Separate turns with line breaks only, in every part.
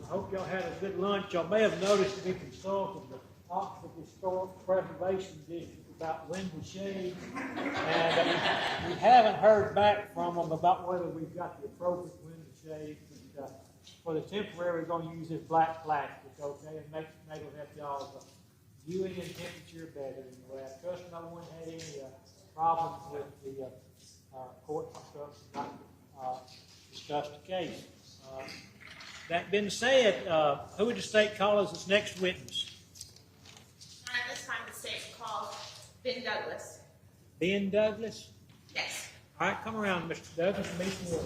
I hope y'all had a good lunch. Y'all may have noticed we consulted the Oxford Historic Preservation District about window shades, and we haven't heard back from them about whether we've got the appropriate window shades. And, for the temporary, we're going to use this black plastic, okay, and make it help y'all's viewing and temperature better. Anyway, I trust no one had any problems with the court and stuff. Discussed the case. That being said, who would the state call as its next witness?
At this time, the state will call Ben Douglas.
Ben Douglas?
Yes.
All right, come around, Mr. Douglas, and meet you.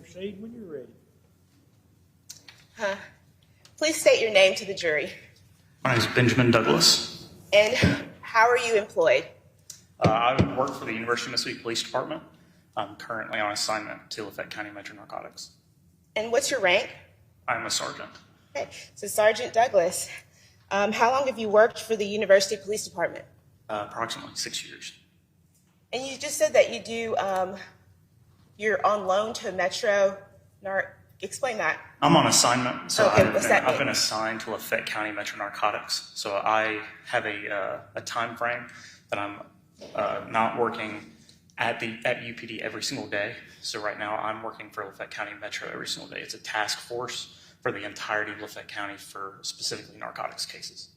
Proceed when you're ready.
Please state your name to the jury.
My name is Benjamin Douglas.
And how are you employed?
I work for the University of Mississippi Police Department. I'm currently on assignment to Lafayette County Metro Narcotics.
And what's your rank?
I'm a sergeant.
Okay, so Sergeant Douglas, how long have you worked for the University Police Department?
Approximately 6 years.
And you just said that you do, you're on loan to Metro Explain that.
I'm on assignment, so
okay,
I've been assigned to Lafayette County Metro Narcotics. So I have a time frame that I'm not working at UPD every single day. So right now I'm working for Lafayette County Metro every single day. It's a task force for the entirety of Lafayette County for specifically narcotics cases.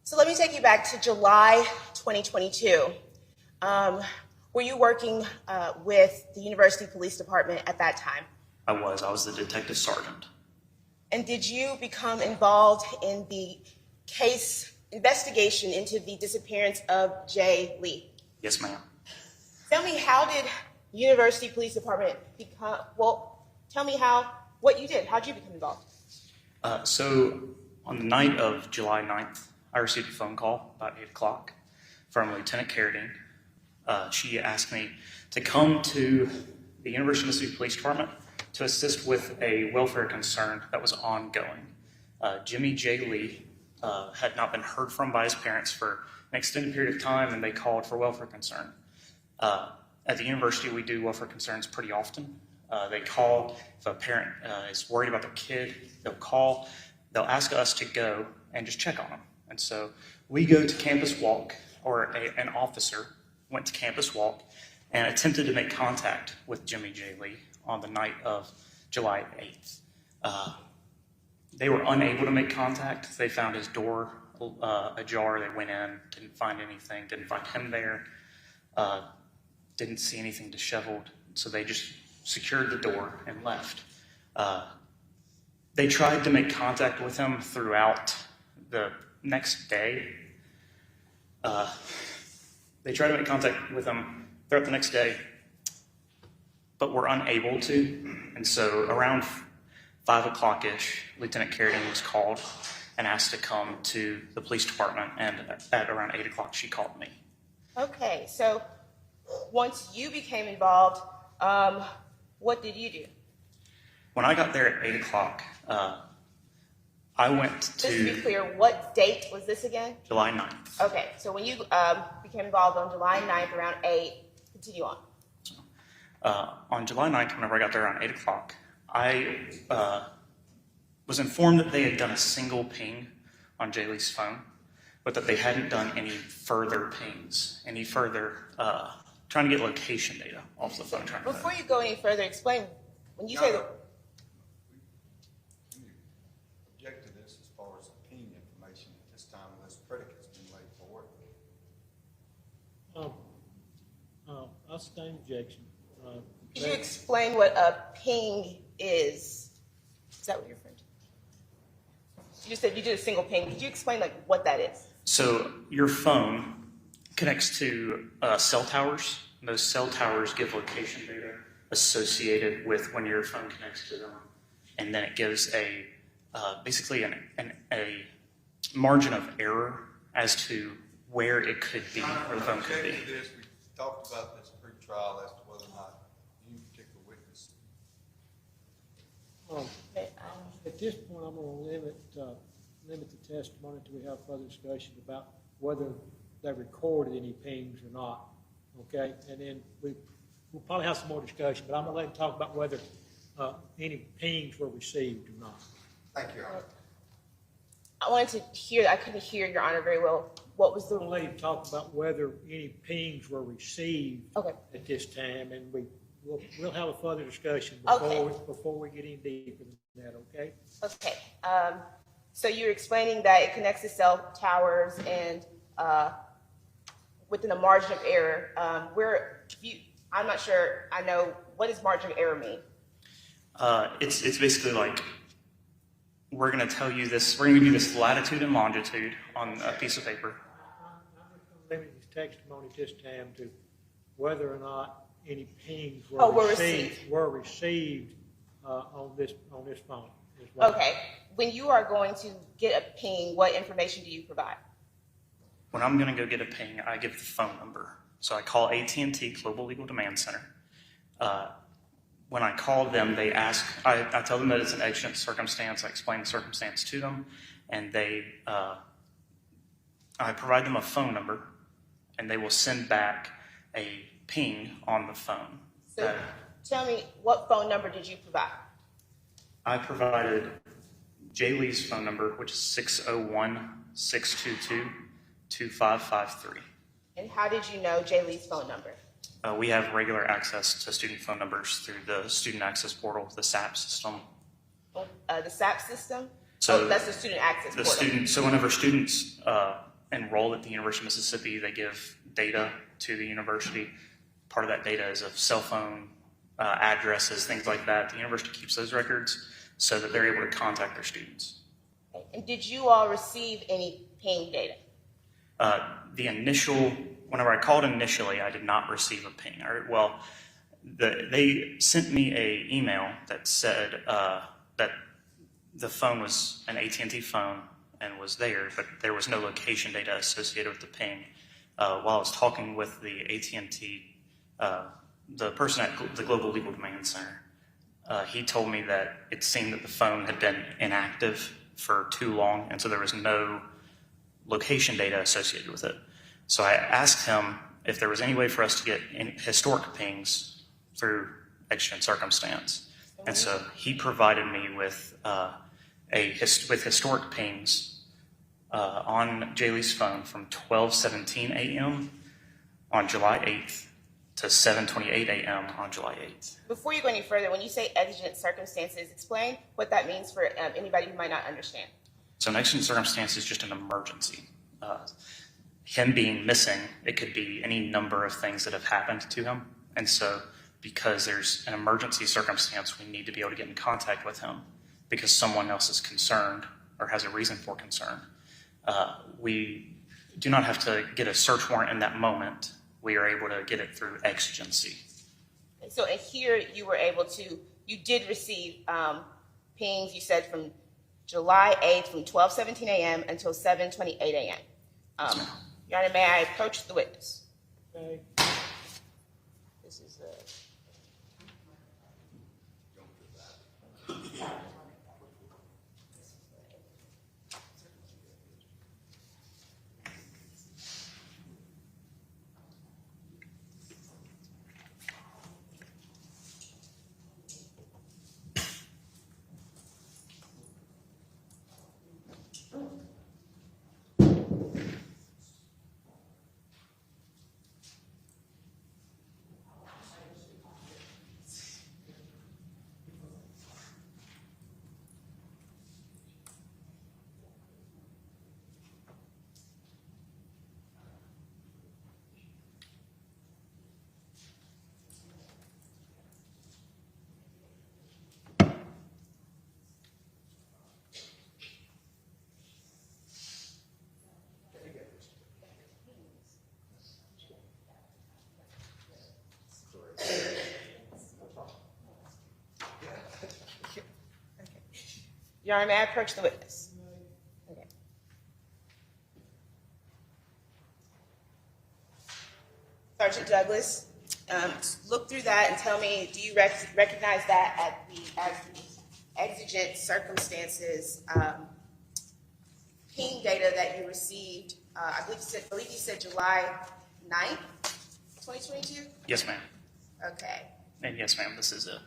So let me take you back to July 2022. Were you working with the University Police Department at that time?
I was the detective sergeant.
And did you become involved in the case investigation into the disappearance of Jay Lee?
Yes, ma'am.
Tell me, how did University Police Department become, tell me what you did. How'd you become involved?
So on the night of July 9th, I received a phone call about 8 o'clock from Lieutenant Herrington. She asked me to come to the University of Mississippi Police Department to assist with a welfare concern that was ongoing. Jimmie J. Lee had not been heard from by his parents for an extended period of time, and they called for welfare concern. At the university, we do welfare concerns pretty often. They call if a parent is worried about their kid. They'll call. They'll ask us to go and just check on them. And so we go to Campus Walk, or an officer went to Campus Walk and attempted to make contact with Jimmie J. Lee on the night of July 8th. They were unable to make contact. They found his door ajar. They went in, didn't find anything, didn't find him there, didn't see anything disheveled. So they just secured the door and left. They tried to make contact with him throughout the next day. They tried to make contact with him throughout the next day, but were unable to. And so around 5 o'clock-ish, Lieutenant Herrington was called and asked to come to the police department, and at around 8 o'clock, she called me.
Okay, so once you became involved, what did you do?
When I got there at 8 o'clock, I went to...
Just to be clear, what date was this again?
July 9th.
Okay, so when you became involved on July 9th around 8, continue on.
On July 9th, whenever I got there around 8 o'clock, I was informed that they had done a single ping on Jay Lee's phone, but that they hadn't done any further pings, any further trying to get location data off the phone.
Before you go any further, explain, when you say that...
Can you object to this as far as the ping information at this time unless predicate's been laid for it?
I'll sustain objection.
Could you explain what a ping is? Is that what you're referring to? You said you did a single ping. Could you explain like what that is?
So your phone connects to cell towers. Those cell towers give location data associated with when your phone connects to them, and then it gives a basically a margin of error as to where it could be, where the phone could be.
We talked about this pre-trial as to whether or not any particular witness.
At this point, I'm going to limit the testimony until we have further discussion about whether they recorded any pings or not. Okay, and then we'll probably have some more discussion, but I'm going to let him talk about whether any pings were received or not.
Thank you, Your Honor.
I wanted to hear. I couldn't hear Your Honor very well. What was
I'm
the?
going to let him talk about whether any pings were received
Okay.
at this time, and we'll have a further discussion before we get any deeper than that. Okay.
Okay. So you're explaining that it connects to cell towers and within a margin of error. I'm not sure I know, what does margin of error mean?
It's basically like, we're going to tell you this, we're going to give you this latitude and longitude on a piece of paper.
I'm just going to limit his testimony this time to whether or not any pings
were
received on this phone as well.
Okay. When you are going to get a ping, what information do you provide?
When I'm going to go get a ping, I give the phone number. So I call AT&T Global Legal Demand Center. When I call them, they ask, I tell them that it's an exigent circumstance. I explain the circumstance to them, and I provide them a phone number, and they will send back a ping on the phone.
So tell me, what phone number did you provide?
I provided Jay Lee's phone number, which is 601-622-2553.
And how did you know Jay Lee's phone number?
We have regular access to student phone numbers through the Student Access Portal, the SAP system.
The SAP system?
So
that's the Student Access Portal.
So whenever students enroll at the University of Mississippi, they give data to the university. Part of that data is of cell phone addresses, things like that. The university keeps those records so that they're able to contact their students.
And did you all receive any ping data?
Whenever I called initially, I did not receive a ping. They sent me an email that said that the phone was an AT&T phone and was there, but there was no location data associated with the ping. While I was talking with the AT&T, the person at the Global Legal Demand Center, he told me that it seemed that the phone had been inactive for too long, and so there was no location data associated with it. So I asked him if there was any way for us to get historic pings through exigent circumstance. And so he provided me with historic pings on Jay Lee's phone from 12:17 a.m. on July 8th to 7:28 a.m. on July 8th.
Before you go any further, when you say exigent circumstances, explain what that means for anybody who might not understand.
So an exigent circumstance is just an emergency. Him being missing, it could be any number of things that have happened to him. And so because there's an emergency circumstance, we need to be able to get in contact with him because someone else is concerned or has a reason for concern. We do not have to get a search warrant in that moment. We are able to get it through exigency.
And so here you did receive pings, you said, from July 8th from 12:17 a.m. until 7:28 a.m. Your Honor, may I approach the witness?
Okay.
This is Your Honor, may I approach the witness? Okay. Sergeant Douglas, look through that and tell me, do you recognize that as the exigent circumstances ping data that you received? I believe you said July 9th, 2022?
Yes, ma'am.
Okay.
And yes, ma'am, this is it.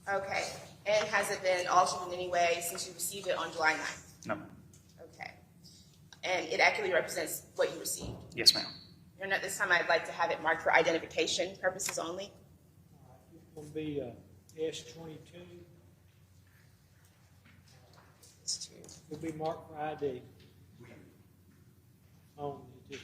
Okay. And has it been altered in any way since you received it on July 9th?
No, ma'am.
Okay. And it accurately represents what you received?
Yes, ma'am.
Your Honor, at this time, I'd like to have it marked for identification purposes only.
It's gonna be, S-22. It'll be marked for ID. Only, just.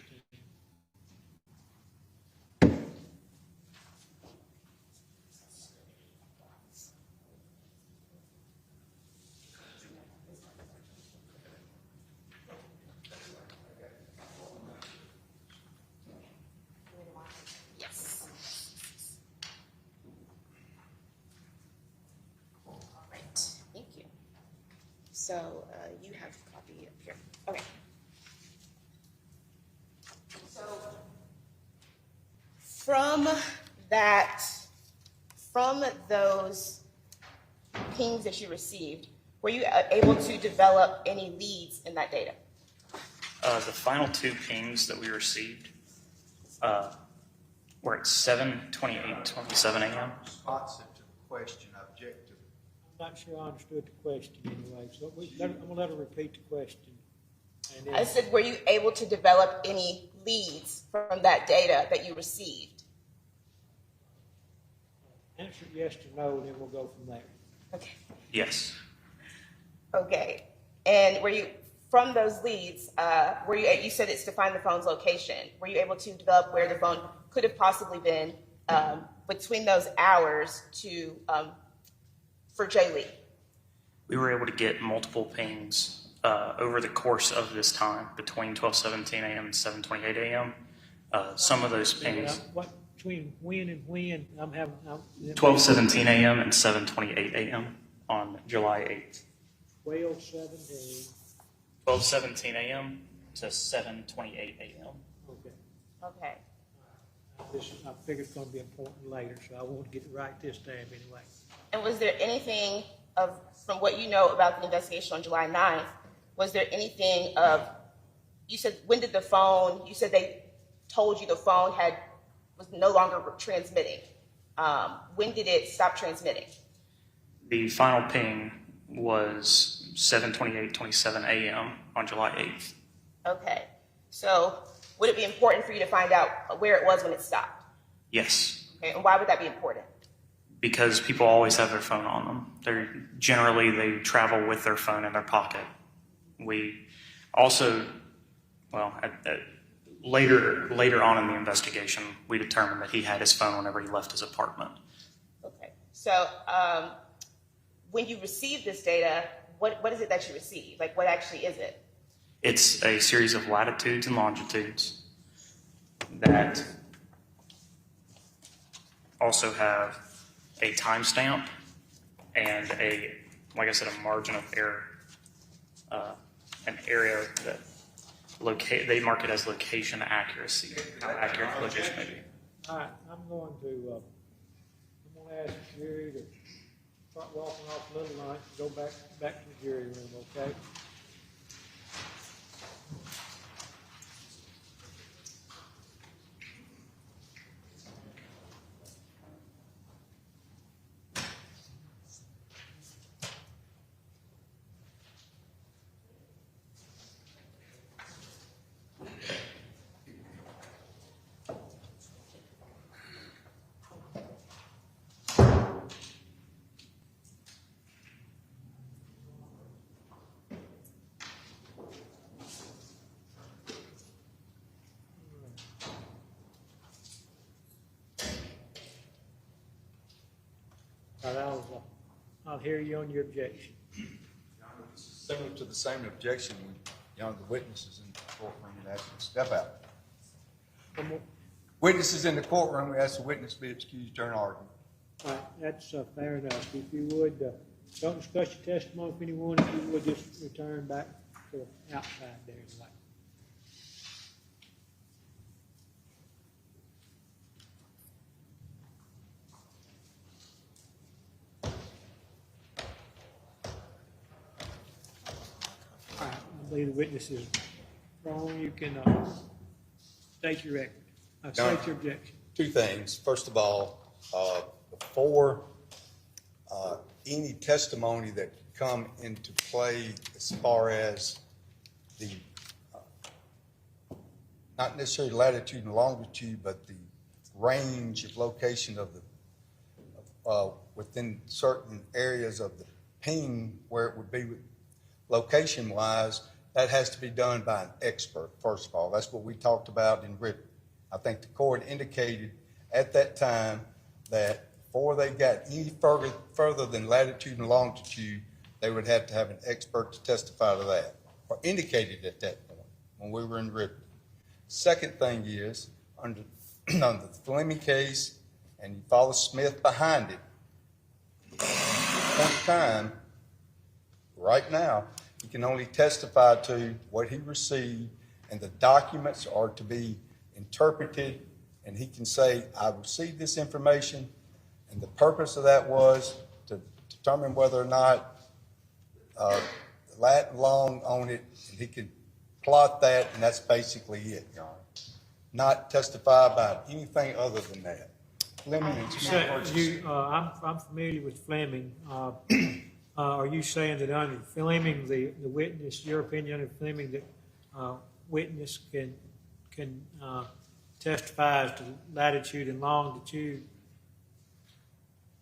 Yes. All right. Thank you. So you have a copy up here. Okay. So from those pings that you received, were you able to develop any leads in that data?
The final 2 pings that we received were at 7:28:27 a.m.
Responsive to the question, objective.
I'm not sure I understood the question anyway, so I'm gonna let her repeat the question. And then,
I said, were you able to develop any leads from that data that you received?
answer yes or no, then we'll go from there.
Okay.
Yes.
Okay. And were you, from those leads, were you, you said it's to find the phone's location. Were you able to develop where the phone could have possibly been between those hours to, for Jay Lee?
We were able to get multiple pings over the course of this time between 12:17 a.m. and 7:28 a.m. Some of those pings.
What, between when and when?
12:17 a.m. and 7:28 a.m. on July 8th.
12:17.
12:17 a.m. to 7:28 a.m.
Okay.
Okay.
I figure it's going to be important later, so I won't get it right this time anyway.
And was there anything of, from what you know about the investigation on July 9th, was there anything of, you said, when did the phone, you said they told you the phone was no longer transmitting. When did it stop transmitting?
The final ping was 7:28:27 a.m. on July 8th.
Okay. So would it be important for you to find out where it was when it stopped?
Yes,
Okay. And why would that be important?
because people always have their phone on them. They travel with their phone in their pocket. We also, later on in the investigation, we determined that he had his phone whenever he left his apartment.
Okay. So when you receive this data, what is it that you receive? Like, what actually is it?
It's a series of latitudes and longitudes that also have a timestamp and like I said, a margin of error, an area that they mark it as location accuracy, how accurate the location may be.
All right, I'm going to ask the jury to start walking off Little Night and go back to the jury room, okay? I'll hear you on your objection.
Similar to the same objection, the witnesses in the courtroom, we ask them to step out. Witnesses in the courtroom, we ask the witness to be excused during argument.
All right, that's fair enough. If you would, Don't discuss your testimony with anyone, if you would just return back to the outside there in the light. All right, I believe the witness is wrong. You can state your record, state your objection.
Two things. First of all, before any testimony that could come into play as far as the, not necessarily latitude and longitude, but the range of location of the, within certain areas of the ping where it would be location-wise, that has to be done by an expert, first of all. That's what we talked about in written. I think the court indicated at that time that before they got any further than latitude and longitude, they would have to have an expert to testify to that, or indicated at that point when we were in written. Second thing is, under the Fleming case, and you follow Smith behind it, at this point in time, right now, he can only testify to what he received, and the documents are to be interpreted, and he can say, I received this information, and the purpose of that was to determine whether or not lat and long on it, and he can plot that, and that's basically it, Your Honor. Not testify about anything other than that. Fleming and Smith versus-
I'm familiar with Fleming. Are you saying that under Fleming, the witness, your opinion of Fleming, that witness can testify as to latitude and longitude?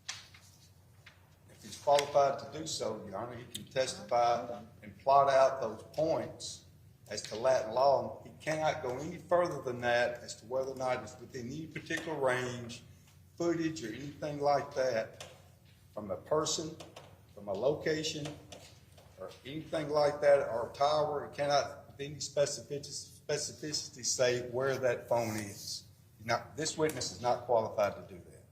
If he's qualified to do so, Your Honor, he can testify and plot out those points as to lat and long. He cannot go any further than that as to whether or not it's within any particular range, footage, or anything like that from a person, from a location, or anything like that, or a tower. It cannot, with any specificity, say where that phone is. Now, this witness is not qualified to do that.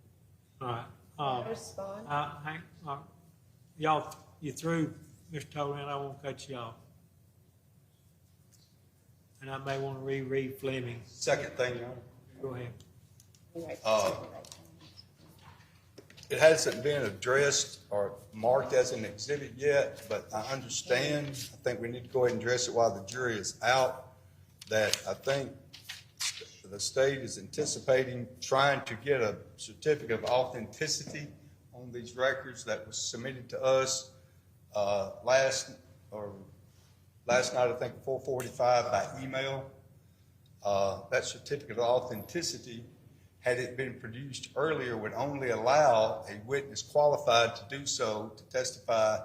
All right.
Respond.
Y'all, you through, Mr. Toland? I won't cut you off. And I may want to reread Fleming.
Second thing, Your Honor.
Go ahead.
It hasn't been addressed or marked as an exhibit yet, but I understand, I think we need to go ahead and address it while the jury is out, that I think the state is anticipating trying to get a certificate of authenticity on these records that was submitted to us last night, I think 4:45 by email. That certificate of authenticity, had it been produced earlier, would only allow a witness qualified to do so to testify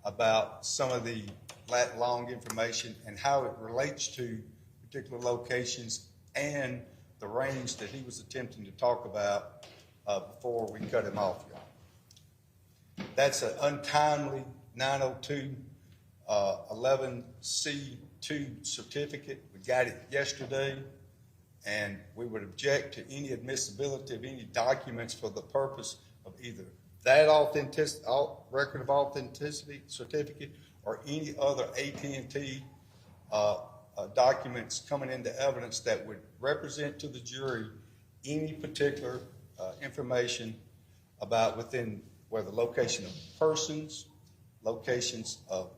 about some of the lat long information and how it relates to particular locations and the range that he was attempting to talk about before we cut him off, Your Honor. That's an untimely 902 11C2 certificate. We got it yesterday, and we would object to any admissibility of any documents for the purpose of either that record of authenticity certificate or any other AT&T documents coming into evidence that would represent to the jury any particular information about within whether location of persons, locations of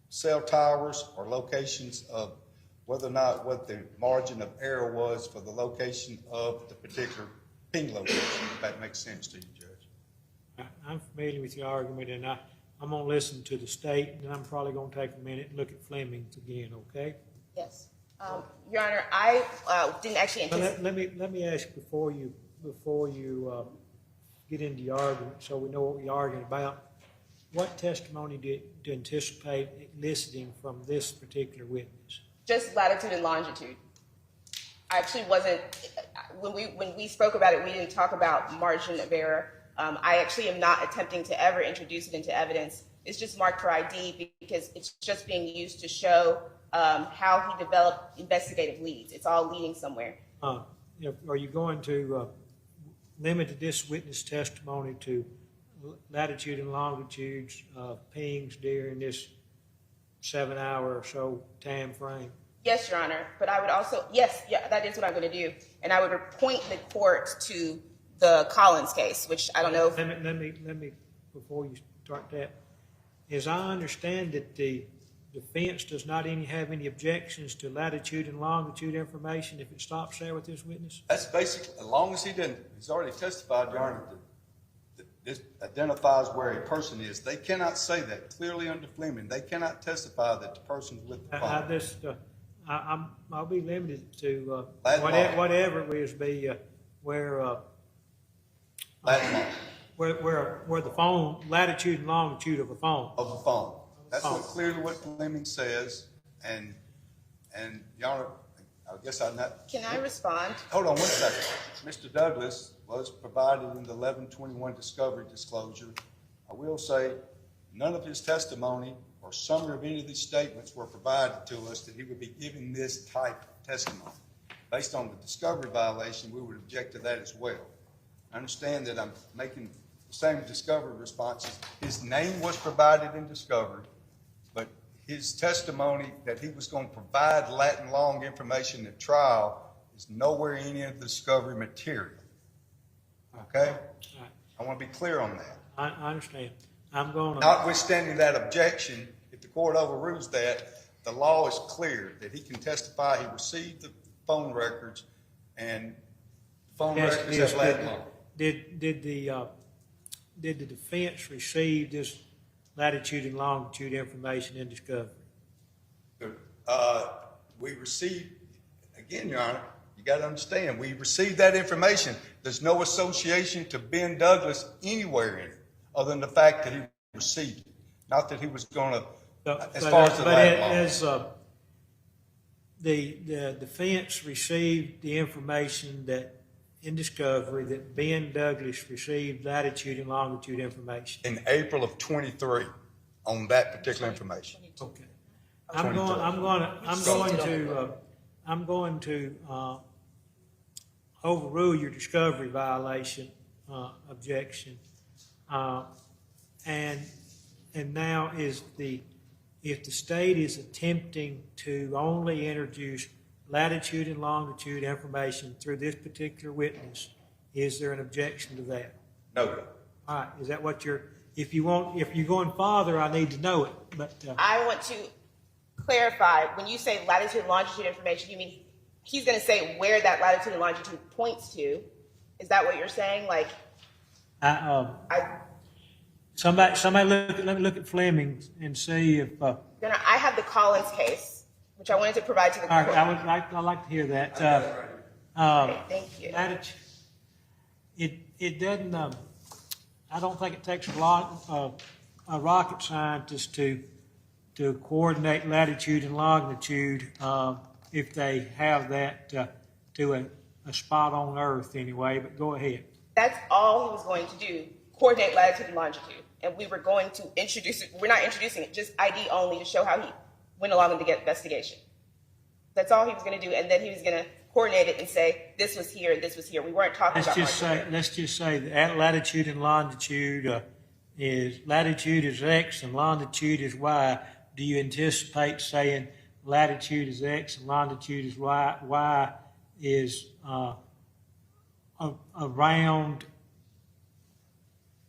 cell towers, or locations of whether or not what the margin of error was for the location of the particular ping location, if that makes sense to you, Judge.
I'm familiar with your argument, and I'm going to listen to the state, and I'm probably going to take a minute and look at Fleming's again, okay?
Yes. Your Honor, I didn't actually anticipate.
Let me ask before you get into your argument, so we know what we're arguing about. What testimony do you anticipate eliciting from this particular witness?
Just latitude and longitude. I actually wasn't, when we spoke about it, we didn't talk about margin of error. I actually am not attempting to ever introduce it into evidence. It's just marked for ID because it's just being used to show how he developed investigative leads. It's all leading somewhere.
Are you going to limit this witness testimony to latitude and longitudes of pings during this 7 hour or so time frame?
Yes, Your Honor, but I would also, that is what I'm going to do. And I would point the court to the Collins case, which I don't know.
Let me, before you start that, as I understand it, the defense does not have any objections to latitude and longitude information if it stops there with this witness?
That's basically, as long as he's already testified, Your Honor, that this identifies where a person is. They cannot say that clearly under Fleming. They cannot testify that the person's with the phone.
I'll be limited to
Latin
whatever it is, where the phone, latitude and longitude of a phone.
Of the phone. That's clearly what Fleming says. And Your Honor, I guess I'm not.
Can I respond?
Hold on one second. Mr. Douglas was provided in the 1121 discovery disclosure. I will say none of his testimony or summary of any of these statements were provided to us that he would be giving this type of testimony. Based on the discovery violation, we would object to that as well. I understand that I'm making the same discovery responses. His name was provided in discovery, but his testimony that he was going to provide Latin long information at trial is nowhere in any of the discovery material. Okay?
Right.
I want to be clear on that.
I understand. I'm going to.
Notwithstanding that objection, if the court overrules that, the law is clear that he can testify he received the phone records and phone records as Latin law.
Did the defense receive this latitude and longitude information in discovery?
We received, again, Your Honor, you got to understand, we received that information. There's no association to Ben Douglas anywhere in it, other than the fact that he received it. Not that he was going to, as far as the Latin law.
As the defense received the information that in discovery that Ben Douglas received latitude and longitude information
In April of 23 on that particular information.
Okay. I'm going to overrule your discovery violation objection. And now if the state is attempting to only introduce latitude and longitude information through this particular witness, is there an objection to that?
No.
All right. Is that what if you're going farther, I need to know it. But
I want to clarify, when you say latitude and longitude information, you mean he's going to say where that latitude and longitude points to? Is that what you're saying? Like,
somebody let me look at Fleming and see if.
I have the Collins case, which I wanted to provide to the court.
I'd like to hear that.
Okay, thank you.
It doesn't. I don't think it takes a rocket scientist to coordinate latitude and longitude if they have that to a spot on Earth anyway. But go ahead.
That's all he was going to do, coordinate latitude and longitude. And we were going to introduce it. We're not introducing it, just ID only to show how he went along with the investigation. That's all he was going to do. And then he was going to coordinate it and say, this was here, this was here. We weren't talking about
Let's just say that latitude and longitude is latitude is X and longitude is Y. Do you anticipate saying latitude is X and longitude is Y? Y is around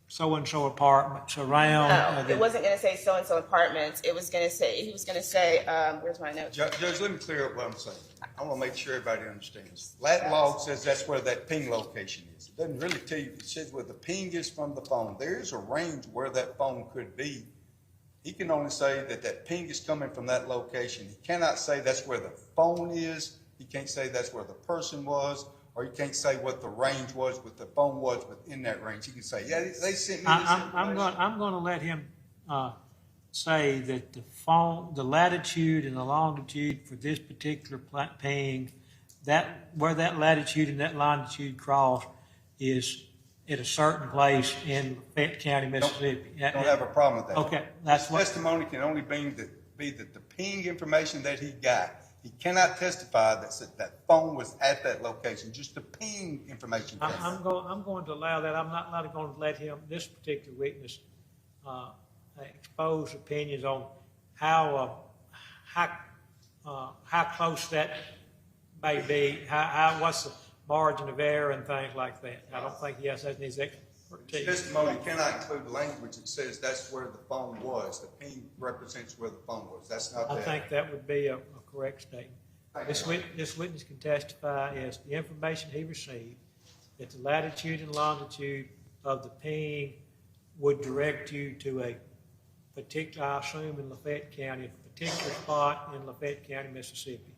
so-and-so apartments, around.
No, it wasn't going to say so-and-so apartments. It was going to say, he was going to say, where's my note?
Judge, let me clear up what I'm saying. I want to make sure everybody understands. Latin law says that's where that ping location is. It doesn't really tell you. It says where the ping is from the phone. There is a range where that phone could be. He can only say that that ping is coming from that location. He cannot say that's where the phone is. He can't say that's where the person was. Or you can't say what the range was, what the phone was within that range. You can say, yeah, they sent me this information.
I'm going to let him say that the latitude and the longitude for this particular ping, where that latitude and that longitude cross is at a certain place in Fayette County, Mississippi.
Don't have a problem with that.
Okay, that's
His testimony can only be that the ping information that he got. He cannot testify that phone was at that location, just the ping information.
I'm going to allow that. I'm not going to let him, this particular witness, expose opinions on how close that may be, what's the margin of error and things like that. I don't think he has that in his expertise.
Testimony cannot include language that says that's where the phone was. The ping represents where the phone was. That's not
I
there.
think that would be a correct statement. This witness can testify as the information he received, that the latitude and longitude of the ping would direct you to a particular, I assume in Lafayette County, a particular spot in Lafayette County, Mississippi.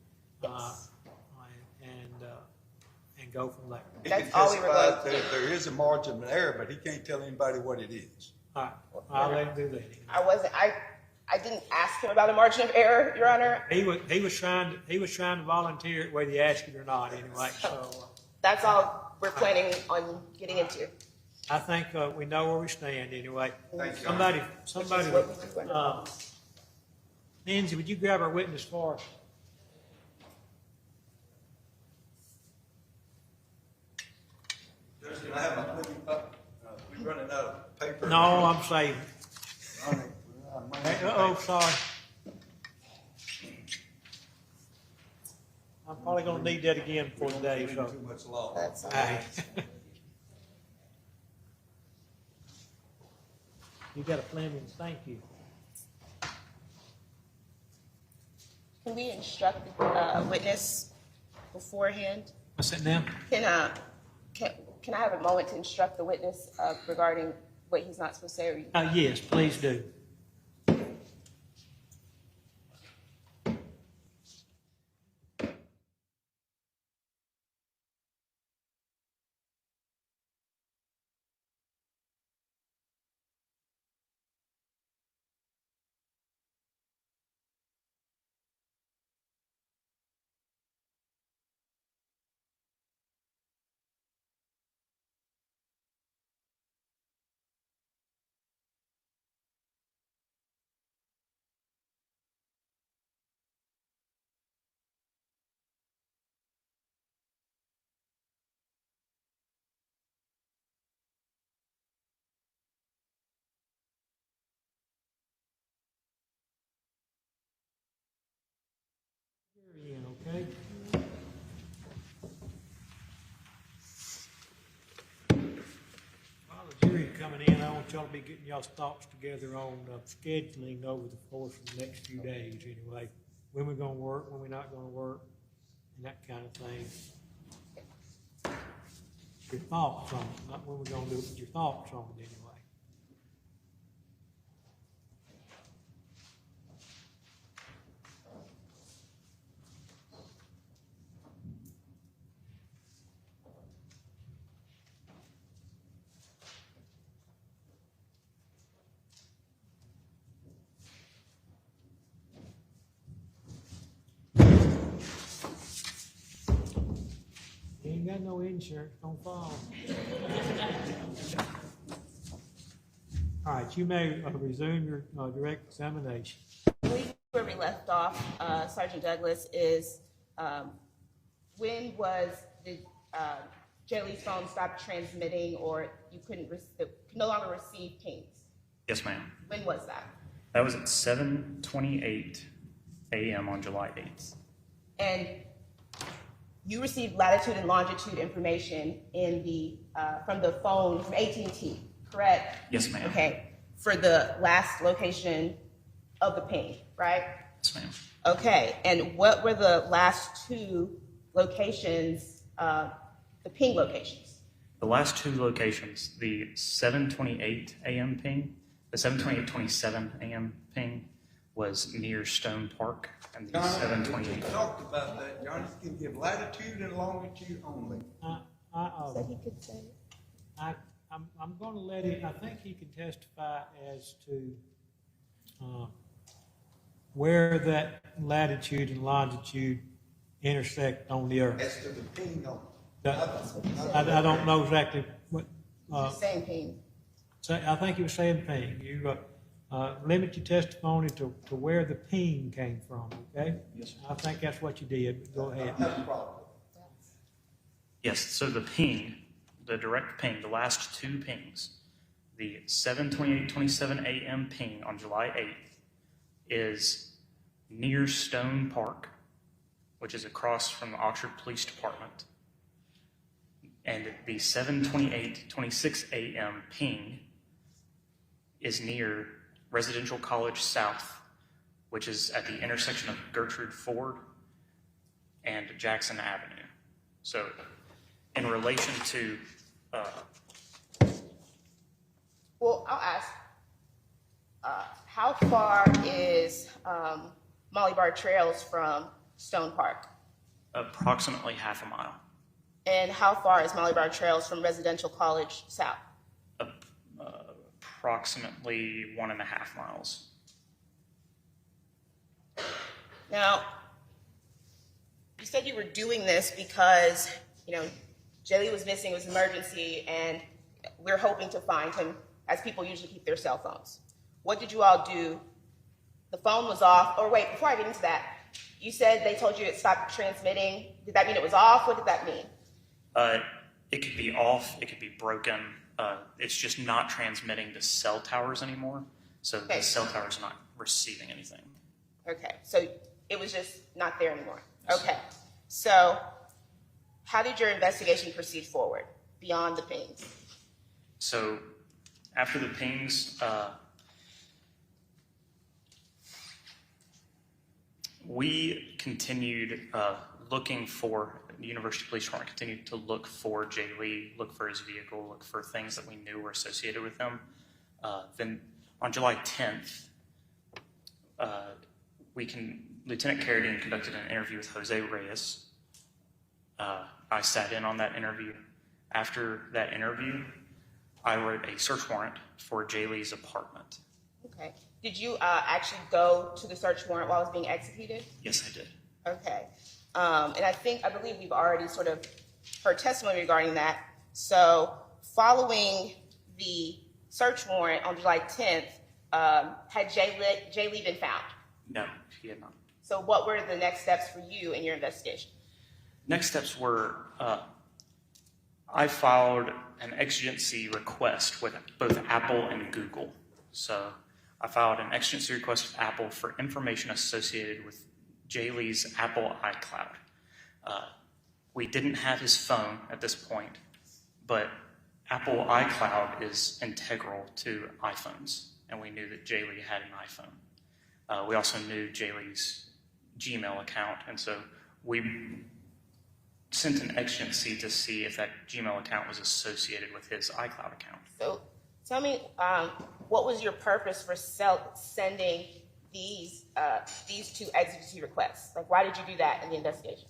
And go from there.
That's all we were going to do.
There is a margin of error, but he can't tell anybody what it is.
All right, I'll let him do that.
I didn't ask him about a margin of error, Your Honor.
He was trying to volunteer it whether he asked it or not anyway, so.
That's all we're planning on getting into.
I think we know where we stand anyway.
Thank you.
Somebody, Nancy, would you grab our witness for us?
Judge, can I have my pen up? We're running out of paper.
No, I'm saving. Sorry. I'm probably gonna need that again for today, so.
Too much law.
That's all
All
right.
right. You got a Fleming, thank you.
Can we instruct the witness beforehand?
What's that now?
Can I have a moment to instruct the witness regarding what he's not supposed to say?
Yes, please do. Here, okay? While the jury coming in, I want y'all to be getting y'all's thoughts together on scheduling over the course of the next few days anyway. When we're gonna work, when we're not gonna work, and that kind of thing. Your thoughts on it, not when we're gonna do it, but your thoughts on it anyway. You ain't got no insurance, don't fall. All right, you may resume your direct examination.
I believe where we left off, Sergeant Douglas, is when did Jelly's phone stop transmitting, or you could no longer receive pings?
Yes, ma'am.
When was that?
That was at 7:28 a.m. on July 8th.
And you received latitude and longitude information from the phone from AT&T, correct?
Yes, ma'am.
Okay, for the last location of the ping, right?
Yes, ma'am.
Okay, and what were the last two locations, the ping locations?
The last two locations, the 7:28 a.m. ping, the 7:27 a.m. ping was near Stone Park, and the 7:28.
We talked about that. Johnny can give latitude and longitude only.
So he could say it.
I'm going to let him. I think he can testify as to where that latitude and longitude intersect on the Earth.
As to the ping on.
I don't know exactly what.
Same ping.
I think he was saying ping. limit your testimony to where the ping came from, okay?
Yes, sir.
I think that's what you did, but go ahead.
Yes, so the ping, the direct ping, the last two pings, the 7:28:27 a.m. ping on July 8th is near Stone Park, which is across from the Oxford Police Department. And the 7:28:26 a.m. ping is near Residential College South, which is at the intersection of Gertrude Ford and Jackson Avenue. So in relation to,
Well, I'll ask, how far is Molly Bar Trails from Stone Park?
approximately half a mile.
And how far is Molly Bar Trails from Residential College South?
Approximately 1.5 miles.
Now, you said you were doing this because, Jelly was missing, it was an emergency, and we're hoping to find him, as people usually keep their cell phones. What did you all do? The phone was off, or wait, before I get into that, you said they told you it stopped transmitting. Did that mean it was off? What did that mean?
It could be off, it could be broken. It's just not transmitting to cell towers anymore. So
Okay.
the cell towers are not receiving anything.
Okay, so it was just not there anymore. Okay, so how did your investigation proceed forward beyond the pings?
So after the pings, we continued looking for, the University Police Department continued to look for Jay Lee, look for his vehicle, look for things that we knew were associated with him. Then on July 10th, Lieutenant Carradine conducted an interview with Jose Reyes. I sat in on that interview. After that interview, I wrote a search warrant for Jay Lee's apartment.
Okay, did you actually go to the search warrant while it was being executed?
Yes, I did.
Okay, and I believe we've already sort of heard testimony regarding that. So following the search warrant on July 10th, had Jay Lee been found?
No, he had not.
So what were the next steps for you in your investigation?
Next steps were I filed an exigency request with both Apple and Google. So I filed an exigency request with Apple for information associated with Jay Lee's Apple iCloud. We didn't have his phone at this point, but Apple iCloud is integral to iPhones, and we knew that Jay Lee had an iPhone. We also knew Jay Lee's Gmail account, and so we sent an exigency to see if that Gmail account was associated with his iCloud account.
So tell me, what was your purpose for sending these two exigency requests? Like, why did you do that in the investigation?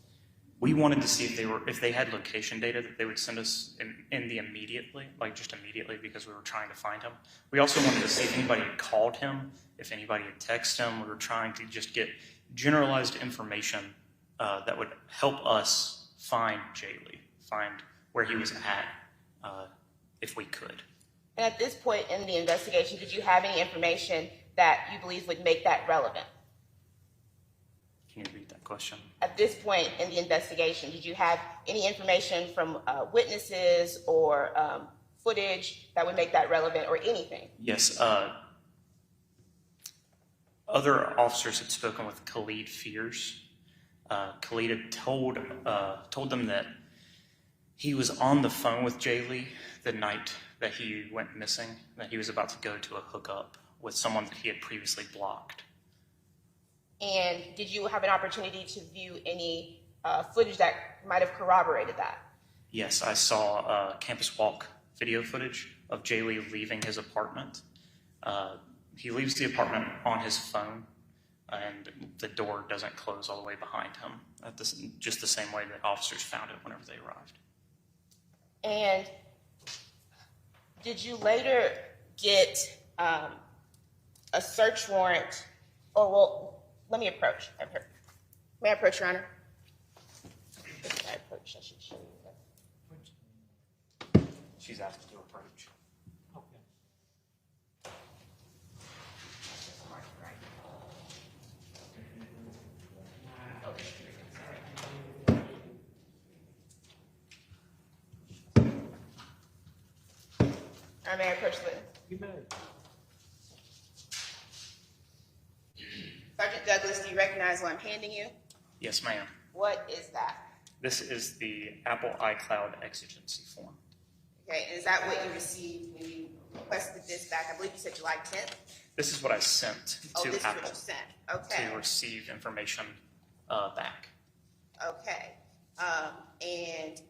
We wanted to see if they had location data that they would send us immediately, because we were trying to find him. We also wanted to see if anybody had called him, if anybody had texted him. We were trying to just get generalized information that would help us find Jay Lee, find where he was at, if we could.
And at this point in the investigation, did you have any information that you believe would make that relevant?
Can you repeat that question?
At this point in the investigation, did you have any information from witnesses or footage that would make that relevant, or anything?
Yes. Other officers had spoken with Khalid Fears. Khalid had told them that he was on the phone with Jay Lee the night that he went missing, that he was about to go to a hookup with someone that he had previously blocked.
And did you have an opportunity to view any footage that might have corroborated that?
Yes, I saw campus walk video footage of Jay Lee leaving his apartment. He leaves the apartment on his phone, and the door doesn't close all the way behind him, just the same way that officers found it whenever they arrived.
And did you later get a search warrant, or let me approach. May I approach, Your Honor? If I approach, I should show you that.
She's asked to approach.
Okay.
All right, may I approach the witness?
You may.
Sergeant Douglas, do you recognize what I'm handing you?
Yes, ma'am.
What is that?
This is the Apple iCloud exigency form.
Okay, and is that what you received when you requested this back? I believe you said July 10th?
This is what I sent
Oh,
to
this is
Apple
what you sent. Okay.
to receive information back.
Okay. And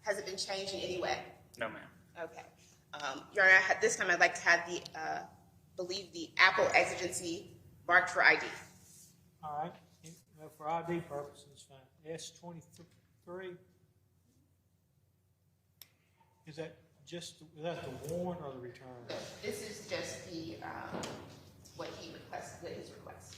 has it been changed in any way?
No, ma'am.
Okay. Your Honor, at this time I'd like to have believe the Apple exigency marked for ID.
All right. For ID purposes, fine. S-23. Is that the warrant or the return?
This is just the, what he requested, his request.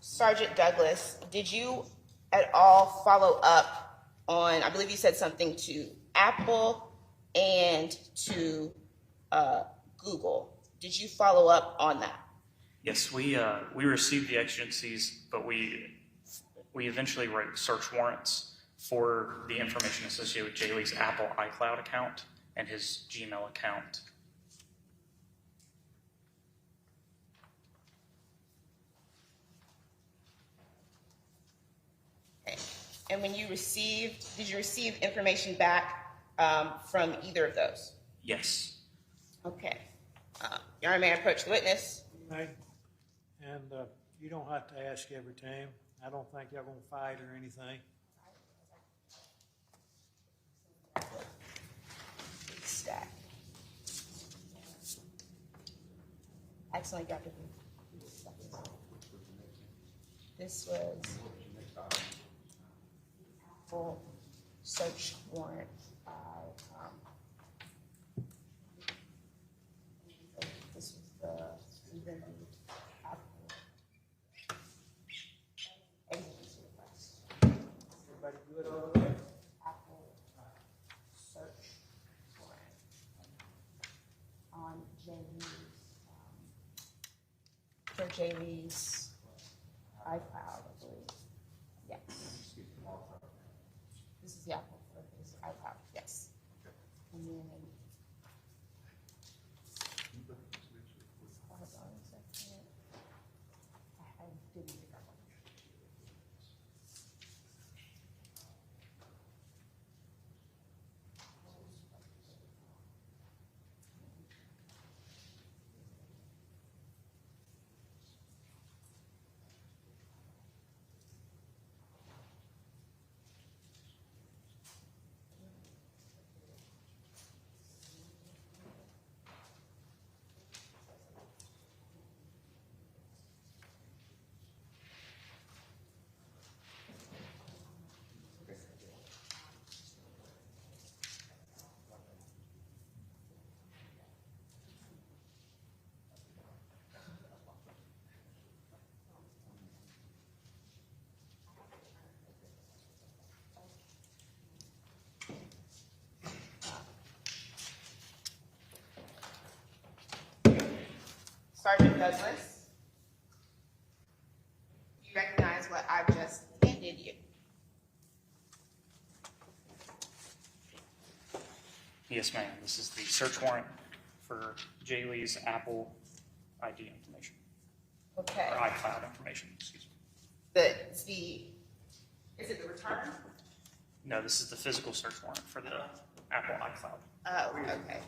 Sergeant Douglas, did you at all follow up on, I believe you said something to Apple and to Google. Did you follow up on that?
Yes, we received the exigencies, but we eventually wrote search warrants for the information associated with Jay Lee's Apple iCloud account and his Gmail account.
Okay. And when you did you receive information back from either of those?
Yes.
Okay. Your Honor, may I approach the witness?
You may. And you don't have to ask every time. I don't think y'all gonna fight or anything.
Stack. Accidentally got the. This was full search warrant by. This was the Apple agency request.
Everybody good over there?
Apple search warrant on for Jamie's iCloud, I believe. Yes. This is the Apple for his iCloud, yes. And then, hold on a second. I didn't get that one. Sergeant Douglas, you recognize what I've just handed you?
Yes, ma'am. This is the search warrant for Jay Lee's Apple ID information,
Okay.
or iCloud information, excuse me.
Is it the return?
No, this is the physical search warrant for the Apple iCloud.
Oh, okay.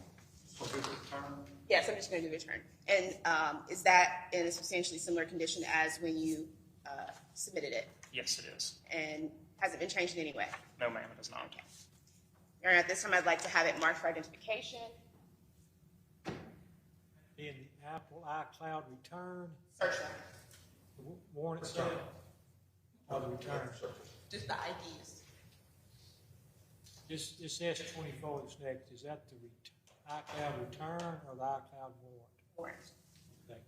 Yes, I'm just going to do return. And is that in a substantially similar condition as when you submitted it?
Yes, it is.
And has it been changed in any way?
No, ma'am, it is not.
Okay. Your Honor, at this time, I'd like to have it marked for identification.
In the Apple iCloud return,
Search
the warrant itself, or the return.
just the IDs.
This S-24 that's next, is that the iCloud return or the iCloud warrant?
Warrant.
Okay.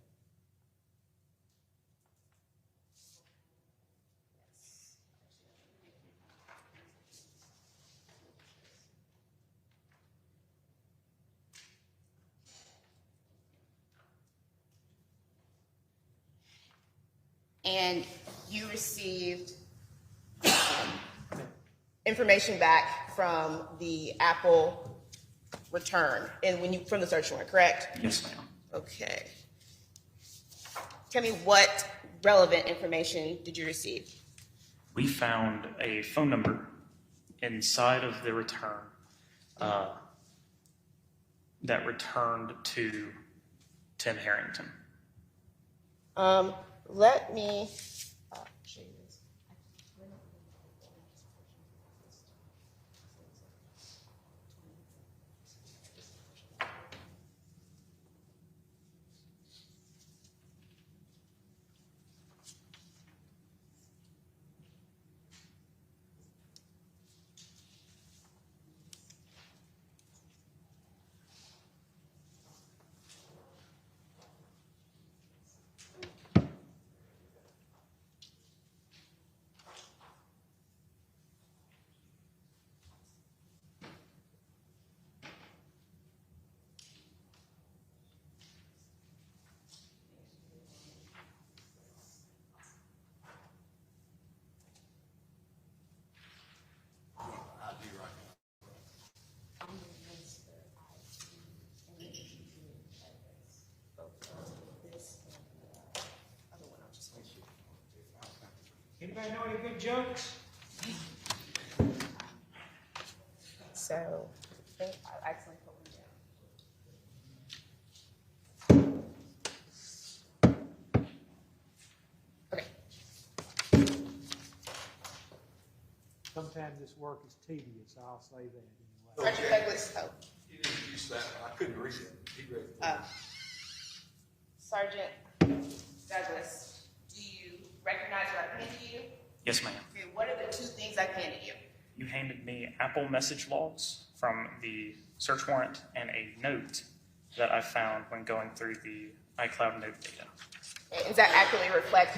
and you received information back from the Apple return and from the search warrant, correct?
Yes, ma'am.
Okay. Tell me what relevant information did you receive?
We found a phone number inside of the return that returned to Tim Herrington.
Let me show you this.
Anybody know any good jokes?
So, I think I actually put one down. Okay.
Sometimes this work is tedious, I'll say that anyway.
Sergeant Douglas, oh,
He didn't use that. I couldn't read it. He read it.
Sergeant Douglas, do you recognize what I handed you?
Yes, ma'am.
Okay, what are the two things I handed you?
You handed me Apple message logs from the search warrant and a note that I found when going through the iCloud note data.
Okay, does that accurately reflect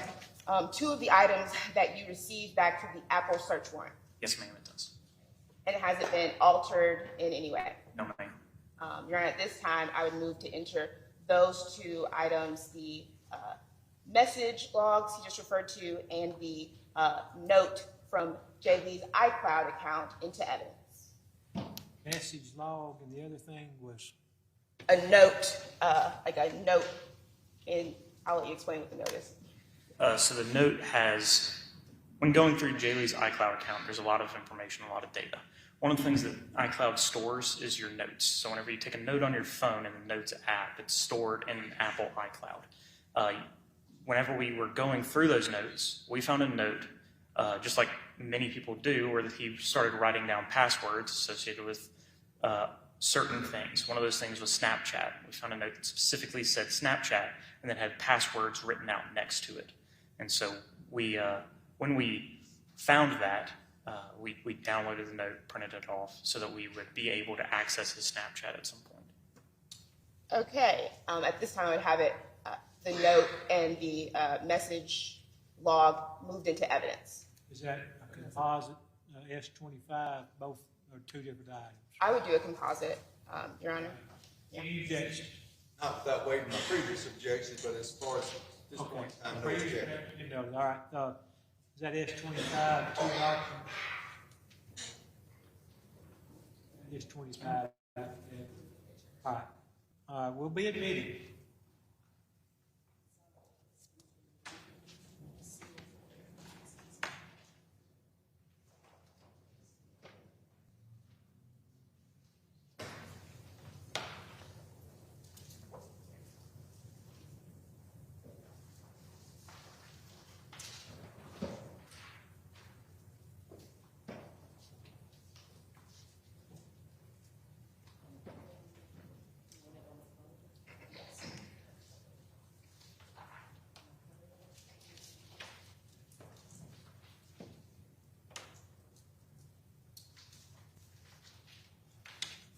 two of the items that you received back to the Apple search warrant?
Yes, ma'am, it does.
And it hasn't been altered in any way?
No, ma'am.
Your Honor, at this time, I would move to enter those two items, the message logs he just referred to and the note from JV's iCloud account, into evidence.
Message log, and the other thing was,
A note, and I'll let you explain what the note is.
So the note has, when going through Jaylee's iCloud account, there's a lot of information, a lot of data. One of the things that iCloud stores is your notes. So whenever you take a note on your phone in the Notes app, it's stored in Apple iCloud. Whenever we were going through those notes, we found a note, just like many people do, where he started writing down passwords associated with certain things. One of those things was Snapchat. We found a note that specifically said Snapchat and then had passwords written out next to it. And so we, when we found that, we downloaded the note, printed it off, so that we would be able to access his Snapchat at some point.
Okay, at this time I would have it, the note and the message log moved into evidence.
is that a composite, S-25, both are two different items?
I would do a composite, Your Honor.
Yeah. Any objection?
Not without waiving my previous objections, but as far as this
Okay.
point, I'm no objection.
You know, all right, is that S-25, two documents? S-25, yeah. All right, we'll be admitted.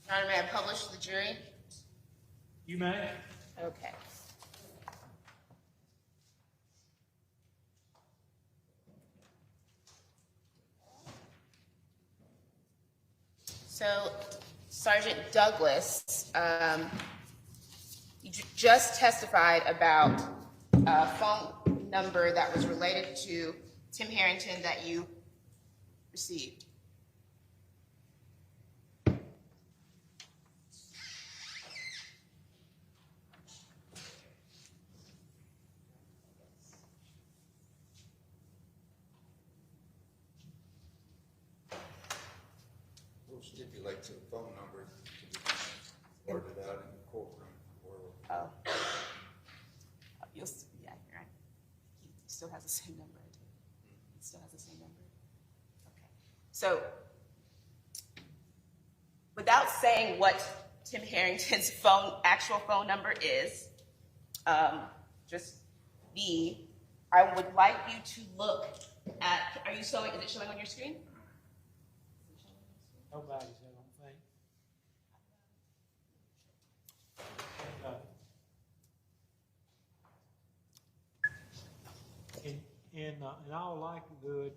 Your Honor, may I publish the jury?
You may.
Okay. So, Sergeant Douglas, you just testified about phone number that was related to Tim Herrington that you received?
We'll stipulate to the phone number to be worded out in the courtroom.
Oh. Yeah, you're right. He still has the same number, I do. He still has the same number. Okay. So, without saying what Tim Harrington's actual phone number is, just B, I would like you to look at, is it showing on your screen?
Nobody's, I don't think. In all likelihood,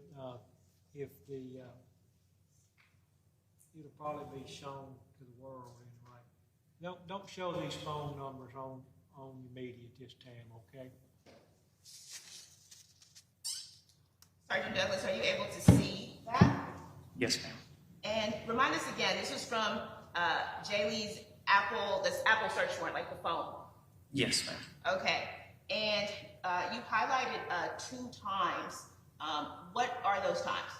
if it'll probably be shown to the world anyway. Don't show these phone numbers on the media this time, okay?
Sergeant Douglas, are you able to see that?
Yes, ma'am.
And remind us again, this was from Jaylee's Apple search warrant, like the phone.
Yes, ma'am.
Okay. And you highlighted 2 times. What are those times?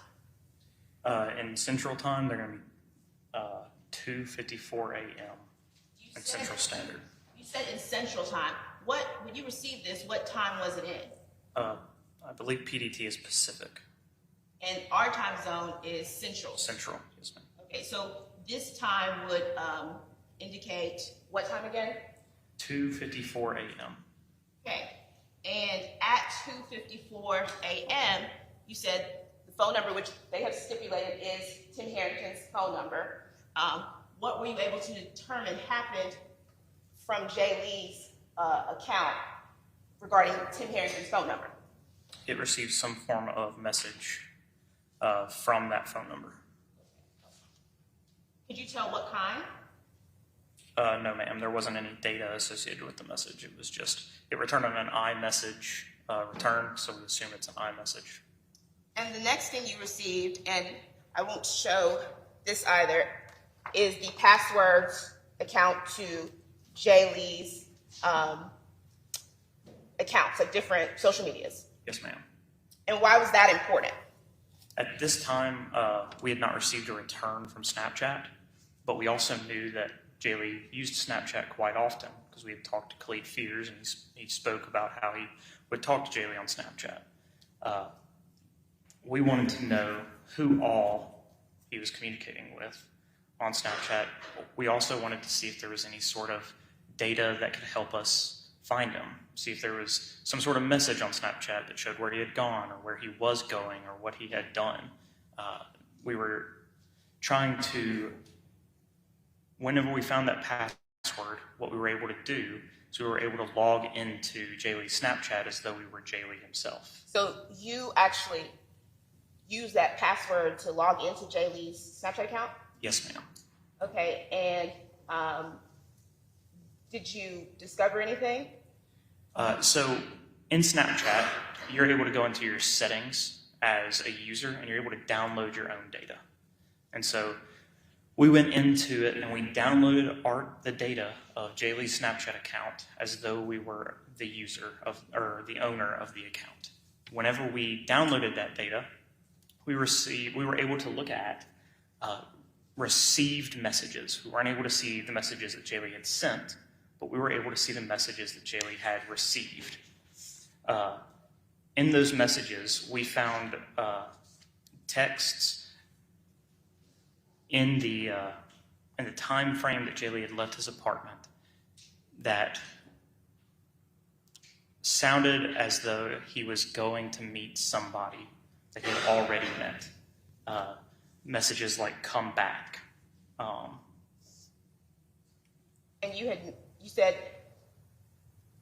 In Central Time, they're going to be 2:54 a.m. in Central Standard.
You said in Central Time. When you received this, what time was it in?
I believe PDT is Pacific.
And our time zone is Central.
Central, yes, ma'am.
Okay, so this time would indicate what time again?
2:54 a.m.
Okay, and at 2:54 a.m., you said the phone number, which they have stipulated is Tim Harrington's phone number. What were you able to determine happened from Jaylee's account regarding Tim Harrington's phone number?
It received some form of message from that phone number.
Could you tell what kind?
No, ma'am. There wasn't any data associated with the message. It was just, it returned on an iMessage return, so we assume it's an iMessage.
And the next thing you received, and I won't show this either, is the passwords account to Jaylee's accounts, like different social medias.
Yes, ma'am.
And why was that important?
At this time, we had not received a return from Snapchat, but we also knew that Jaylee used Snapchat quite often because we had talked to Khalid Fears, and he spoke about how he would talk to Jaylee on Snapchat. We wanted to know who all he was communicating with on Snapchat. We also wanted to see if there was any sort of data that could help us find him, see if there was some sort of message on Snapchat that showed where he had gone or where he was going or what he had done. We were trying to, whenever we found that password, what we were able to do is we were able to log into Jaylee's Snapchat as though we were Jaylee himself.
So you actually used that password to log into Jaylee's Snapchat account?
Yes, ma'am.
Okay, and did you discover anything?
So in Snapchat, you're able to go into your settings as a user and you're able to download your own data. And so we went into it and we downloaded the data of Jaylee's Snapchat account as though we were the user or the owner of the account. Whenever we downloaded that data, we were able to look at received messages. We weren't able to see the messages that Jaylee had sent, but we were able to see the messages that Jaylee had received. In those messages, we found texts in the time frame that Jaylee had left his apartment that sounded as though he was going to meet somebody that he had already met. Messages like "come back."
And you said,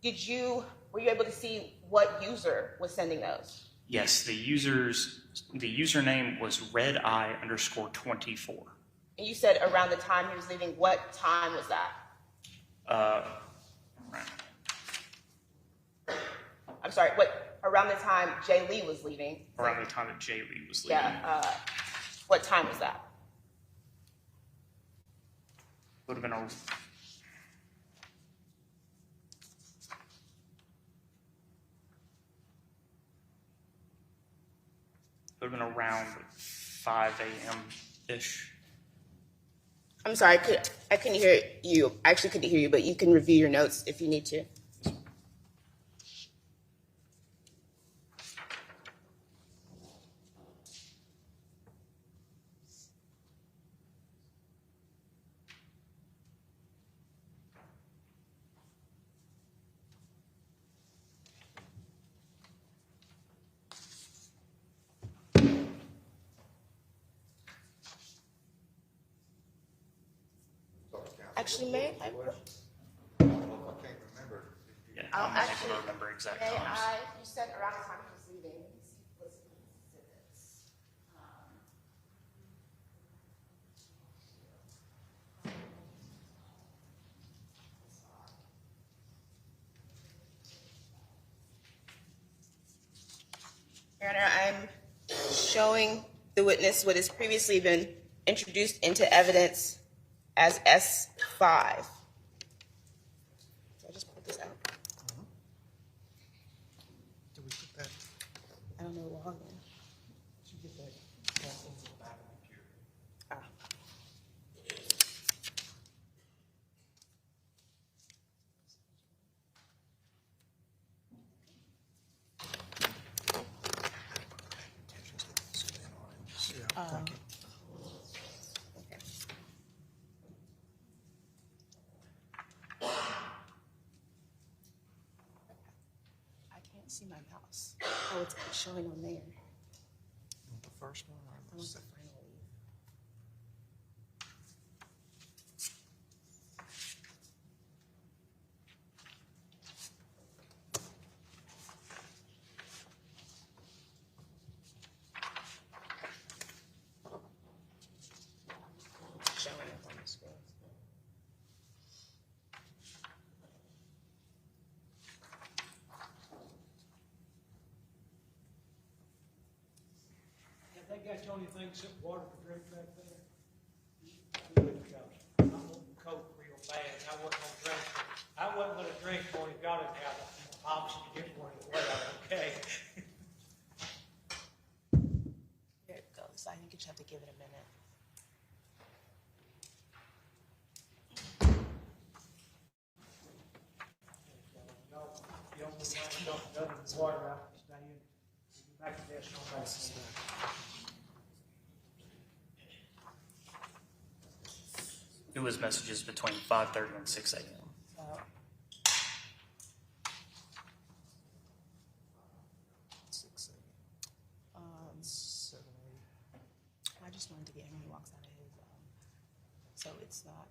were you able to see what user was sending those?
Yes, the username was redeye_24.
And you said around the time he was leaving. What time was that? I'm sorry, what around the time Jay Lee was leaving.
Around the time that Jay Lee was leaving.
Yeah. What time was that?
Would have been around 5 a.m. ish.
I'm sorry, I couldn't hear you. I actually couldn't hear you, but you can review your notes if you need to. Actually, may I?
I can't remember.
Yeah,
I'll
I'm not able
actually-
to remember exact
May
times.
you said around the time he was leaving. Let me see what's in the exhibits. Your Honor, I'm showing the witness what has previously been introduced into evidence as S5. So I just pulled this out.
Did we put that?
I don't know login.
Did you get that? That's in the back of the computer.
Ah.
Yeah, thank you.
Okay. I can't see my mouse. Oh, it's showing on there.
You want the first one or
I
the
want the
second?
final leave. Showing up on the screen.
Have they got you anything except water to drink back there? Good God. I'm wanting Coke real bad. I wasn't gonna drink. I wasn't gonna drink when he got it out. I'm option to get one as well, okay?
There it goes. I think you just have to give it a minute.
No, you don't want to dump water out and stay in. Back to this, no back to that.
It was messages between 5:30 and 6 a.m.
So,
6, 8, 7, 8.
I just wanted to get him when he walks out of his, so it's not,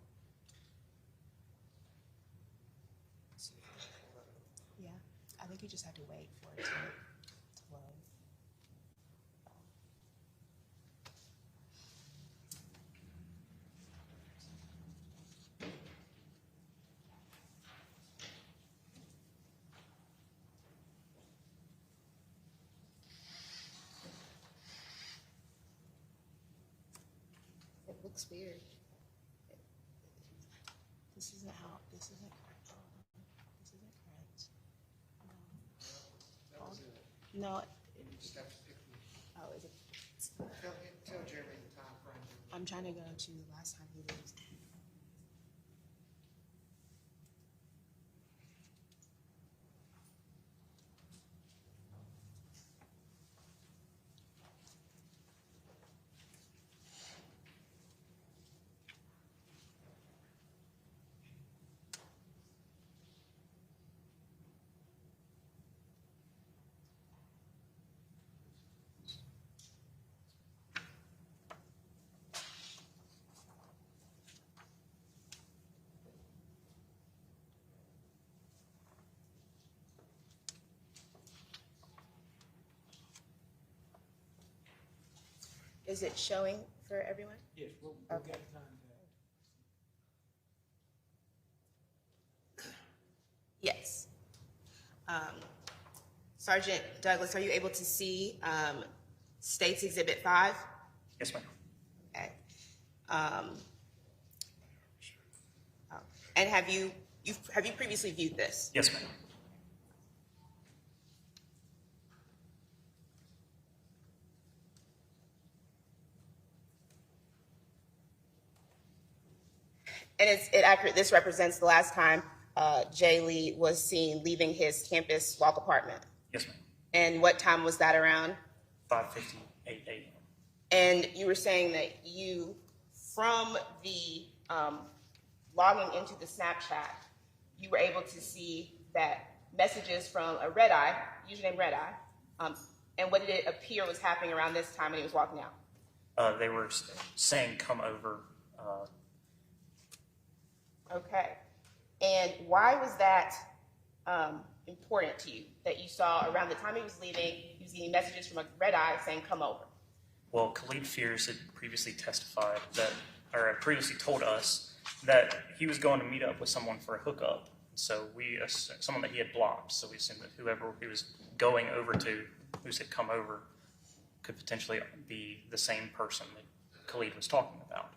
yeah, I think you just have to wait for it to load. It looks weird. This isn't how, this isn't correct. This isn't correct. No.
You just have to pick the,
Oh, is it?
tell Jeremy the time frame.
I'm trying to go to the last time he was. Is it showing for everyone?
Yes, we'll
Okay.
get time to.
Yes. So Sergeant Douglas, are you able to see State's Exhibit 5?
Yes, ma'am.
Okay. And have you previously viewed this?
Yes, ma'am.
And is it accurate this represents the last time Jay Lee was seen leaving his campus walk apartment?
Yes, ma'am.
And what time was that around?
5:58 a.m.
And you were saying that you, from the logging into the Snapchat, you were able to see that messages from a Red Eye, username Red Eye, and what did it appear was happening around this time when he was walking out?
They were saying, "Come over."
Okay. And why was that important to you, that you saw around the time he was leaving, he was getting messages from a Red Eye saying, "Come over"? Well,
Khalid Fears had previously testified that, or had previously told us that he was going to meet up with someone for a hookup. So someone that he had blocked. So we assumed that whoever he was going over to, who said "come over," could potentially be the same person that Khalid was talking about.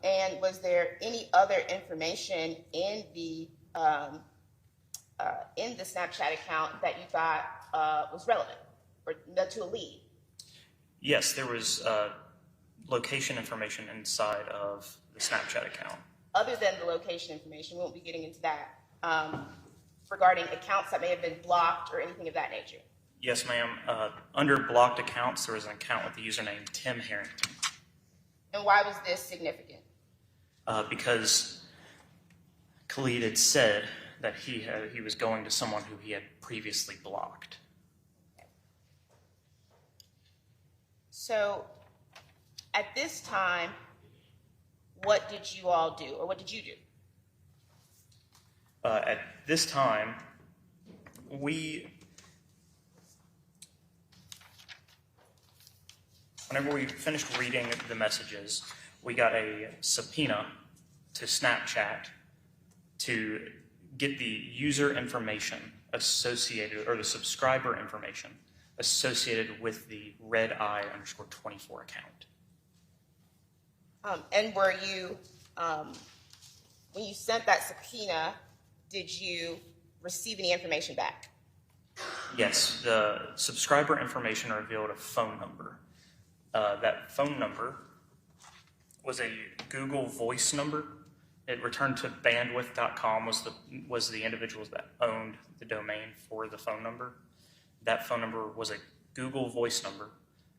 And was there any other information in the Snapchat account that you thought was relevant or to a lead?
Yes, there was location information inside of the Snapchat account.
Other than the location information, we won't be getting into that, regarding accounts that may have been blocked or anything of that nature.
Yes, ma'am. Under blocked accounts, there was an account with the username Tim Herrington.
And why was this significant?
Because Khalid had said that he was going to someone who he had previously blocked.
So, at this time, what did you all do, or what did you do?
At this time, whenever we finished reading the messages, we got a subpoena to Snapchat to get the user information associated, or the subscriber information associated with the redeye_24 account.
And were you, when you sent that subpoena, did you receive any information back?
Yes, the subscriber information revealed a phone number. That phone number was a Google Voice number. It returned to bandwidth.com was the individuals that owned the domain for the phone number. That phone number was a Google Voice number,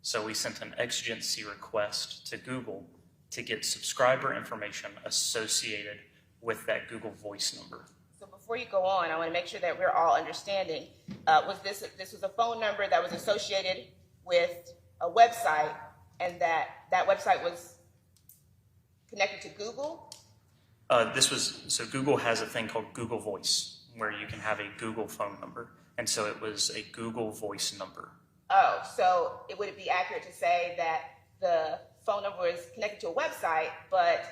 so we sent an exigency request to Google to get subscriber information associated with that Google Voice number.
So before you go on, I want to make sure that we're all understanding. Was this was a phone number that was associated with a website, and that website was connected to Google?
So Google has a thing called Google Voice, where you can have a Google phone number, and so it was a Google Voice number.
Oh, so would it be accurate to say that the phone number is connected to a website, but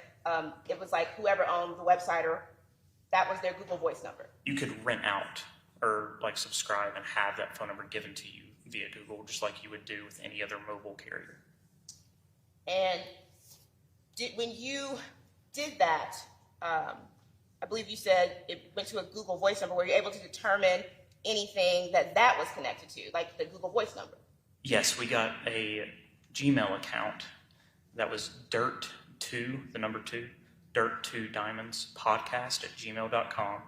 it was like whoever owned the website, or that was their Google Voice number?
You could rent out or subscribe and have that phone number given to you via Google, just like you would do with any other mobile carrier.
And when you did that, I believe you said it went to a Google Voice number. Were you able to determine anything that was connected to, like the Google Voice number?
Yes, we got a Gmail account that was dirt2, the number 2, dirt2diamondspodcast@gmail.com.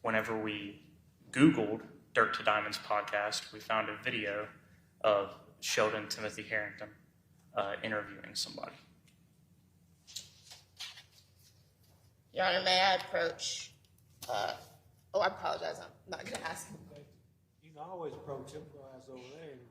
Whenever we Googled Dirt to Diamonds podcast, we found a video of Sheldon Timothy Herrington interviewing somebody.
Your Honor, may I approach? I apologize. I'm not going to ask.
Okay. You can always approach them guys over there anyway.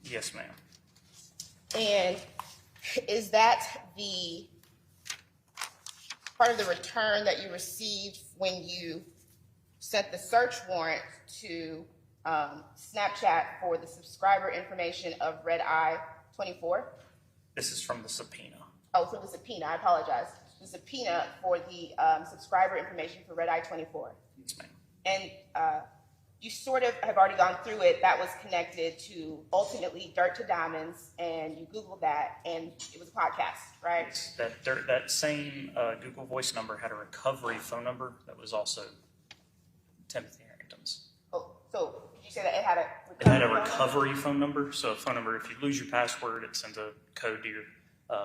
Yes, ma'am.
And is that the part of the return that you received when you sent the search warrant to Snapchat for the subscriber information of Red Eye 24?
This is from the subpoena.
Oh, for the subpoena, I apologize. The subpoena for the subscriber information for Red Eye 24.
Yes, ma'am.
And you sort of have already gone through it. That was connected to ultimately Dirt to Diamonds, and you Googled that, and it was a podcast, right?
That same Google Voice number had a recovery phone number that was also Timothy Harrington's.
Oh, so did you say that it had a recovery?
It had a
phone number?
recovery phone number. So a phone number, if you lose your password, it sends a code to your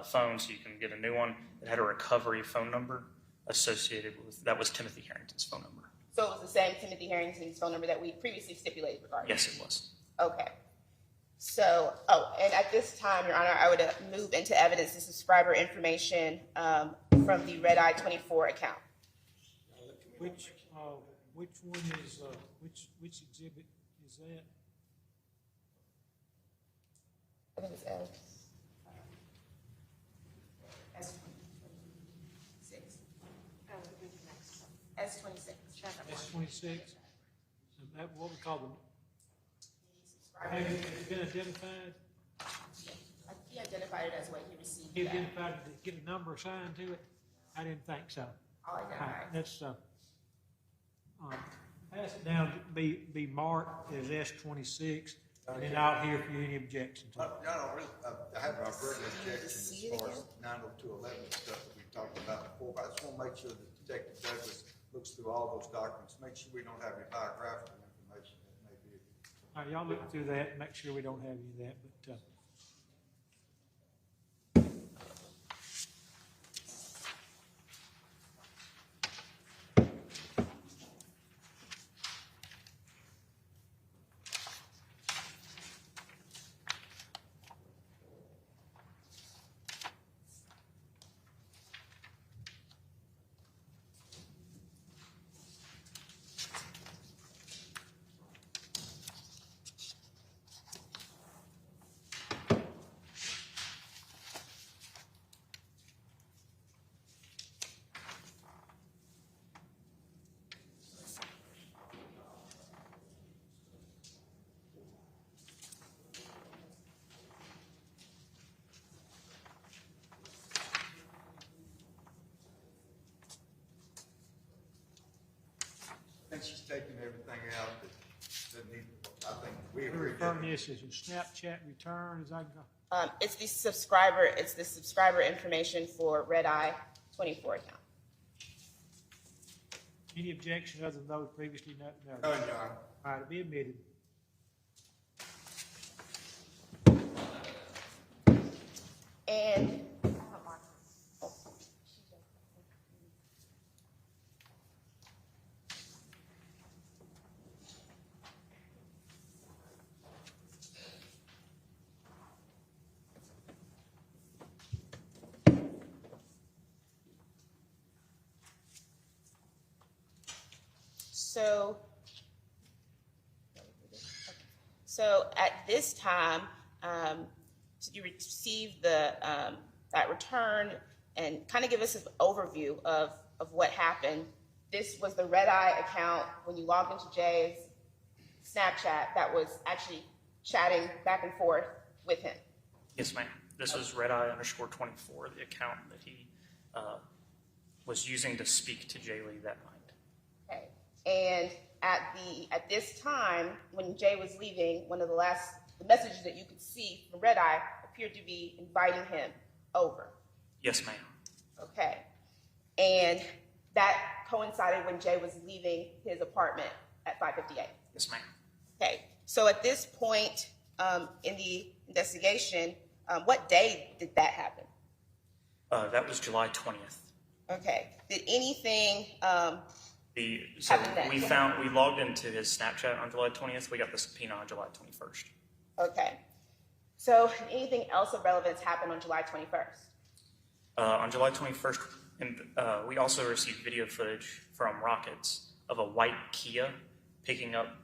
phone so you can get a new one. It had a recovery phone number associated with, that was Timothy Harrington's phone number.
So it was the same Timothy Harrington's phone number that we previously stipulated regarding?
Yes, it was.
Okay. So, and at this time, Your Honor, I would move into evidence the subscriber information from the Red Eye 24 account.
Which one is, which exhibit is that?
I think it's S26. S26.
S26? And that, what we call them, have it been identified?
He identified it as what he received.
He
back.
identified, did it get a number assigned to it? I didn't think so.
I'll
All
identify
right,
it.
let's, pass it down, be marked as S26, and then I'll hear from you any objection to it.
I have no written objection as far as 90211 stuff that we talked about before, but I just want to make sure that Detective Douglas looks through all those documents, make sure we don't have any biographical information that may be.
All right, y'all look through that and make sure we don't have any of that, but,
I think she's taking everything out that doesn't need, I think we
we're
agree.
referring this as a Snapchat return, as I go.
It's the subscriber information for Red Eye 24 account.
Any objection other than those previously noted?
No,
All
Your Honor.
right, it'll be admitted.
And so at this time, so you received the that return, and kind of give us an overview of what happened. This was the Red Eye account when you logged into Jay's Snapchat that was actually chatting back and forth with him.
Yes, ma'am. This is redeye_24, the account that he was using to speak to Jay Lee that night.
Okay. And at this time, when Jay was leaving, one of the messages that you could see from Red Eye appeared to be inviting him over.
Yes, ma'am.
Okay. And that coincided when Jay was leaving his apartment at 5:58.
Yes, ma'am.
Okay. So at this point in the investigation, what day did that happen?
That was July 20th.
Okay. Did anything
So
Happened then.
we logged into his Snapchat on July 20th. We got the subpoena on July 21st.
Okay. So anything else of relevance happened on July 21st?
On July 21st, we also received video footage from Rockets of a white Kia picking up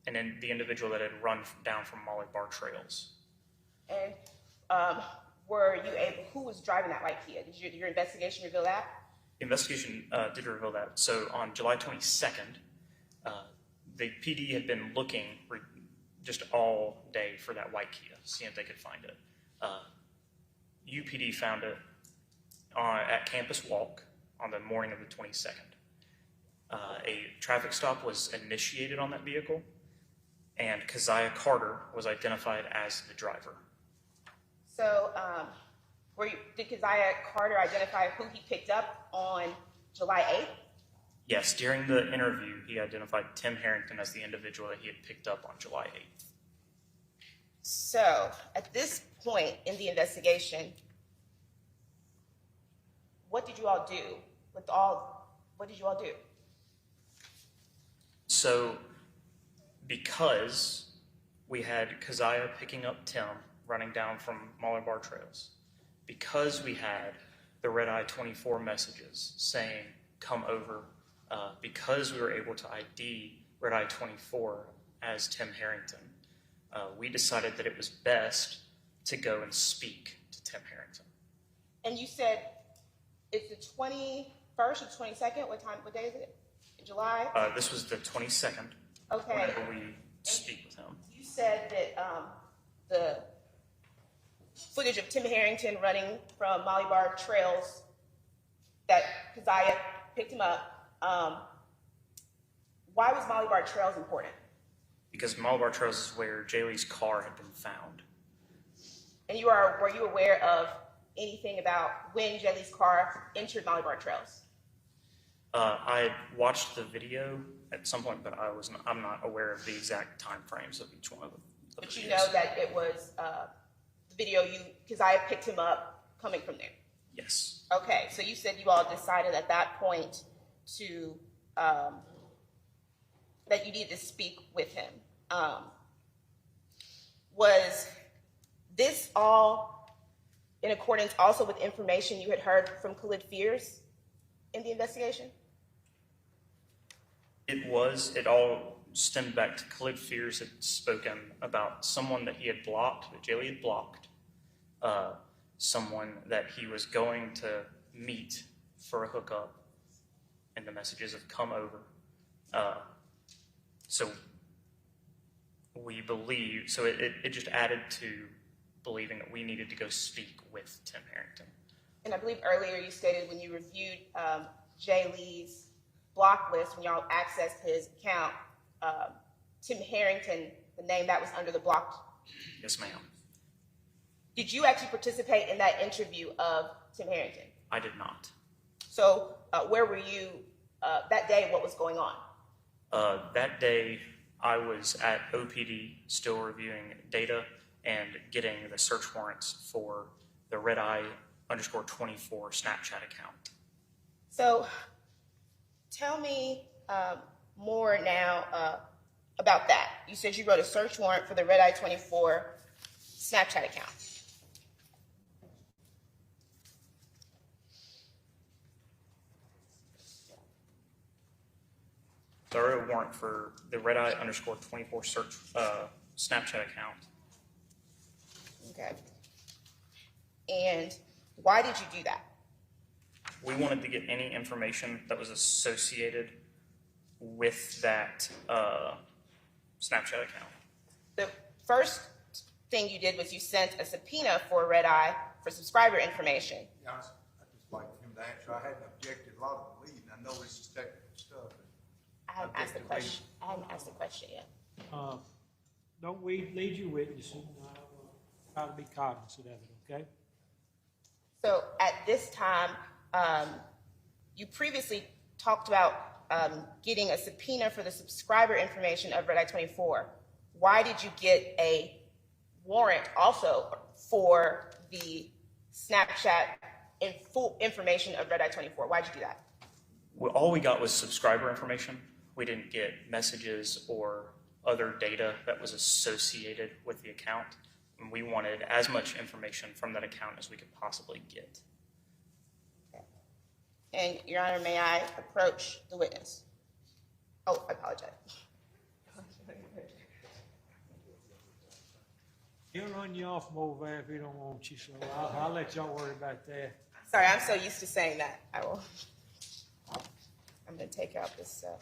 the individual that had run down from Molly Bar Trails
And were you able, who was driving that white Kia? Did your investigation reveal that?
The investigation did reveal that. So on July 22nd, the PD had been looking just all day for that white Kia, seeing if they could find it. UPD found it at Campus Walk on the morning of the 22nd. A traffic stop was initiated on that vehicle, and Keziah Carter was identified as the driver.
So did Keziah Carter identify who he picked up on July 8th?
Yes, during the interview, he identified Tim Herrington as the individual that he had picked up on July 8th.
So at this point in the investigation, what did you all do? What did you all do?
So, because we had Keziah picking up Tim running down from Molly Bar Trails, because we had the Red Eye 24 messages saying, come over, because we were able to ID Red Eye 24 as Tim Herrington, we decided that it was best to go and speak to Tim Herrington.
And you said it's the 21st or 22nd? What day is it? July?
This was the 22nd.
Okay.
Whenever we speak with him.
You said that the footage of Tim Herrington running from Molly Bar Trails, that Keziah picked him up. Why was Molly Bar Trails important?
Because Molly Bar Trails is where Jaylee's car had been found.
And were you aware of anything about when Jaylee's car entered Molly Bar Trails?
I had watched the video at some point, but I'm not aware of the exact time frames of each one of them.
But you know that it was the video Keziah picked him up coming from there.
Yes.
Okay, so you said you all decided at that point to that you needed to speak with him. Was this all in accordance also with information you had heard from Khalid Fears in the investigation?
It was. It all stemmed back to Khalid Fears had spoken about someone that he had blocked, that Jaylee had blocked, someone that he was going to meet for a hookup, and the messages have come over. So we believe, so it just added to believing that we needed to go speak with Tim Herrington.
And I believe earlier you stated when you reviewed Jaylee's block list, when y'all accessed his account, Tim Herrington, the name that was under the blocked.
Yes, ma'am.
Did you actually participate in that interview of Tim Herrington?
I did not.
So where were you that day? What was going on?
That day, I was at OPD still reviewing data and getting the search warrants for the Red Eye _24 Snapchat account. So
tell me more now about that. You said you wrote a search warrant for the Red Eye 24 Snapchat account.
So I wrote a warrant for the Red Eye _24 search Snapchat account.
Okay. And why did you do that?
We wanted to get any information that was associated with that Snapchat account.
The first thing you did was you sent a subpoena for Red Eye for subscriber information.
Yeah, I just like him to answer. I hadn't objected a lot of the lead, and I know this is technical stuff.
I haven't asked the question. I haven't asked the question yet.
Don't we lead you witnessing? Try to be cognizant of it, okay?
So at this time, you previously talked about getting a subpoena for the subscriber information of Red Eye 24. Why did you get a warrant also for the Snapchat full information of Red Eye 24? Why did you do that?
Well, all we got was subscriber information. We didn't get messages or other data that was associated with the account. And we wanted as much information from that account as we could possibly get.
Okay. And, Your Honor, may I approach the witness? Oh, I apologize.
He'll run you off from over there if he don't want you, so I'll let y'all worry about that.
Sorry, I'm so used to saying that. I'm gonna take out this stuff.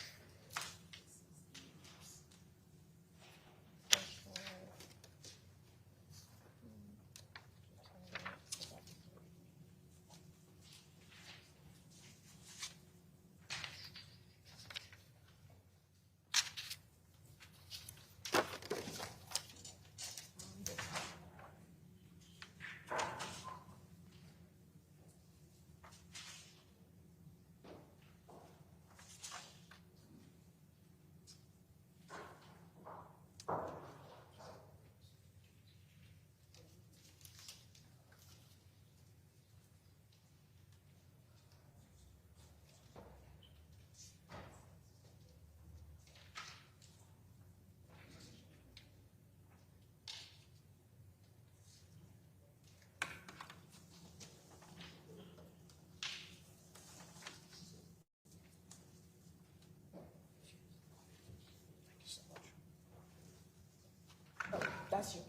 Oh, that's your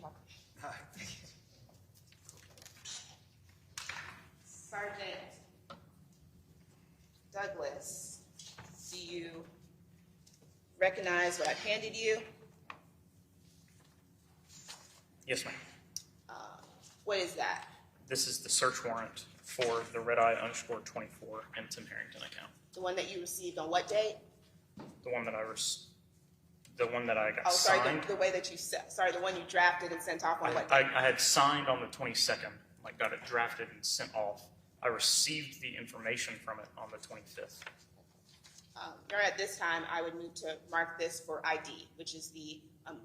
copy. Sergeant Douglas, do you recognize what I've handed you?
Yes, ma'am.
What is that?
This is the search warrant for the redeye_24 and Tim Herrington account.
The one that you received on what date?
The one that I got
Oh, sorry,
signed.
the way that you the one you drafted and sent off on what
I
date?
had signed on the 22nd, like got it drafted and sent off. I received the information from it on the 25th.
At this time, I would move to mark this for ID, which is the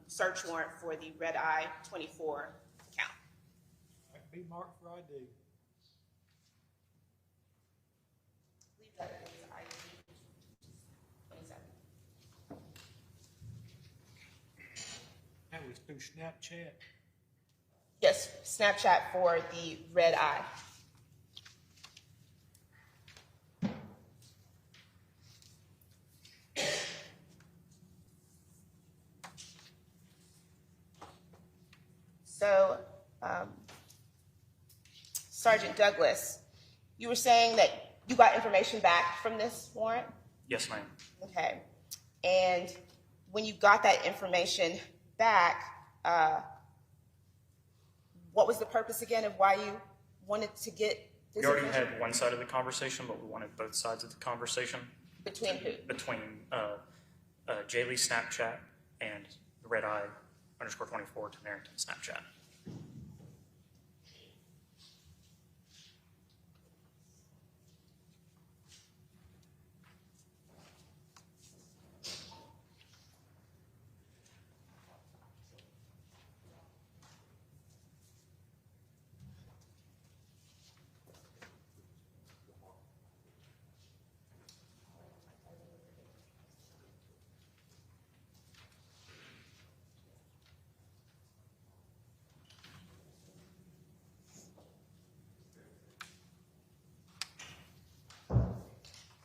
search warrant for the redeye_24 account.
Be marked for ID.
Leave that as ID 27.
That was through Snapchat.
Yes, Snapchat for the red eye. So, Sergeant Douglas, you were saying that you got information back from this warrant?
Yes, ma'am.
Okay. And when you got that information back, what was the purpose again of why you wanted to get this
We already
information?
had one side of the conversation, but we wanted both sides of the conversation.
Between who?
Between Jaylee Snapchat and the redeye_24 Tim Herrington Snapchat.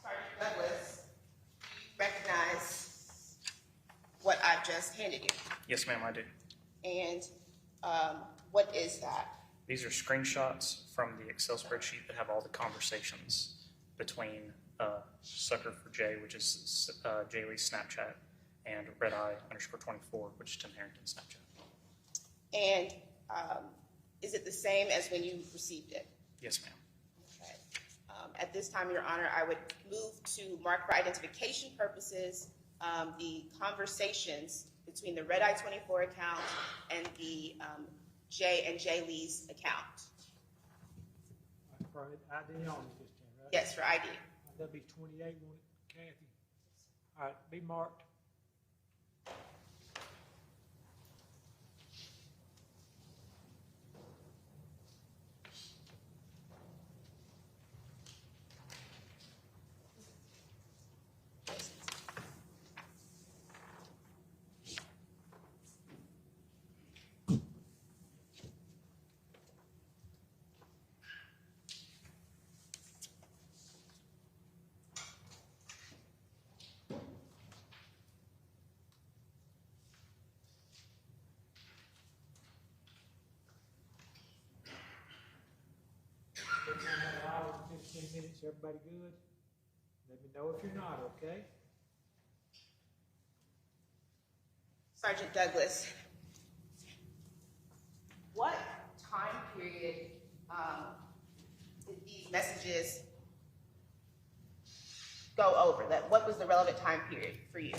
Sergeant Douglas, do you recognize what I've just handed you?
Yes, ma'am, I do.
And what is that?
These are screenshots from the Excel spreadsheet that have all the conversations between Sucker for Jay, which is Jaylee Snapchat, and redeye_24, which is Tim Herrington Snapchat.
And is it the same as when you received it?
Yes, ma'am.
Okay. At this time, Your Honor, I would move to mark for identification purposes the conversations between the redeye_24 account and the Jay and Jay Lee's account.
For ID on it this time, right?
Yes, for ID.
That'd be 28, won't it, Kathy? All right, be marked. everybody good? Let me know if you're not, okay?
Sergeant Douglas, what time period did these messages go over? What was the relevant time period for you?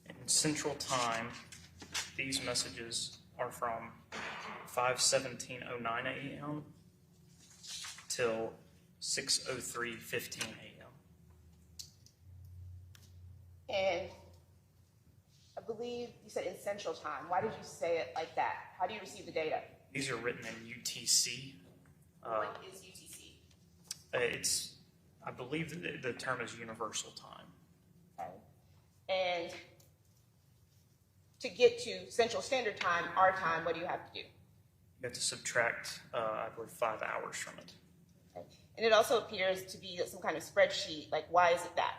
In Central Time, these messages are from 5:17:09 a.m. till 6:03:15 a.m.
And I believe you said in Central Time. Why did you say it like that? How do you receive the data?
These are written in UTC.
What is UTC?
I believe that the term is universal time.
Okay. And to get to Central Standard Time, our time, what do you have to do?
You have to subtract, I believe, 5 hours from it.
Okay. And it also appears to be some kind of spreadsheet. Like, why is it that?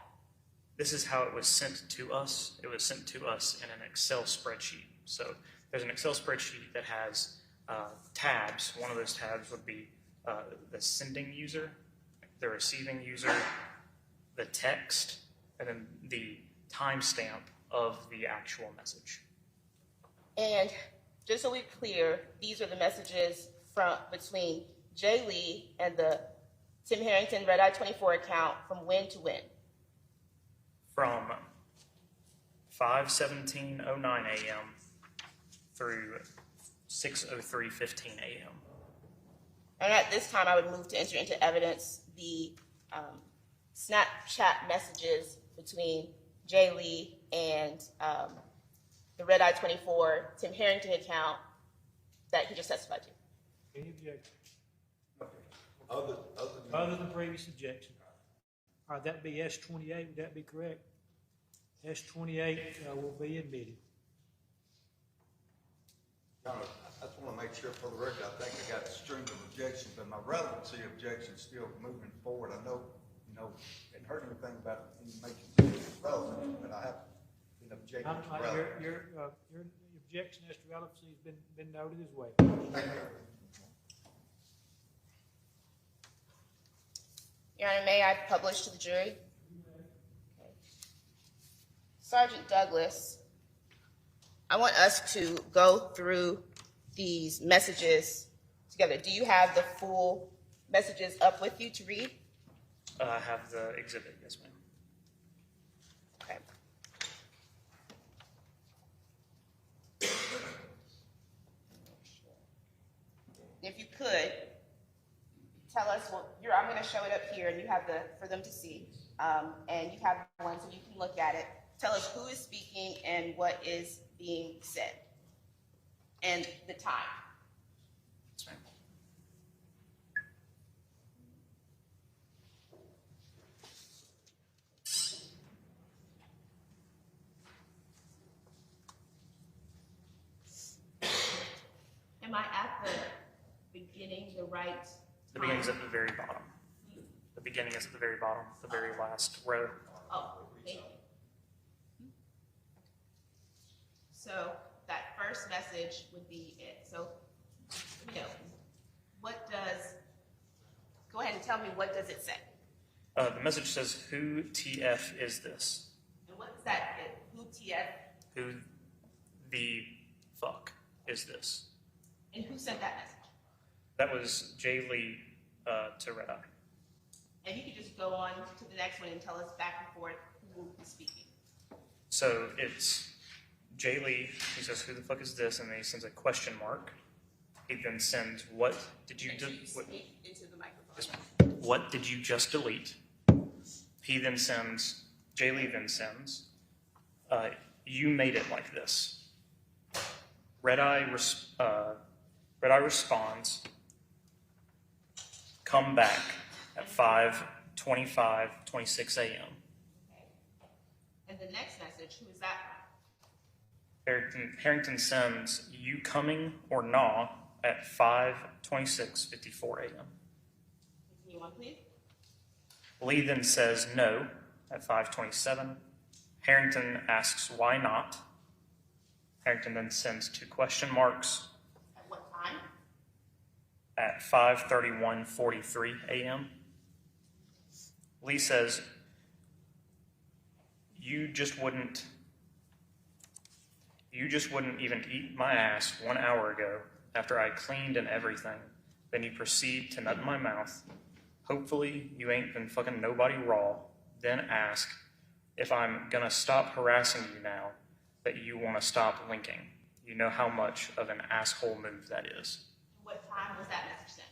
This is how it was sent to us. It was sent to us in an Excel spreadsheet. So there's an Excel spreadsheet that has tabs. One of those tabs would be the sending user, the receiving user, the text, and then the timestamp of the actual message.
And just so we're clear, these are the messages between Jay Lee and the Tim Herrington Red Eye 24 account from when to when?
From 5:17:09 a.m. through 6:03:15 a.m.
And at this time, I would move to enter into evidence the Snapchat messages between Jay Lee and the Red Eye 24 Tim Herrington account that he just testified to.
Any objection?
Other
Other than previous objection. All right, that'd be S-28, would that be correct? S-28 will be admitted.
I just want to make sure for the record, I think I got a string of objections, but my relevancy objection is still moving forward. I know, hadn't heard anything about any making it relevant, but I have been objecting to relevance.
Your objection as to relevancy has been noted as well.
Thank you.
Your Honor, may I publish to the jury? Okay. Sergeant Douglas, I want us to go through these messages together. Do you have the full messages up with you to read?
I have the exhibit, yes, ma'am.
Okay. If you could, tell us I'm going to show it up here, and you have for them to see, and you have one so you can look at it. Tell us who is speaking and what is being said, and the time.
Yes, ma'am.
Am I at the beginning, the right time?
The beginning's at the very bottom. The beginning is at the very bottom, the very last row.
Oh, thank you. So that first message would be it. So, go ahead and tell me, what does it say?
The message says, "Who TF is this?"
And what is that? Who TF?
Who the fuck is this?
And who sent that message?
That was Jay Lee to Red Eye.
And you can just go on to the next one and tell us back and forth who will be speaking.
So it's Jay Lee, he says, "Who the fuck is this?" And then he sends a question mark. He then sends, "What did you
Make sure
do?"
you speak into the microphone.
What did you just delete? He then sends, Jay Lee then sends, "You made it like this." Red Eye responds, "Come back at 5:25:26 a.m.
Okay. And the next message, who is that?
Herrington sends, "You coming or nah?" at 5:26:54 a.m.
Continue on, please.
Lee then says no at 5:27. Herrington asks why not. Herrington then sends 2 question marks
At what time?
at 5:31:43 a.m. Lee says, you just wouldn't even eat my ass 1 hour ago after I cleaned and everything. Then you proceed to nut in my mouth. Hopefully you ain't been fucking nobody raw. Then ask if I'm gonna stop harassing you now that you wanna stop linking. You know how much of an asshole move that is.
What time was that message sent?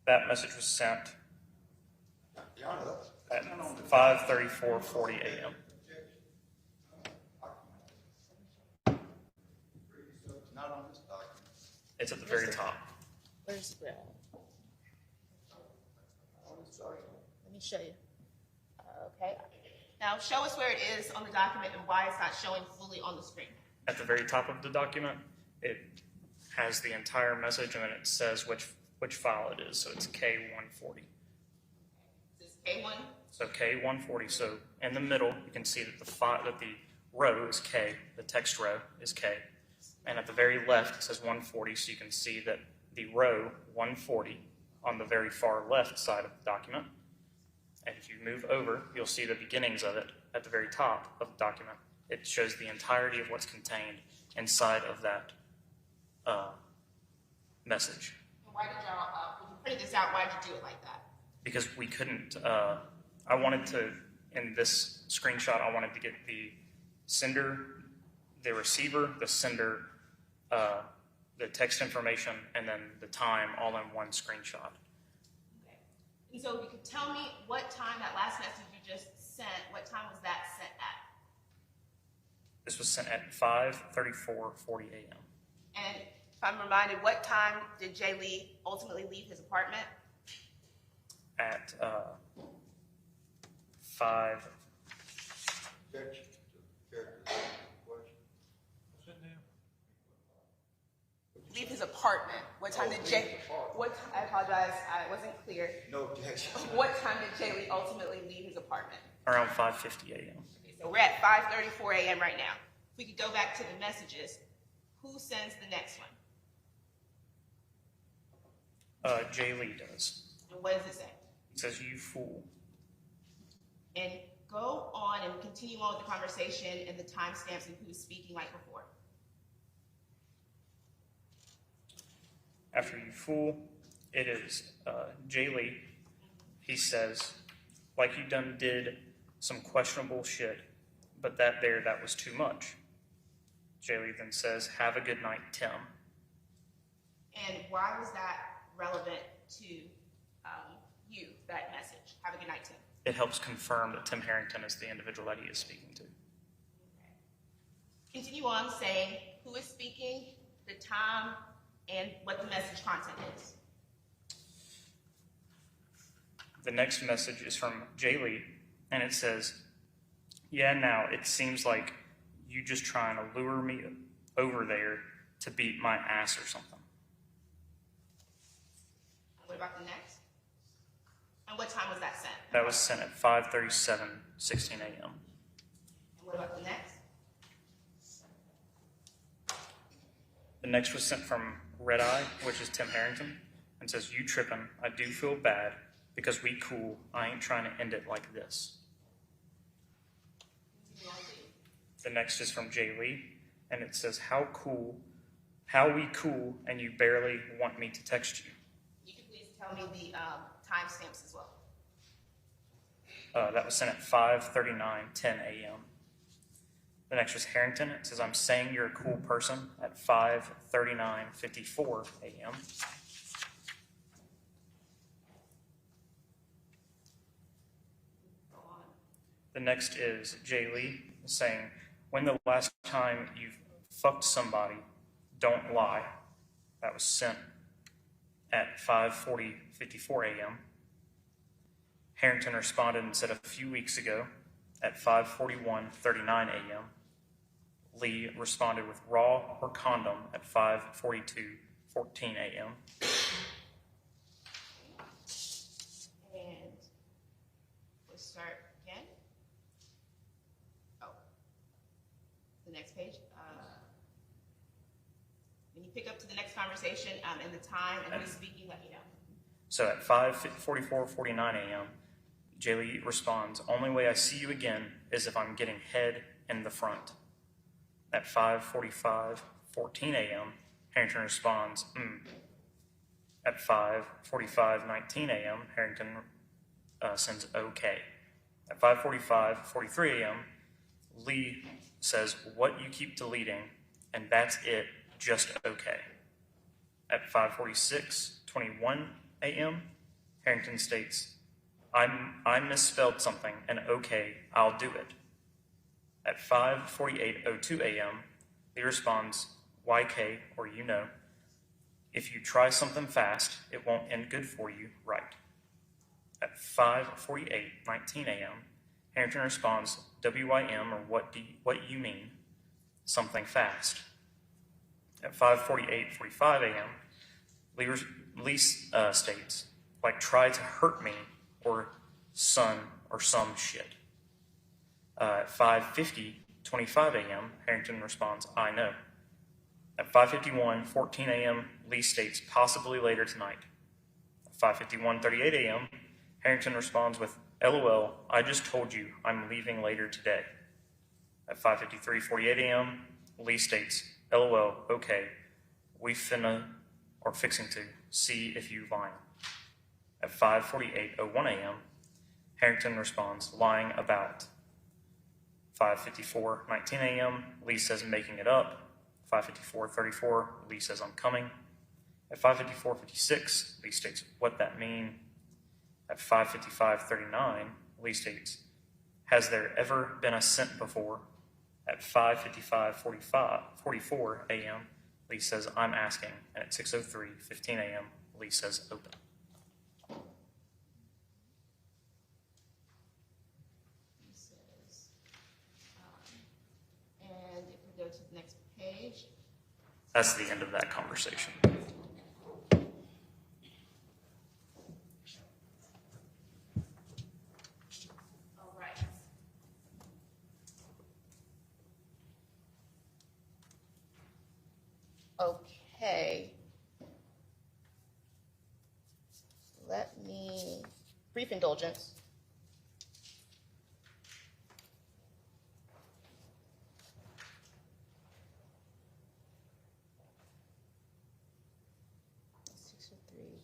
That message was sent
Your Honor,
at
that's not on the
5:34:40 a.m.
Not on this document.
It's at the very top.
Where's the graph? Let me show you. Okay. Now show us where it is on the document and why it's not showing fully on the screen.
At the very top of the document, it has the entire message and then it says which file it is. So it's K140.
This is K1.
So K140. So in the middle, you can see that the row is K, the text row is K. And at the very left, it says 140, so you can see that the row 140 on the very far left side of the document. And if you move over, you'll see the beginnings of it at the very top of the document. It shows the entirety of what's contained inside of that message.
And why did y'all, when you printed this out, why did you do it like that?
Because we couldn't, I wanted to, in this screenshot, I wanted to get the sender, the receiver, the sender, the text information, and then the time all in one screenshot.
Okay. And so if you could tell me what time that last message you just sent, what time was that sent at?
This was sent at 5:34:40 a.m.
And if I'm reminded, what time did Jay Lee ultimately leave his apartment?
At 5.
Objection to the character question.
Sit down.
Leave his apartment. What time did Jay? I apologize. I wasn't clear.
No objection.
What time did Jay Lee ultimately leave his apartment?
Around 5:50 a.m.
Okay, so we're at 5:34 a.m. right now. If we could go back to the messages, who sends the next one?
Jay Lee does.
And what does it say?
It says, you fool.
And go on and continue on with the conversation and the timestamps and who's speaking like before.
After you fool, it is Jay Lee. He says, like you done did some questionable shit, but that was too much. Jay Lee then says, have a good night, Tim.
And why was that relevant to you, that message? Have a good night, Tim.
It helps confirm that Tim Herrington is the individual that he is speaking to.
Continue on saying who is speaking, the time, and what the message content is.
The next message is from Jay Lee, and it says, yeah, now it seems like you just trying to lure me over there to beat my ass or something.
What about the next? And what time was that sent?
That was sent at 5:37:16 a.m.
And what about the next?
The next was sent from Red Eye, which is Tim Herrington, and says, you tripping, I do feel bad, because we cool, I ain't trying to end it like this. The next is from Jay Lee, and it says, how we cool, and you barely want me to text you.
You can please tell me the timestamps as well.
That was sent at 5:39:10 a.m. The next was Herrington. It says, I'm saying you're a cool person at 5:39:54 a.m. The next is Jay Lee saying, when the last time you've fucked somebody, don't lie. That was sent at 5:54 a.m. Herrington responded and said a few weeks ago at 5:41:39 a.m. Lee responded with raw or condom at 5:42:14 a.m.
And we'll start again. Oh, next page. When you pick up to the next conversation and the time and who's speaking, let me know.
So at 5:49 a.m., Jaylee responds, "Only way I see you again is if I'm getting head in the front." At 5:14 a.m., Herrington responds, At 5:19 a.m., Herrington sends okay. At 5:43 a.m., Lee says, "What you keep deleting, and that's it, just okay." At 5:21 a.m., Herrington states, I misspelled something, and okay, I'll do it." At 5:48:02 a.m., Lee responds, "YK, or you know, if you try something fast, it won't end good for you, right?" At 5:48:19 a.m., Herrington responds, "WYM, or what you mean, something fast." At 5:45 a.m., Lee states, "Like try to hurt me, or son, or some shit." At 5:25 a.m., Herrington responds, "I know." At 5:14 a.m., Lee states, "Possibly later tonight." At 5:38 a.m., Herrington responds with, "LOL, I just told you I'm leaving later today." At 5:48 a.m., Lee states, "LOL, okay, we finna, or fixing to, see if you lying." At 5:48:01 a.m., Herrington responds, "Lying about." 5:54:19 a.m., Lee says, "Making it up." 5:54:34, Lee says, "I'm coming." At 5:54:56, Lee states, "What that mean?" At 5:55:39, Lee states, "Has there ever been a cent before?" At 5:55:44 a.m., Lee says, "I'm asking." And at 6:03:15 a.m., Lee says, "Open."
He says, and if we go to the next page.
That's the end of that conversation.
All right. Okay. Let me, brief indulgence.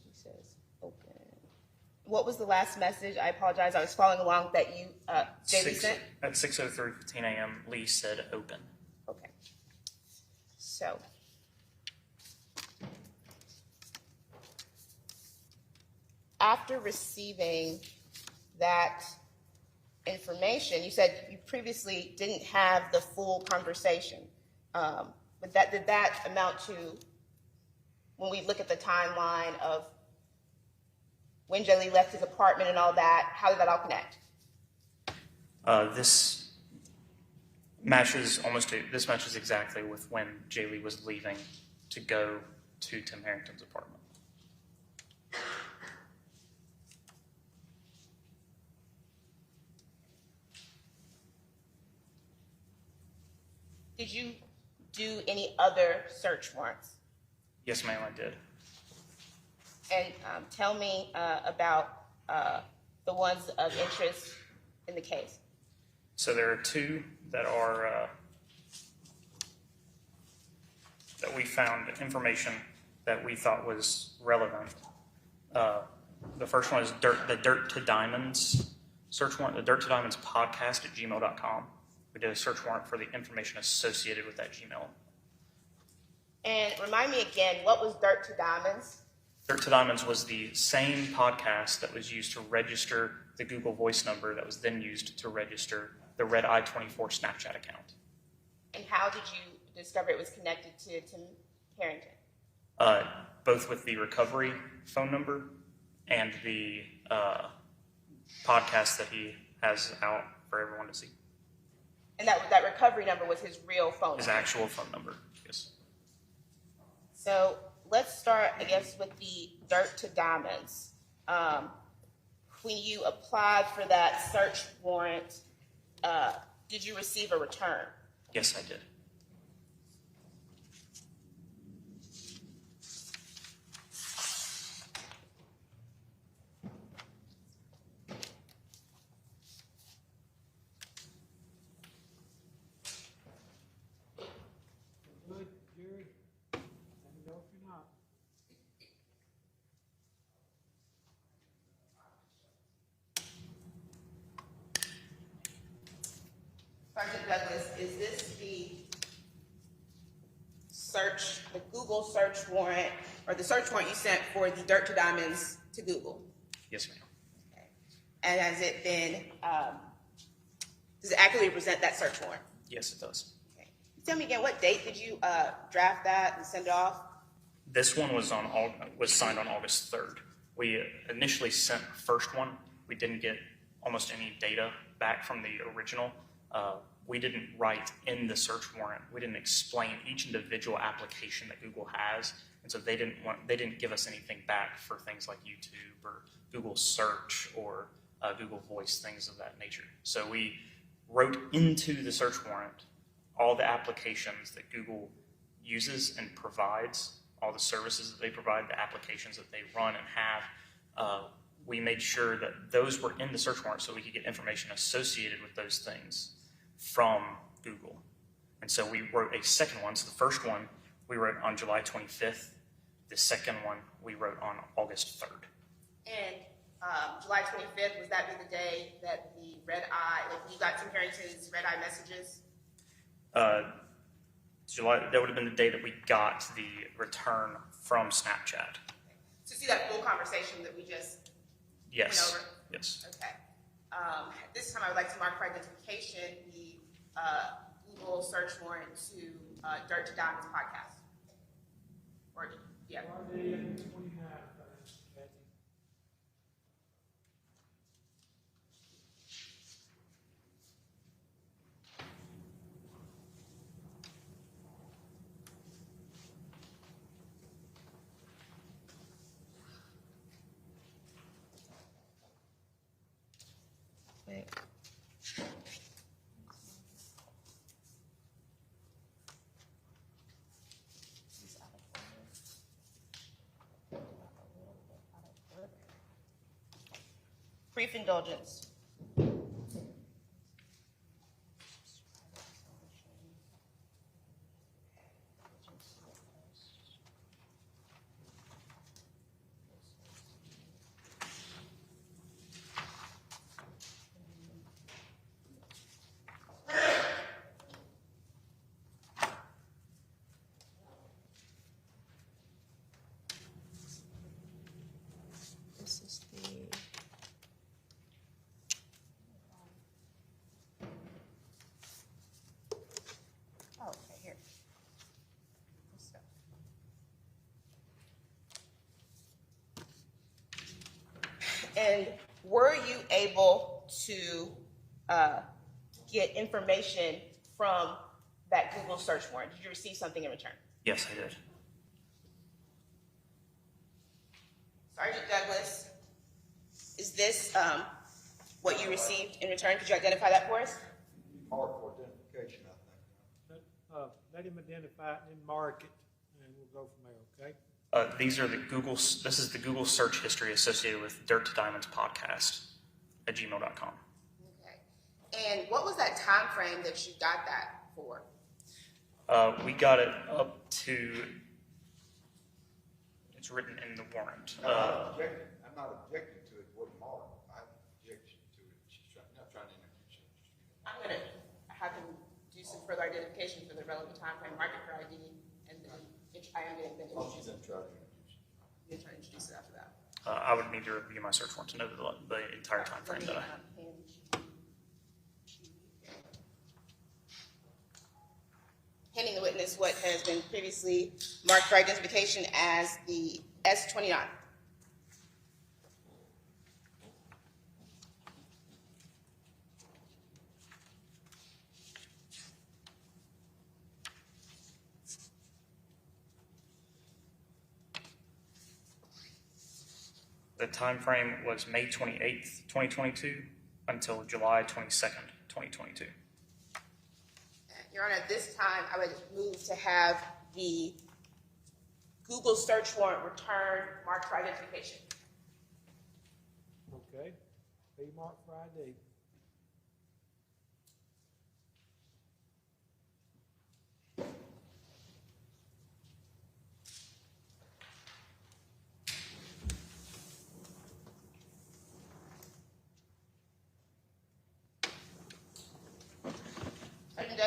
He says, "Open." What was the last message? I apologize. I was following along that you, Jaylee sent.
At 6:03:15 a.m., Lee said, "Open."
Okay. So. After receiving that information, you said you previously didn't have the full conversation. But did that amount to, when we look at the timeline of when Jaylee left his apartment and all that, how did that all connect?
This matches exactly with when Jaylee was leaving to go to Tim Herrington's apartment.
Did you do any other search warrants?
Yes, ma'am, I did.
And tell me about the ones of interest in the case.
So there are two that are that we found information that we thought was relevant. The first one is the Dirt to Diamonds search warrant, the Dirt to Diamonds podcast at gmail.com. We did a search warrant for the information associated with that Gmail.
And remind me again, what was Dirt to Diamonds?
Dirt to Diamonds was the same podcast that was used to register the Google Voice number that was then used to register the Red I-24 Snapchat account.
And how did you discover it was connected to Tim Herrington?
Both with the recovery phone number and the podcast that he has out for everyone to see.
And that recovery number was his real phone number?
His actual phone number, yes.
So let's start, I guess, with the Dirt to Diamonds. When you applied for that search warrant, did you receive a return?
Yes, I did.
Sergeant Douglas, is this the Google search warrant, or the search warrant you sent for the Dirt to Diamonds to Google?
Yes, ma'am.
Okay. And has it been, does it accurately present that search warrant?
Yes, it does.
Okay. Tell me again, what date did you draft that and send it off?
This one was signed on August 3rd. We initially sent the first one. We didn't get almost any data back from the original. We didn't write in the search warrant. We didn't explain each individual application that Google has, and so they didn't give us anything back for things like YouTube or Google Search or Google Voice, things of that nature. So we wrote into the search warrant all the applications that Google uses and provides, all the services that they provide, the applications that they run and have. We made sure that those were in the search warrant so we could get information associated with those things from Google. And so we wrote a second one. So the first one we wrote on July 25th. The second one we wrote on August 3rd.
And July 25th, was that be the day that the red eye, like you got Tim Harrington's red eye messages?
That would have been the day that we got the return from Snapchat.
To see that full conversation that we just
Yes.
went over?
Yes.
Okay. At this time, I would like to mark for identification the Google search warrant to Dirt to Diamonds podcast. Or, yeah.
Friday and 29th, Kathy.
Wait. Brief indulgence. This is the oh, okay, here. So. And were you able to get information from that Google search warrant? Did you receive something in return?
Yes, I did.
Sergeant Douglas, is this what you received in return? Could you identify that for us?
Mark for identification, I think.
Let him identify it and then mark it, and we'll go from there, okay?
This is the Google search history associated with Dirt to Diamonds podcast at gmail.com.
Okay. And what was that time frame that you got that for?
We got it up to, it's written in the warrant.
I'm not objecting to it, what Mark, I have objection to it. She's not trying to introduce it.
I'm going to have him do some further identification for the relevant time frame, mark it for ID, and then I am going to
Oh, she's in trying to introduce it.
you're trying to introduce it after that.
I would need to review my search warrant to know the entire time frame that I had.
Handing the witness what has been previously marked for identification as the S-29.
The time frame was May 28th, 2022 until July 22nd, 2022.
Your Honor, at this time, I would move to have the Google search warrant return marked for identification.
Okay, be marked for ID.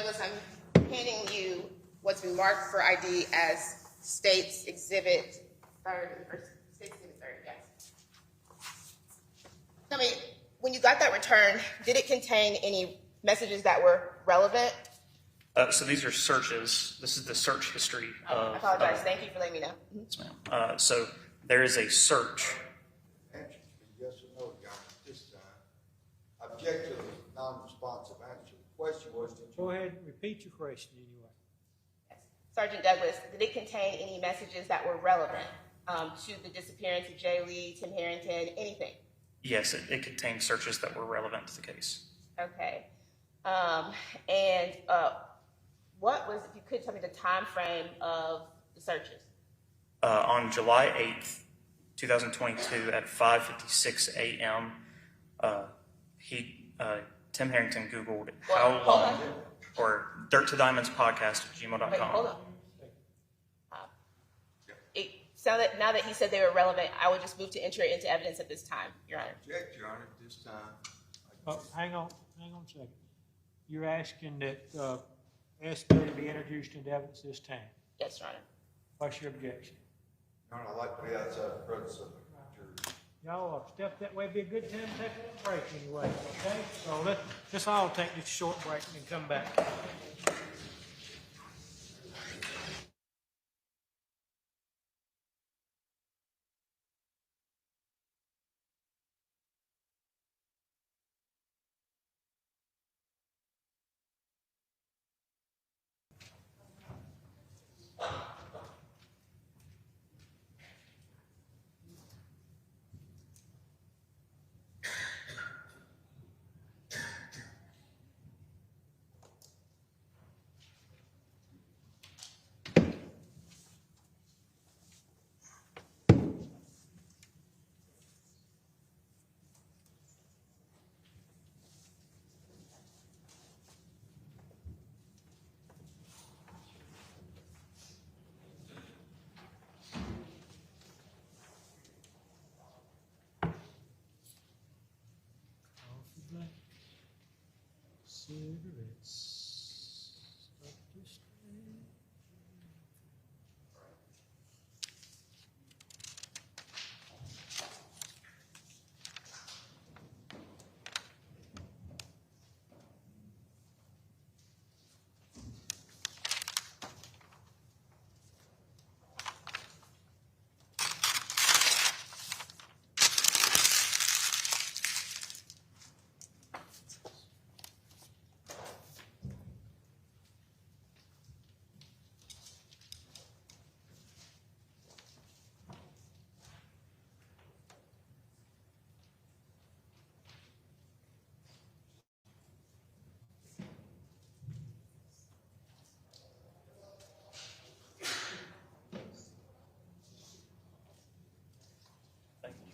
Douglas, I'm handing you what's been marked for ID as State's Exhibit 3rd, or State's Exhibit 3rd, yes. Tell me, when you got that return, did it contain any messages that were relevant?
So these are searches. This is the search history
Oh,
of.
I apologize. Thank you for letting me know.
Yes, ma'am. So there is a search.
Answer to yes or no, Your Honor, this time. Object to the non-responsive answer. The question was, did you
Go ahead and repeat your question anyway.
Yes. Sergeant Douglas, did it contain any messages that were relevant to the disappearance of Jay Lee, Tim Herrington, anything?
Yes, it contains searches that were relevant to the case.
Okay. What was, if you could tell me the time frame of the searches?
On July 8th, 2022 at 5:56 a.m., Tim Harrington Googled how
Hold
long,
on.
or Dirt to Diamonds podcast at
Wait, hold
gmail.com.
on. It sounded, now that he said they were relevant, I would just move to enter it into evidence at this time, Your Honor.
object, Your Honor, this time?
Oh, hang on a second. You're asking that, SB be introduced into evidence this time.
Yes, Your Honor.
What's your objection?
Your Honor, I'd like to be outside the presence of the jury.
Y'all step that way, be a good time to take a little break anyway, okay? So let's all take this short break and then come back. Cigarettes. Stop this train.
Thank you.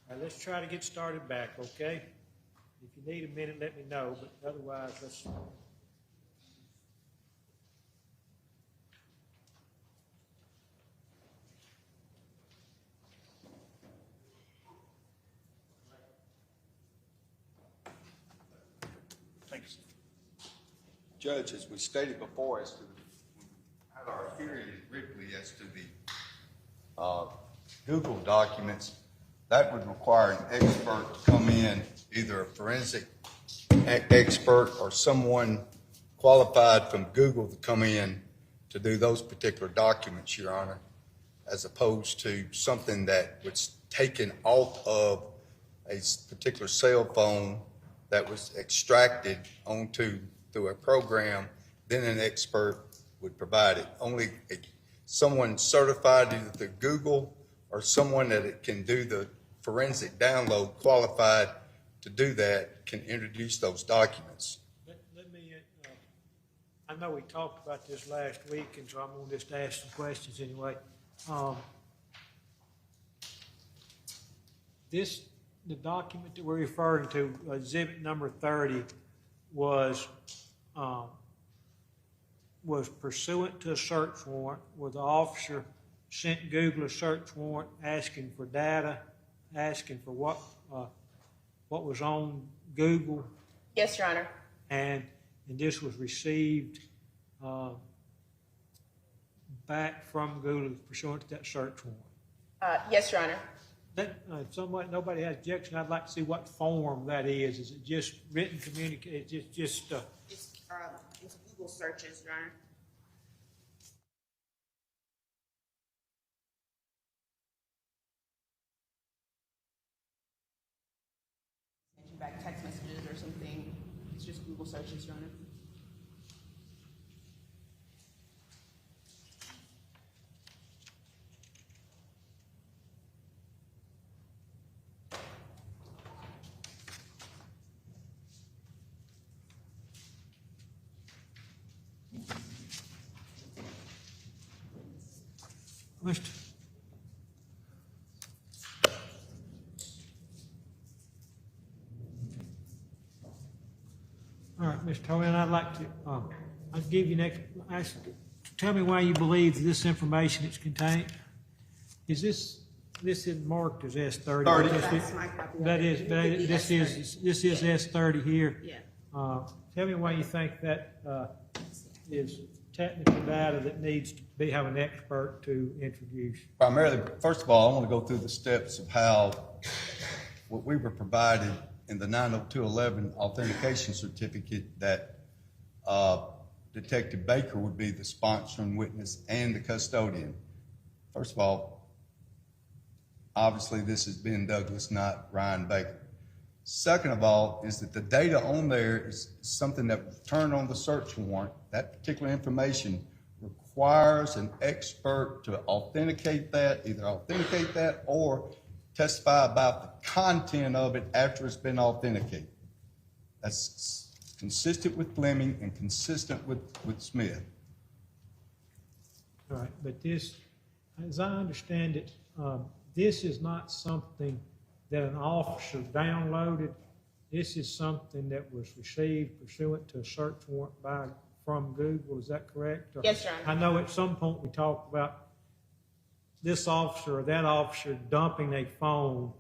All right, let's try to get started back, okay? If you need a minute, let me know, but otherwise, let's.
Thank you, sir.
Judge, as we stated before, as to had our hearing briefly as to the Google documents, that would require an expert to come in, either a forensic expert or someone qualified from Google to come in
to do those particular documents, Your Honor, as opposed to something that was taken off of a particular cell phone that was extracted onto through a program, then an expert would provide it. Only someone certified either through Google or someone that it can do the forensic download, qualified to do that, can introduce those documents.
Let me, I know we talked about this last week, and so I'm going to just ask some questions anyway. The document that we're referring to, exhibit number 30, was pursuant to a search warrant, where the officer sent Google a search warrant asking for data, asking for what was on Google.
Yes, Your Honor.
And this was received back from Google pursuant to that search warrant.
Yes, Your Honor.
If nobody has objection, I'd like to see what form that is. Is it just written communication? It's
Google searches, Your Honor. Send you back text messages or something. It's just Google searches, Your Honor.
All right, Mr. Tolan, I'd like to, I'll give you tell me why you believe this information is contained. Is this is marked as S30?
30.
That's my copy.
This is S30 here.
Yeah.
Tell me why you think that is technical data that needs to have an expert to introduce.
Primarily, first of all, I want to go through the steps of how what we were provided in the 90211 authentication certificate that Detective Baker would be the sponsoring witness and the custodian. First of all, obviously this is Ben Douglas, not Ryan Baker. Second of all, is that the data on there is something that was turned on the search warrant. That particular information requires an expert to authenticate that, either authenticate that or testify about the content of it after it's been authenticated. That's consistent with Fleming and consistent with Smith.
All right, but this, as I understand it, this is not something that an officer downloaded. This is something that was received pursuant to a search warrant from Google. Is that correct? Or,
Yes, Your Honor.
I know at some point we talked about this officer or that officer dumping a phone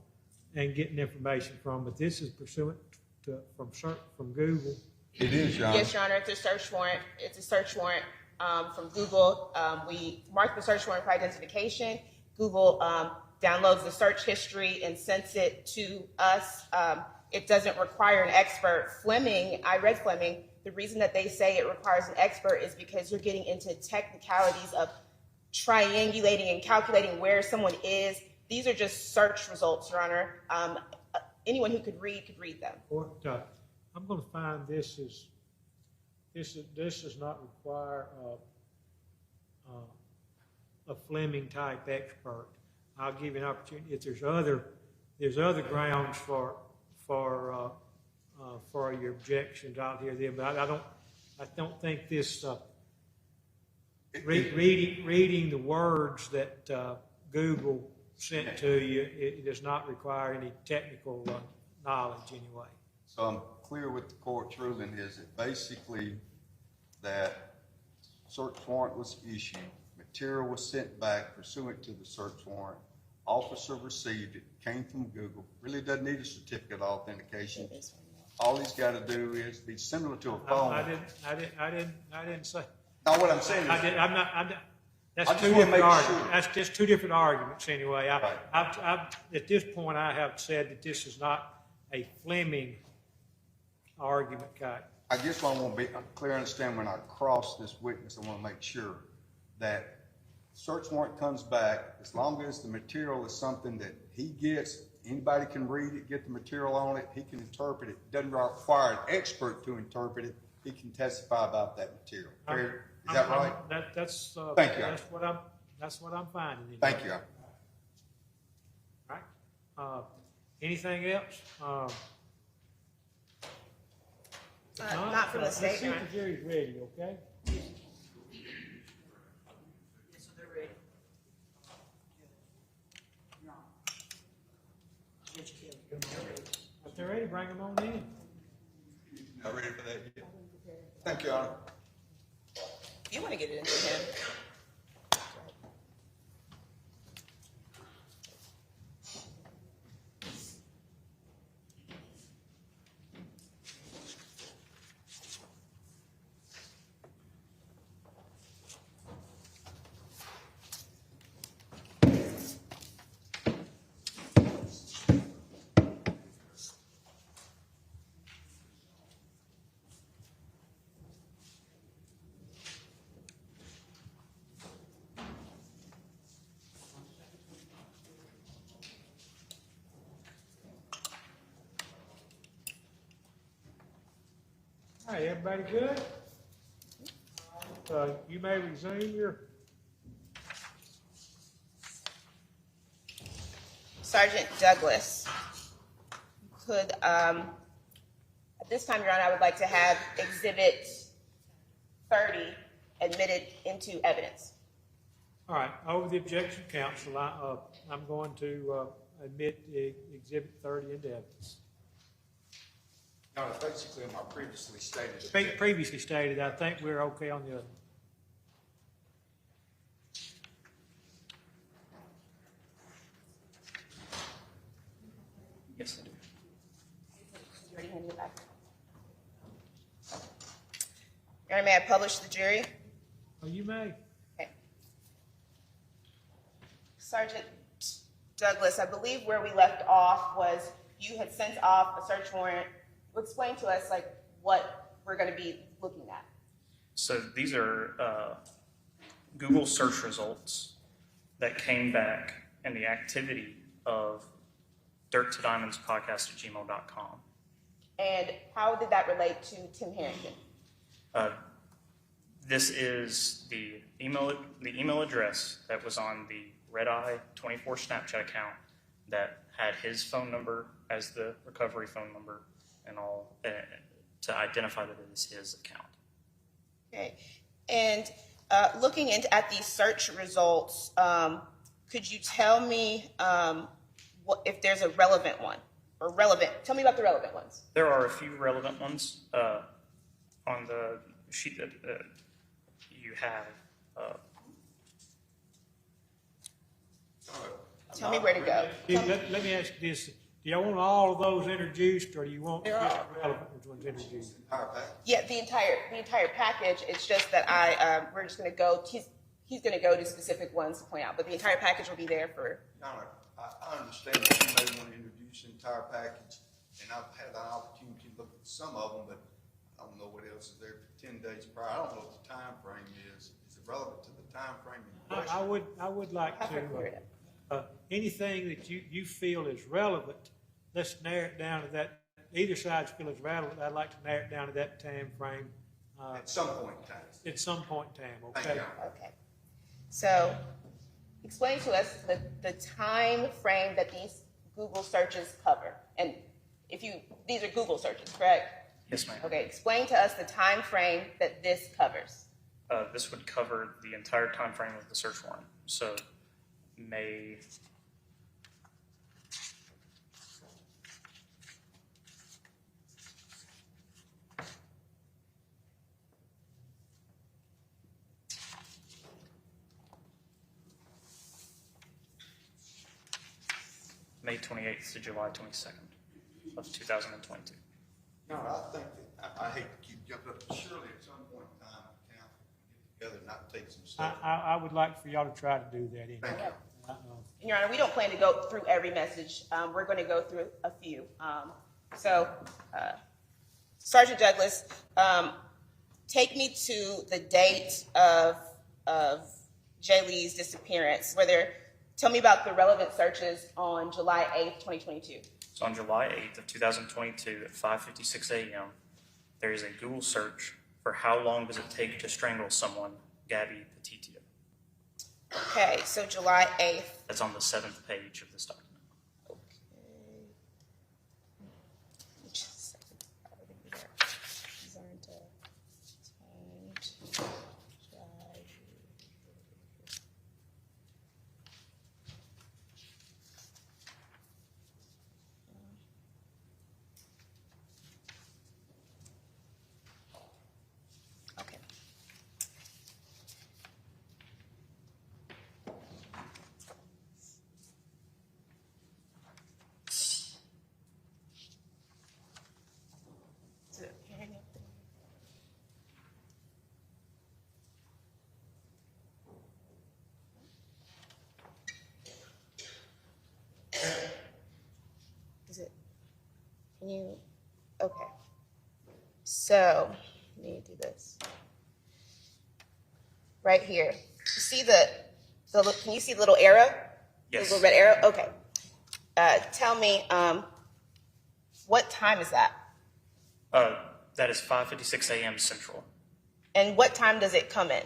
and getting information from, but this is pursuant to from Google.
It is, Your Honor.
Yes, Your Honor. It's a search warrant. It's a search warrant from Google. We marked the search warrant for identification. Google downloads the search history and sends it to us. It doesn't require an expert. Fleming, I read Fleming. The reason that they say it requires an expert is because you're getting into technicalities of triangulating and calculating where someone is. These are just search results, Your Honor. Anyone who could read them.
I'm going to find this does not require a Fleming type expert. I'll give you an opportunity. If there's other grounds for your objections, I'll hear them. But I don't think this reading the words that Google sent to you, it does not require any technical knowledge anyway.
So I'm clear with the court's ruling is that basically that search warrant was issued, material was sent back pursuant to the search warrant, officer received it, came from Google, really doesn't need a certificate of authentication. All he's got to do is be similar to a phone.
I didn't say.
No, what I'm saying is,
That's
I just
two
wanna
different
make
arguments.
sure.
That's just two different arguments anyway.
Right.
At this point, I have said that this is not a Fleming argument, Guy.
I guess what I want to be clear, understand when I cross this witness, I want to make sure that search warrant comes back, as long as the material is something that he gets, anybody can read it, get the material on it, he can interpret it, doesn't require an expert to interpret it, he can testify about that material. Is that right?
That's
Thank you.
That's what I'm finding.
Thank you.
All right. Anything else?
Not from the state,
Let's see
Your
if
Honor.
the jury's ready, okay? If they're ready, bring them on in.
Not ready for that yet. Thank you, Your Honor.
You want to get it into him?
All right, everybody good? You may resume your,
Sergeant Douglas, could, at this time, Your Honor, I would like to have Exhibit 30 admitted into evidence.
all right, over the objection, counsel, I'm going to admit Exhibit 30 into evidence.
No, basically, my previously stated.
Previously stated, I think we're okay on the other.
Yes, I do.
You already handed it back. Your Honor, may I publish the jury?
Oh, you may.
Okay. Sergeant Douglas, I believe where we left off was you had sent off a search warrant. Explain to us, like, what we're going to be looking at.
So these are Google search results that came back in the activity of Dirt to Diamonds podcast at gmail.com.
And how did that relate to Tim Herrington?
This is the email address that was on the Red Eye 24 Snapchat account that had his phone number as the recovery phone number and all to identify that it is his account.
Okay. And looking at these search results, could you tell me if there's a relevant one? Or relevant, tell me about the relevant ones.
There are a few relevant ones on the sheet that you have.
Tell me where to go.
Let me ask you this. Do you want all of those introduced, or do you want just the relevant ones introduced?
Yeah, the entire package. It's just that we're just going to go. He's going to go to specific ones to point out, but the entire package will be there for.
Your Honor, I understand that you may want to introduce the entire package, and I've had an opportunity to look at some of them, but I don't know what else is there for 10 days prior. I don't know what the time frame is. Is it relevant to the time frame in question?
I would like to, anything that you feel is relevant, let's narrow it down to that. Either side feel is relevant. I'd like to narrow it down to that time frame.
At some point in time.
At some point in time,
Thank
okay?
you.
Okay. So, explain to us the time frame that these Google searches cover. And these are Google searches, correct?
Yes, ma'am.
Okay, explain to us the time frame that this covers.
This would cover the entire time frame of the search warrant. So May May 28th to July 22nd of 2022.
No, I think that, I hate to keep jumping up, but surely at some point in time, the council can get together and not take some stuff.
I would like for y'all to try to do that anyway.
Thank you.
And Your Honor, we don't plan to go through every message. We're going to go through a few. Sergeant Douglas, take me to the date of Jay Lee's disappearance. Tell me about the relevant searches on July 8th, 2022.
So on July 8th of 2022 at 5:56 a.m., there is a Google search for how long does it take to strangle someone, Gabby Petito.
Okay, so July 8th.
That's on the 7th page of this document.
Just a second. These aren't okay. Is it appearing up there? Is it? Can you? Okay. So, let me do this. Right here. You see can you see the little arrow?
Yes.
The little red arrow? Okay. Tell me, what time is that?
That is 5:56 a.m. Central.
And what time does it come in?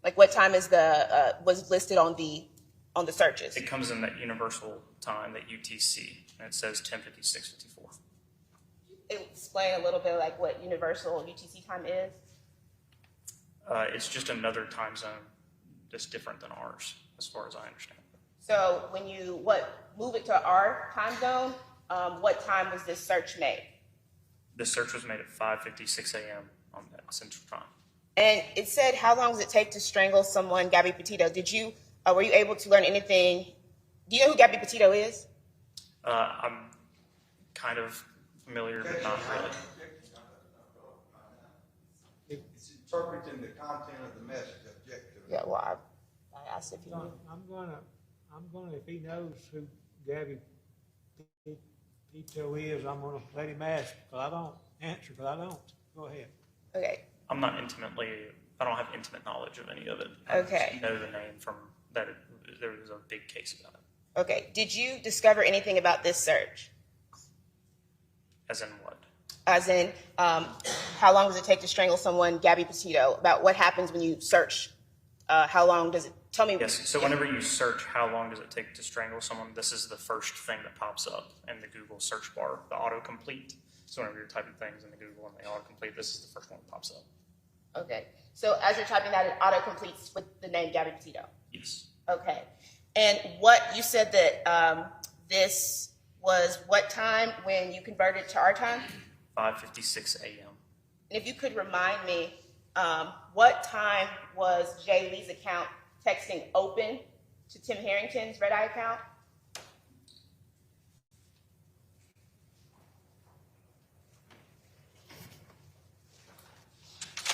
Like what time is was listed on the searches?
It comes in that universal time, that UTC, and it says 10:56:54.
Explain a little bit like what universal UTC time is.
It's just another time zone that's different than ours, as far as I understand.
So when you move it to our time zone, what time was this search made?
The search was made at 5:56 a.m. on that Central Time.
And it said, how long does it take to strangle someone, Gabby Petito? Were you able to learn anything? Do you know who Gabby Petito is?
I'm kind of familiar, but not really.
It's interpreting the content of the message objectively.
Yeah, well, I asked if you knew.
I'm gonna, if he knows who Gabby Petito is, I'm gonna let him ask, because I don't answer, because I don't. Go ahead.
Okay.
I don't have intimate knowledge of any of it.
Okay.
I just know the name from that. There was a big case about it.
Okay. Did you discover anything about this search?
As in what?
As in, how long does it take to strangle someone, Gabby Petito? About what happens when you search? How long does it? Tell me.
Yes. So whenever you search how long does it take to strangle someone, this is the first thing that pops up in the Google search bar, the autocomplete. So whenever you're typing things into Google and they autocomplete, this is the first one that pops up.
Okay. So as you're typing that, it auto-completes with the name Gabby Petito.
Yes.
Okay. And you said that this was what time when you converted to our time?
5:56 a.m.
And if you could remind me, what time was Jay Lee's account texting open to Tim Herrington's Red Eye account?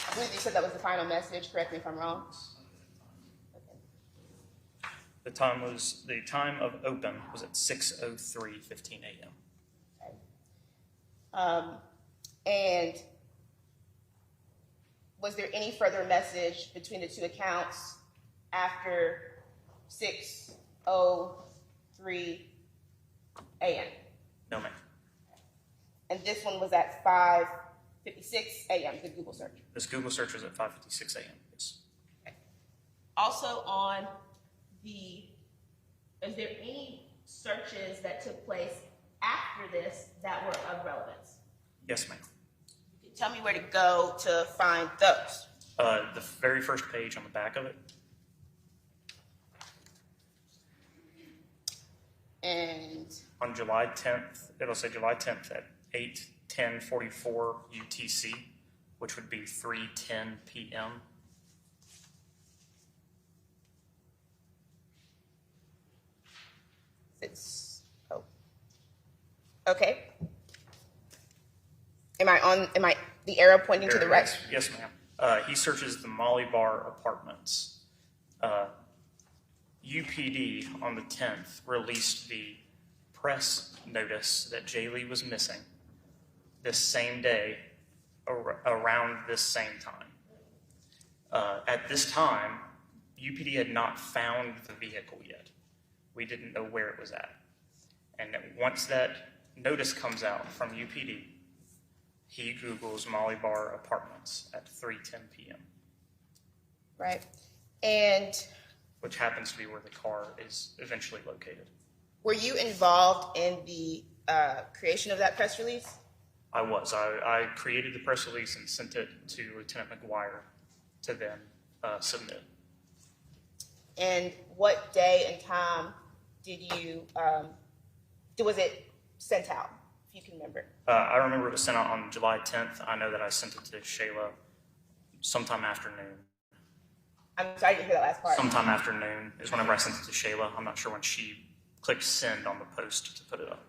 I believe you said that was the final message. Correct me if I'm wrong. Okay.
The time of open was at 6:03:15 a.m.
Okay. And was there any further message between the two accounts after 6:03 a.m.?
No, ma'am.
And this one was at 5:56 a.m., the Google search.
This Google search was at 5:56 a.m. Yes.
Okay. Also is there any searches that took place after this that were of relevance?
Yes, ma'am.
You can tell me where to go to find those.
The very first page on the back of it.
And
On July 10th, it'll say July 10th at 8:10:44 UTC, which would be 3:10 p.m.
Okay. Am I the arrow pointing to the right?
Yes, ma'am. He searches the Molly Bar apartments. UPD on the 10th released the press notice that Jay Lee was missing this same day around this same time. At this time, UPD had not found the vehicle yet. We didn't know where it was at. And once that notice comes out from UPD, he Googles Molly Bar Apartments at 3:10 p.m.
Right. And
which happens to be where the car is eventually located.
were you involved in the creation of that press release?
I was. I created the press release and sent it to Lieutenant McGuire to then submit.
And what day and time did you, was it sent out, if you can remember?
I remember it was sent out on July 10th. I know that I sent it to Shayla sometime afternoon.
I'm sorry to hear that last part.
Sometime afternoon is whenever I sent it to Shayla. I'm not sure when she clicked send on the post to put it up.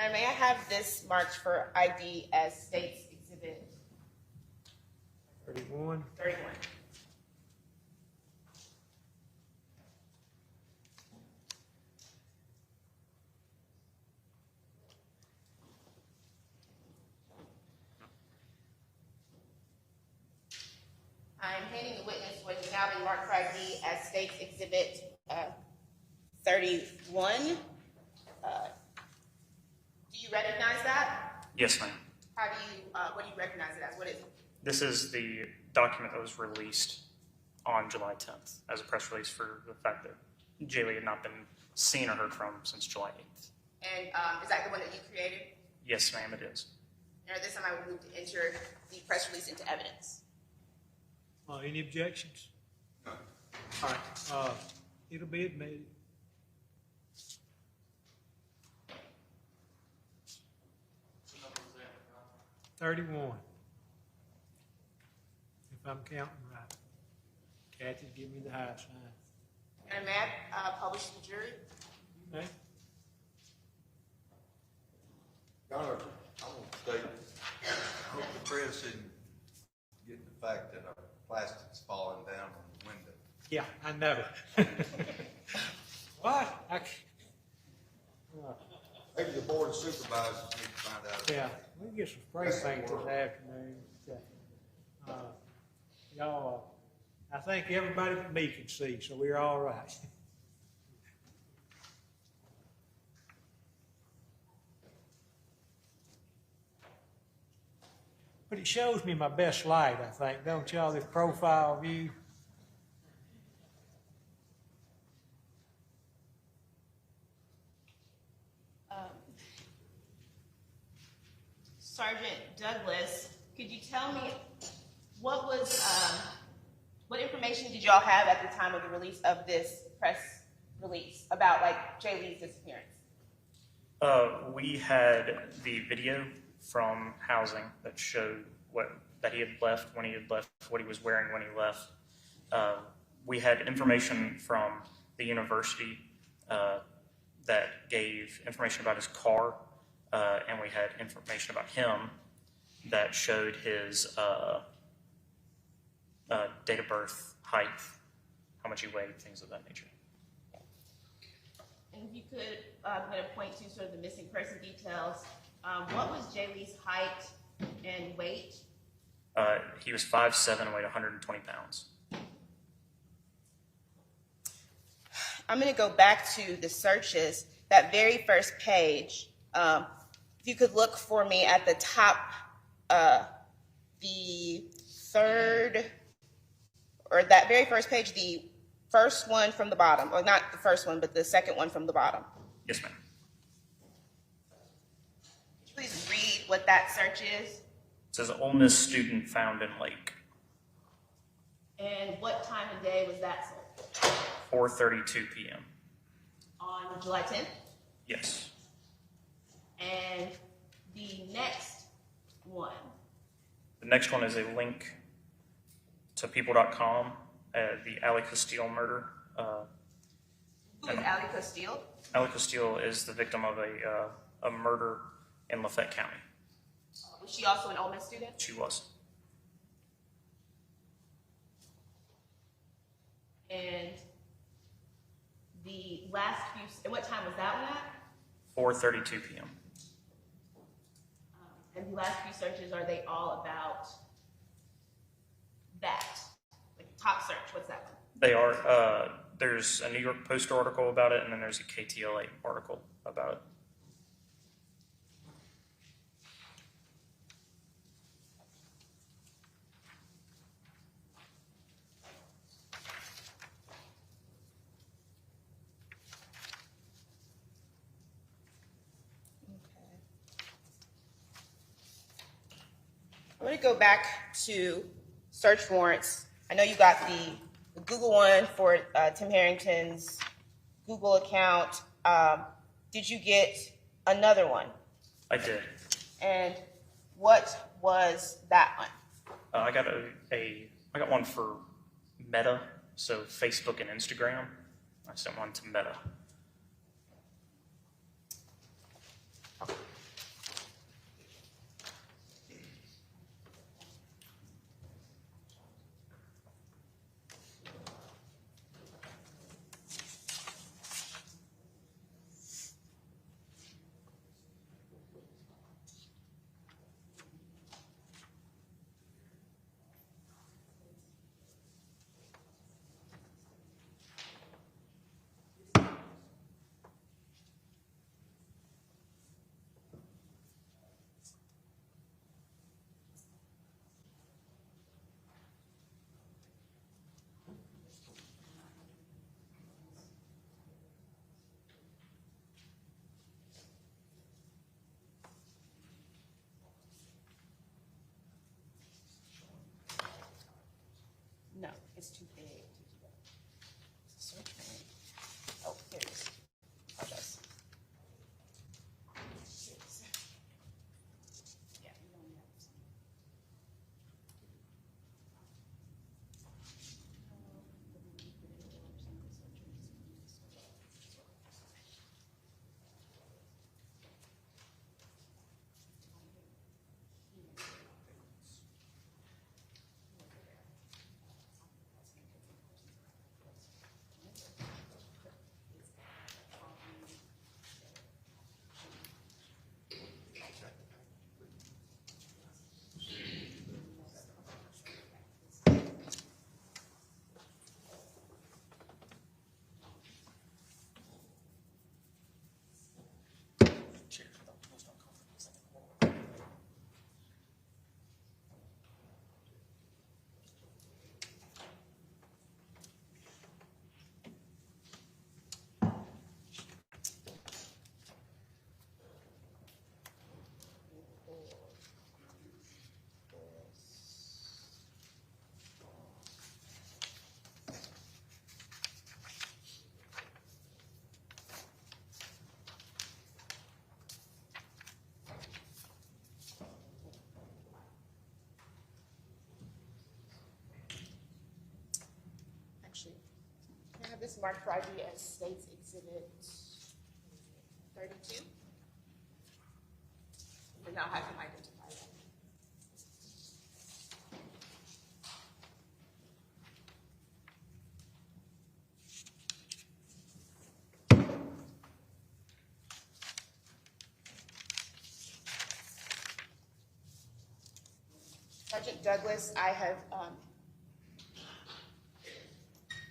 And may I have this marked for ID as State's Exhibit
31.
31? I am handing the witness what is now been marked for ID as State's Exhibit 31. Do you recognize that?
Yes, ma'am.
How do you, what do you recognize it as? What is it?
This is the document that was released on July 10th as a press release for the fact that Jaylee had not been seen or heard from since July 8th.
And is that the one that you created?
Yes, ma'am, it is.
And at this time, I would move to enter the press release into evidence.
Any objections? All right, it'll be admitted. $31. If I'm counting right. Kathy, give me the high sign.
And may I publish to the jury?
Okay?
Your Honor, I want to state, I hope the press isn't getting the fact that our plastic's falling down on the window.
Yeah, I know. What?
Maybe the board of supervisors need to find out.
Yeah, we can get some spray paint this afternoon. Y'all, I think everybody but me can see, so we're all right. But it shows me my best light, I think, don't y'all, this profile view?
Sergeant Douglas, could you tell me what was, what information did y'all have at the time of the release of this press release about like Jaylee's disappearance?
We had the video from housing that showed that he had left, when he had left, what he was wearing when he left. We had information from the university that gave information about his car, and we had information about him that showed his date of birth, height, how much he weighed, things of that nature.
And if you could, I'm going to point to sort of the missing person details. What was Jaylee's height and weight?
He was 5'7", and weighed 120 pounds.
I'm going to go back to the searches. That very first page, if you could look for me at the top, the third, or that very first page, the first one from the bottom, or not the first one, but the second one from the bottom.
Yes, ma'am.
Could you please read what that search is?
It says Ole Miss student found in lake.
And what time of day was that search?
4:32 p.m.
On July 10th?
Yes.
And the next one?
The next one is a link to people.com the Ali Castile murder.
Who is Ali Castile?
Ali Castile is the victim of a murder in Lafayette County.
Was she also an Ole Miss student?
She was.
And the last few, and what time was that one at?
4:32 p.m.
And the last few searches, are they all about that? Like top search, what's that one?
They are. There's a New York Post article about it, and then there's a KTLA article about it.
I'm going to go back to search warrants. I know you got the Google one for Tim Herrington's Google account. Did you get another one?
I did.
And what was that one?
I got one for Meta, so Facebook and Instagram. I sent one to Meta.
No, it's too big. Search warrant. Oh, here it is. Apologize. Yeah, you don't have some. Actually, can I have this marked for ID as States Exhibit 32? And I'll have him identify that. Sergeant Douglas, I have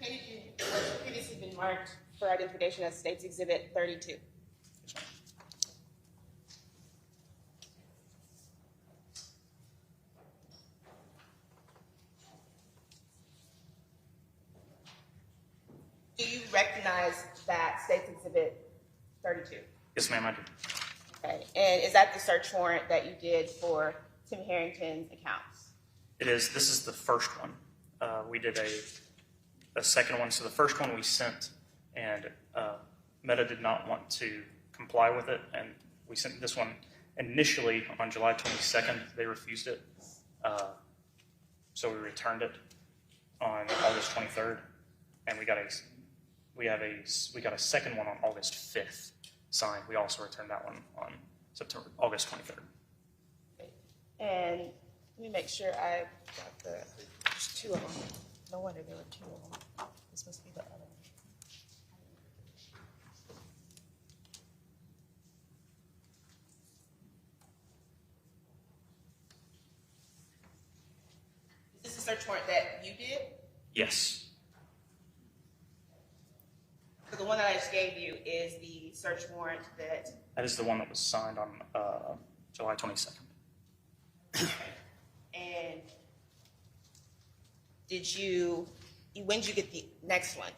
handed you what's previously been marked for identification as States Exhibit 32. Do you recognize that States Exhibit 32?
Yes, ma'am, I do.
Okay, and is that the search warrant that you did for Tim Herrington's accounts?
It is. This is the first one. We did a second one. So the first one we sent, and Meta did not want to comply with it, and we sent this one initially on July 22nd. They refused it, so we returned it. on August 23rd, and we got a second one on August 5th signed. We also returned that one on August 23rd.
And let me make sure I got there's two of them. No wonder there were two of them. This must be the other one. Is this a search warrant that you did?
Yes.
So the one that I just gave you is the search warrant
That is the one that was signed on July 22nd.
and when did you get the next one?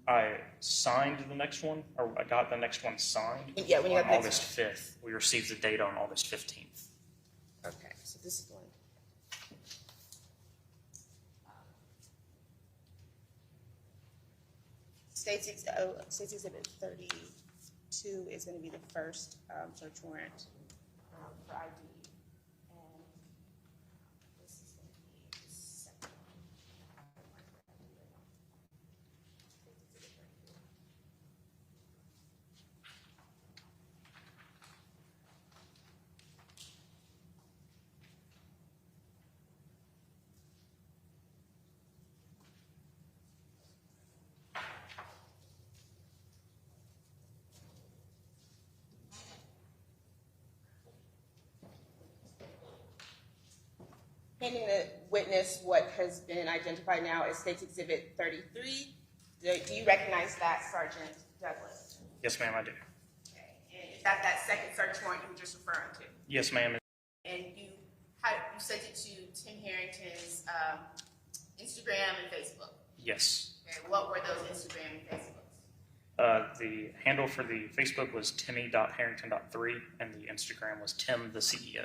I signed the next one, or I got the next one signed
When you got
on
the next
August 5th. We received the data on August 15th.
Okay, so this is the one. States Exhibit 32 is going to be the first search warrant for ID. And this is going to be the second one. Handing the witness what has been identified now as States Exhibit 33. Do you recognize that, Sergeant Douglas?
Yes, ma'am, I do.
Okay. And is that second search warrant you were just referring to?
Yes, ma'am.
And you sent it to Tim Herrington's Instagram and Facebook?
Yes.
Okay. What were those Instagram and Facebooks?
The handle for the Facebook was timmy.harrington.3, and the Instagram was Tim the CEO.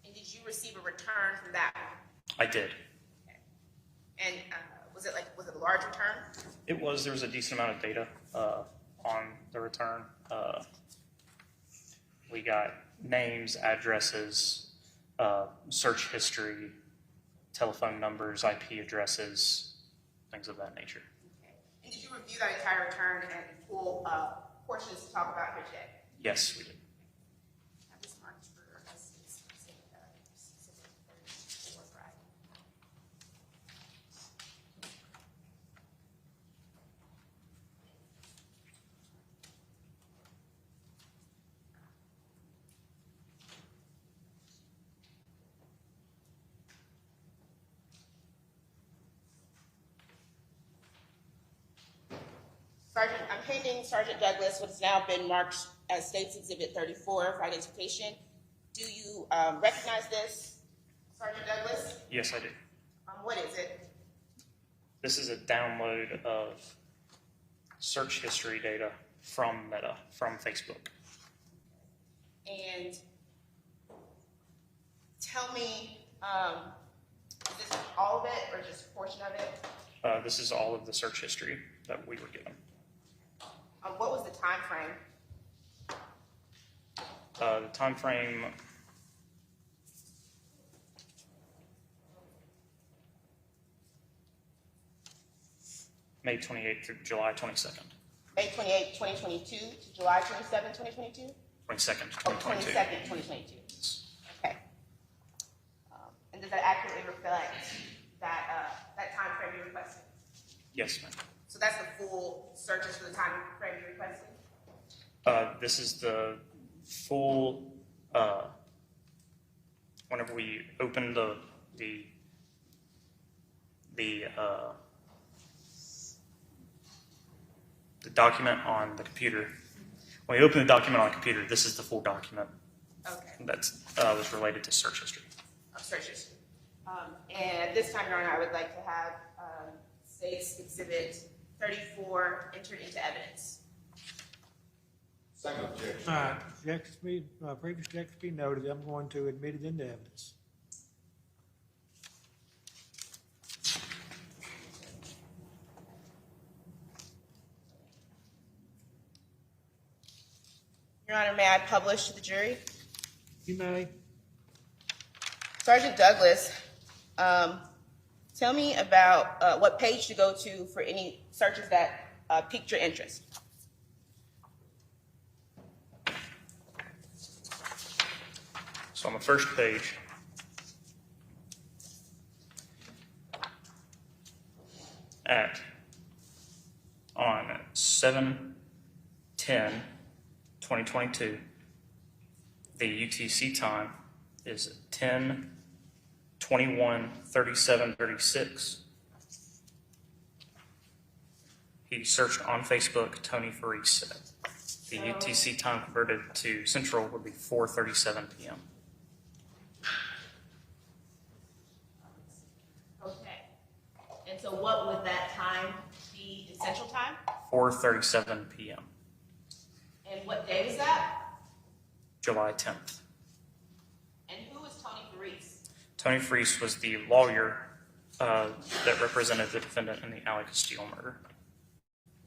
Did you receive a return from that one?
I did.
Okay. And was it a large return?
It was. There was a decent amount of data on the return. We got names, addresses, search history, telephone numbers, IP addresses, things of that nature.
Okay. And did you review that entire return and pull portions to talk about here today?
Yes, we did.
Have this marked for us. Sergeant, I'm handing Sergeant Douglas what has now been marked as States Exhibit 34 for identification. Do you recognize this, Sergeant Douglas?
Yes, I do.
What is it?
This is a download of search history data from Meta, from Facebook.
And tell me, is this all of it or just a portion of it?
This is all of the search history that we were given.
What was the time frame?
The time frame May 28th through July 22nd.
May 28, 2022 to July 27, 2022?
22nd,
Oh,
2022.
22nd, 2022. Okay. And does that accurately reflect that time frame you requested?
Yes, ma'am.
So that's the full searches for the time frame you requested?
This is the full, whenever we open the document on the computer. When we open the document on the computer, this is the full document
Okay.
that was related to search history.
Search history. And this time, Your Honor, I would like to have States Exhibit 34 entered into evidence.
Second objection.
All right, previous objection be noted, I'm going to admit it into evidence.
Your Honor, may I publish to the jury?
You may.
Sergeant Douglas, tell me about what page to go to for any searches that piqued your interest.
So on the first page, on 7/10/2022, the UTC time is 10/21/37/36. He searched on Facebook Tony Faris. The UTC time converted to Central would be 4:37 p.m.
Okay. And so what would that time be in Central Time?
4:37 p.m.
And what day was that?
July 10th.
And who was Tony Faris?
Tony Faris was the lawyer that represented the defendant in the Alex Steele murder.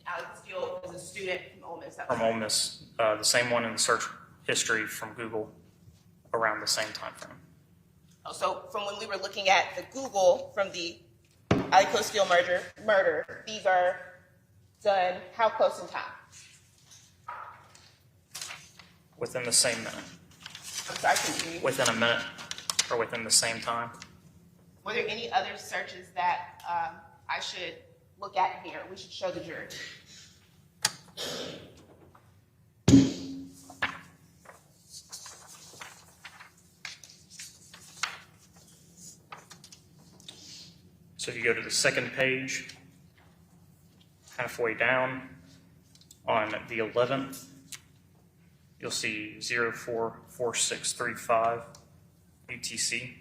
Alex Steele was a student from Ole Miss.
From Ole Miss, the same one in the search history from Google around the same time frame.
Oh, so from when we were looking at the Google from the Alex Steele murder, these are done how close in time?
Within the same minute.
I'm sorry, can you read?
Within a minute or within the same time.
Were there any other searches that I should look at here? We should show the jury.
So if you go to the second page, halfway down, on the 11th, you'll see 044635 UTC.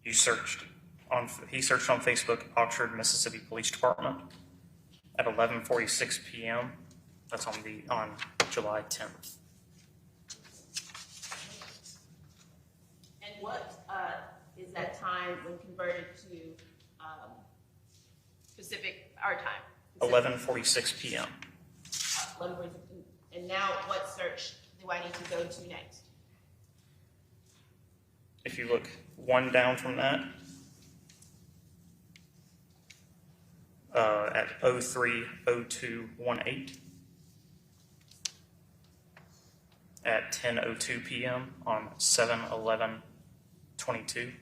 He searched on Facebook Oxford, Mississippi Police Department at 11:46 p.m. That's on July 10th.
And what is that time when converted to Pacific our time?
11:46 p.m.
11:46. And now what search do I need to go to next?
If you look one down from that, at 03:02:18 at 10:02 p.m. on 7/11/22.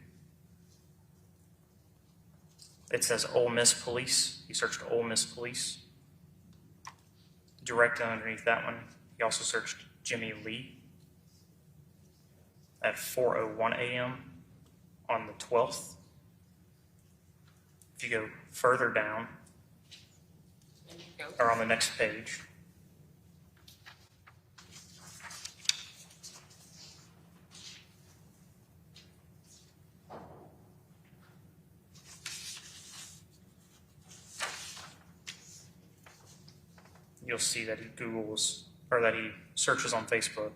It says Ole Miss Police. He searched Ole Miss Police. Directly underneath that one, he also searched Jimmie Lee at 4:01 a.m. on the 12th. If you go further down, or on the next page, you'll see that he searches on Facebook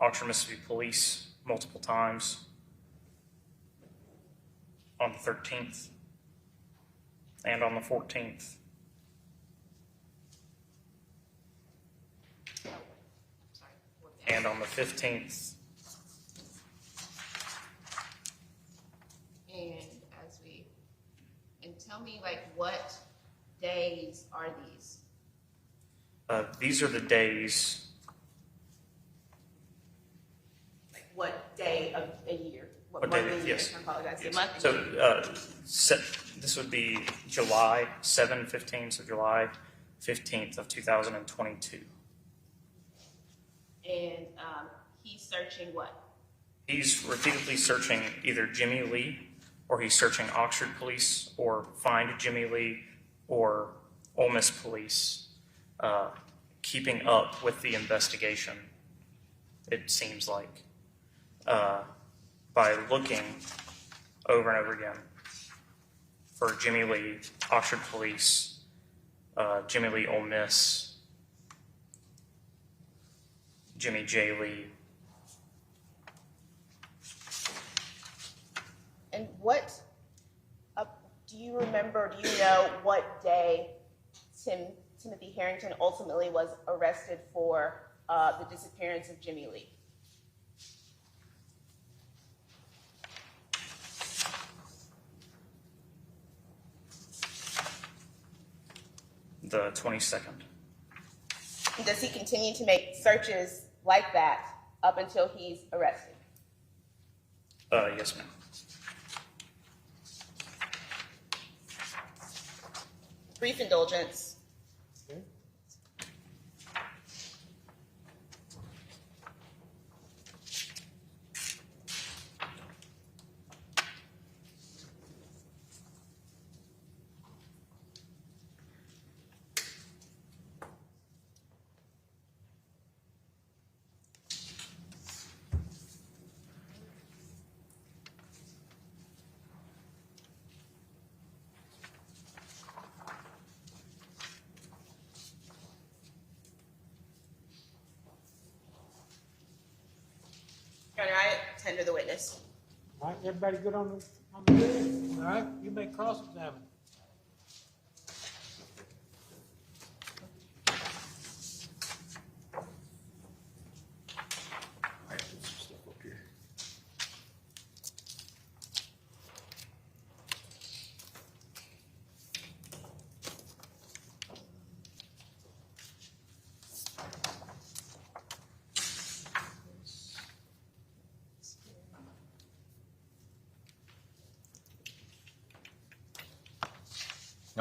Oxford, Mississippi Police multiple times on the 13th and on the 14th. And on the 15th.
And tell me, like, what days are these?
These are the days.
Like, what day of a year?
What
month
day?
of the year?
Yes.
I apologize.
Yes.
The month of
So this would be July 7/15, so July 15th of 2022.
And he's searching what?
He's repeatedly searching either Jimmie Lee, or he's searching Oxford Police, or Find Jimmie Lee, or Ole Miss Police, keeping up with the investigation, it seems like, by looking over and over again for Jimmie Lee, Oxford Police, Jimmie Lee Ole Miss, Jimmie J. Lee.
And do you know what day Timothy Herrington ultimately was arrested for the disappearance of Jimmie Lee?
The 22nd.
Does he continue to make searches like that up until he's arrested?
Yes, ma'am.
Brief indulgence.
Okay.
Your Honor, I tender the witness.
All right, everybody good on the video? All right, you may cross-examine.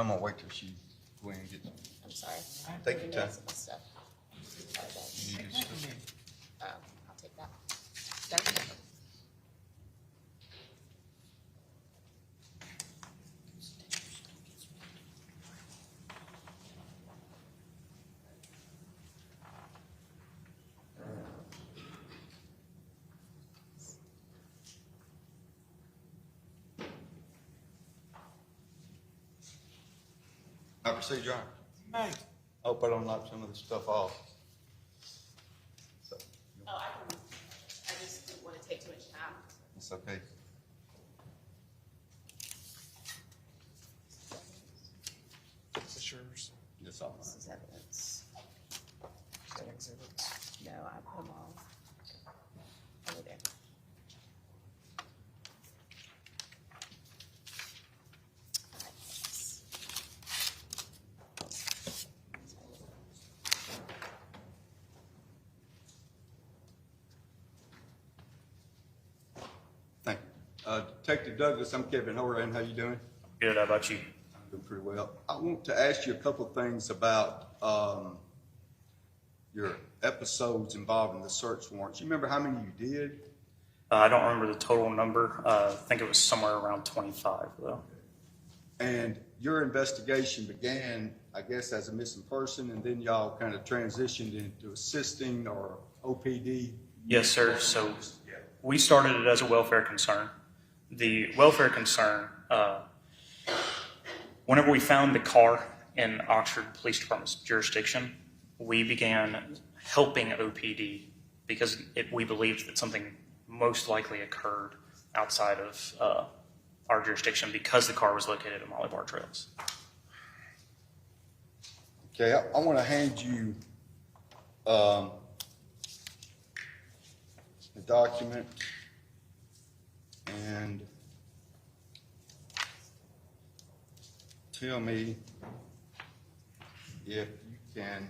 I'm gonna wait till she go in and get,
I'm sorry.
take your time.
Some stuff. Sorry, guys.
You just-
I'll take that. Thank you.
I proceed, Your Honor.
Hey,
I hope I don't knock some of this stuff off. So,
Oh, I just didn't want to take too much time.
it's okay.
Is this yours?
It's all
This
right.
is evidence.
Is that exhibits?
No, I put them all over there.
Thank you. Detective Douglas, I'm Kevin Horan. How you doing?
Good. How about you?
I'm doing pretty well. I want to ask you a couple of things about your episodes involving the search warrants. You remember how many you did?
I don't remember the total number. I think it was somewhere around 25, though.
And your investigation began, I guess, as a missing person, and then y'all kind of transitioned into assisting or OPD?
Yes, sir. So we started it as a welfare concern. The welfare concern, whenever we found the car in Oxford Police Department's jurisdiction, we began helping OPD because we believed that something most likely occurred outside of our jurisdiction because the car was located at Molly Bar Trails.
Okay, I want to hand you the document and tell me if you can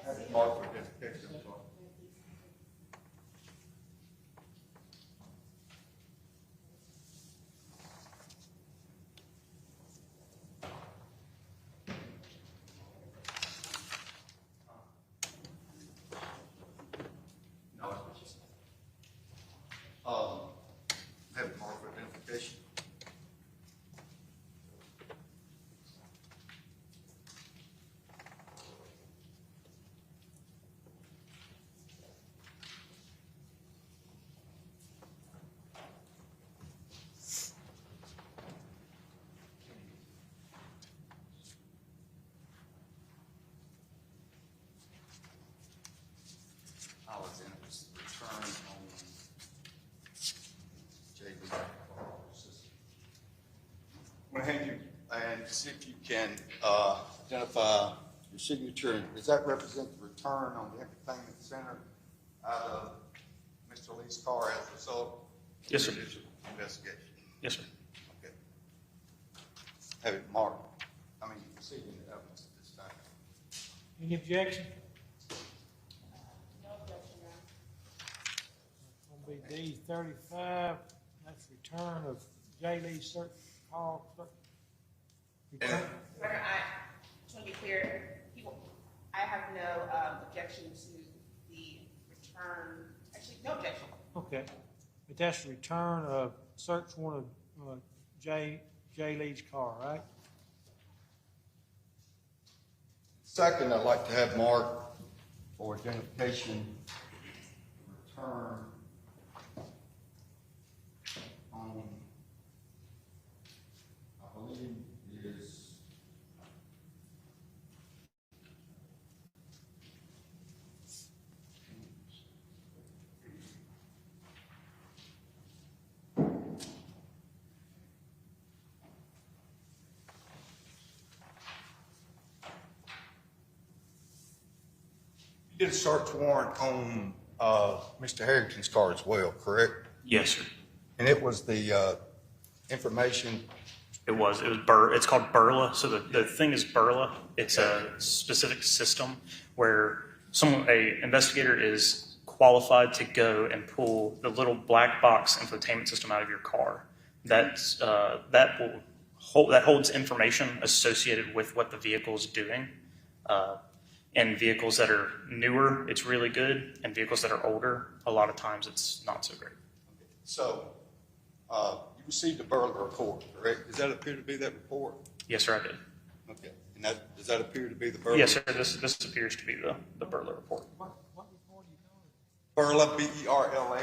have it marked for identification. No, it's just, have it marked for identification. see if you can identify your signature. Does that represent the return on the entertainment center out of Mr. Lee's car as a result of
Yes, sir.
the initial investigation?
Yes, sir.
Okay. Have it marked. I mean, receiving the evidence at this time.
Any objection?
No objection, Your Honor.
Gonna be D 35, that's return of J. Lee search call. Return.
Your Honor, I just want to be clear, I have no objection to the return, actually, no objection.
Okay, but that's the return of search warrant of J. Lee's car, right?
Second, I'd like to have marked for identification, return on, I believe is you did a search warrant on Mr. Harrington's car as well, correct?
Yes, sir.
And it was the information.
It was it's called Burla. So the thing is Burla. It's a specific system where a investigator is qualified to go and pull the little black box infotainment system out of your car. That holds information associated with what the vehicle is doing. And vehicles that are newer, it's really good. And vehicles that are older, a lot of times it's not so great.
So you received a burglar report, correct? Does that appear to be that report?
Yes, sir, I did.
Okay. And does that appear to be the burglar?
Yes, sir. This appears to be the Burla report.
What report are you calling?
Burla, B-E-R-L-A.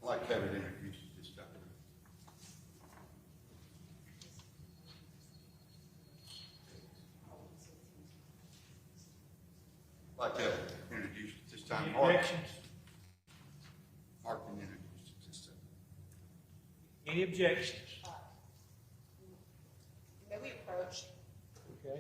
I'd like to have it introduced at this time. I'd like to have it introduced at this time.
Any objections?
Mark and introduced at this time.
Any objections?
May we approach?
Okay.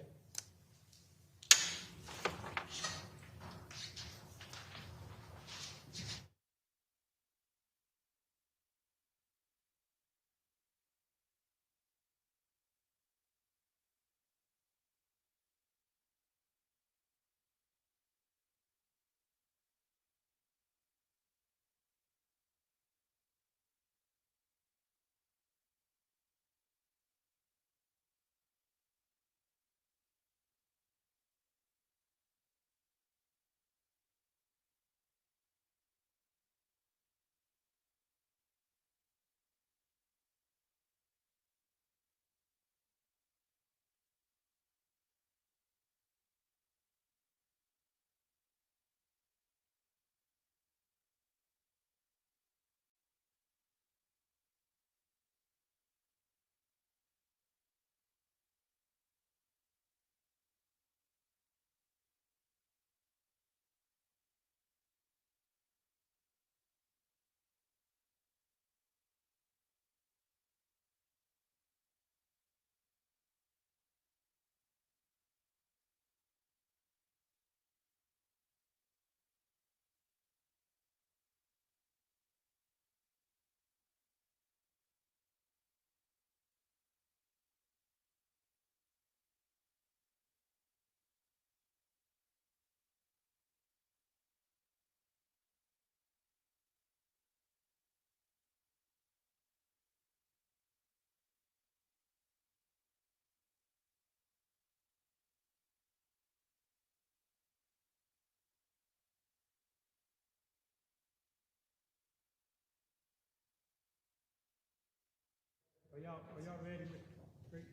Are y'all ready, Mr. Creek?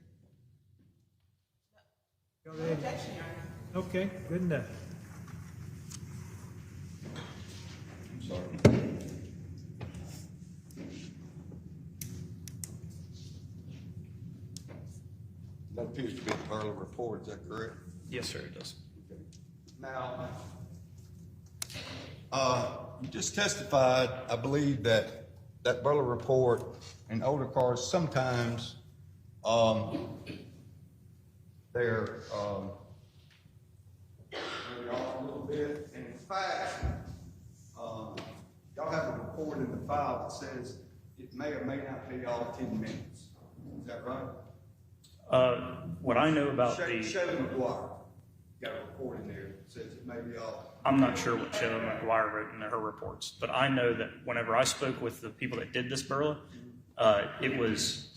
Y'all ready?
Objection, Your Honor.
Okay, good enough.
I'm sorry. That appears to be the burglar report, is that correct?
Yes, sir, it does.
Okay. Now, you just testified, I believe, that that Burla report in older cars, sometimes, they're, maybe off a little bit, and in fact, y'all have a report in the file that says it may or may not be all 10 minutes. Is that right?
What I know about
Sheldon McGuire got a report in there that says it may be all.
I'm not sure what Sheldon McGuire wrote in her reports, but I know that whenever I spoke with the people that did this Burla, it was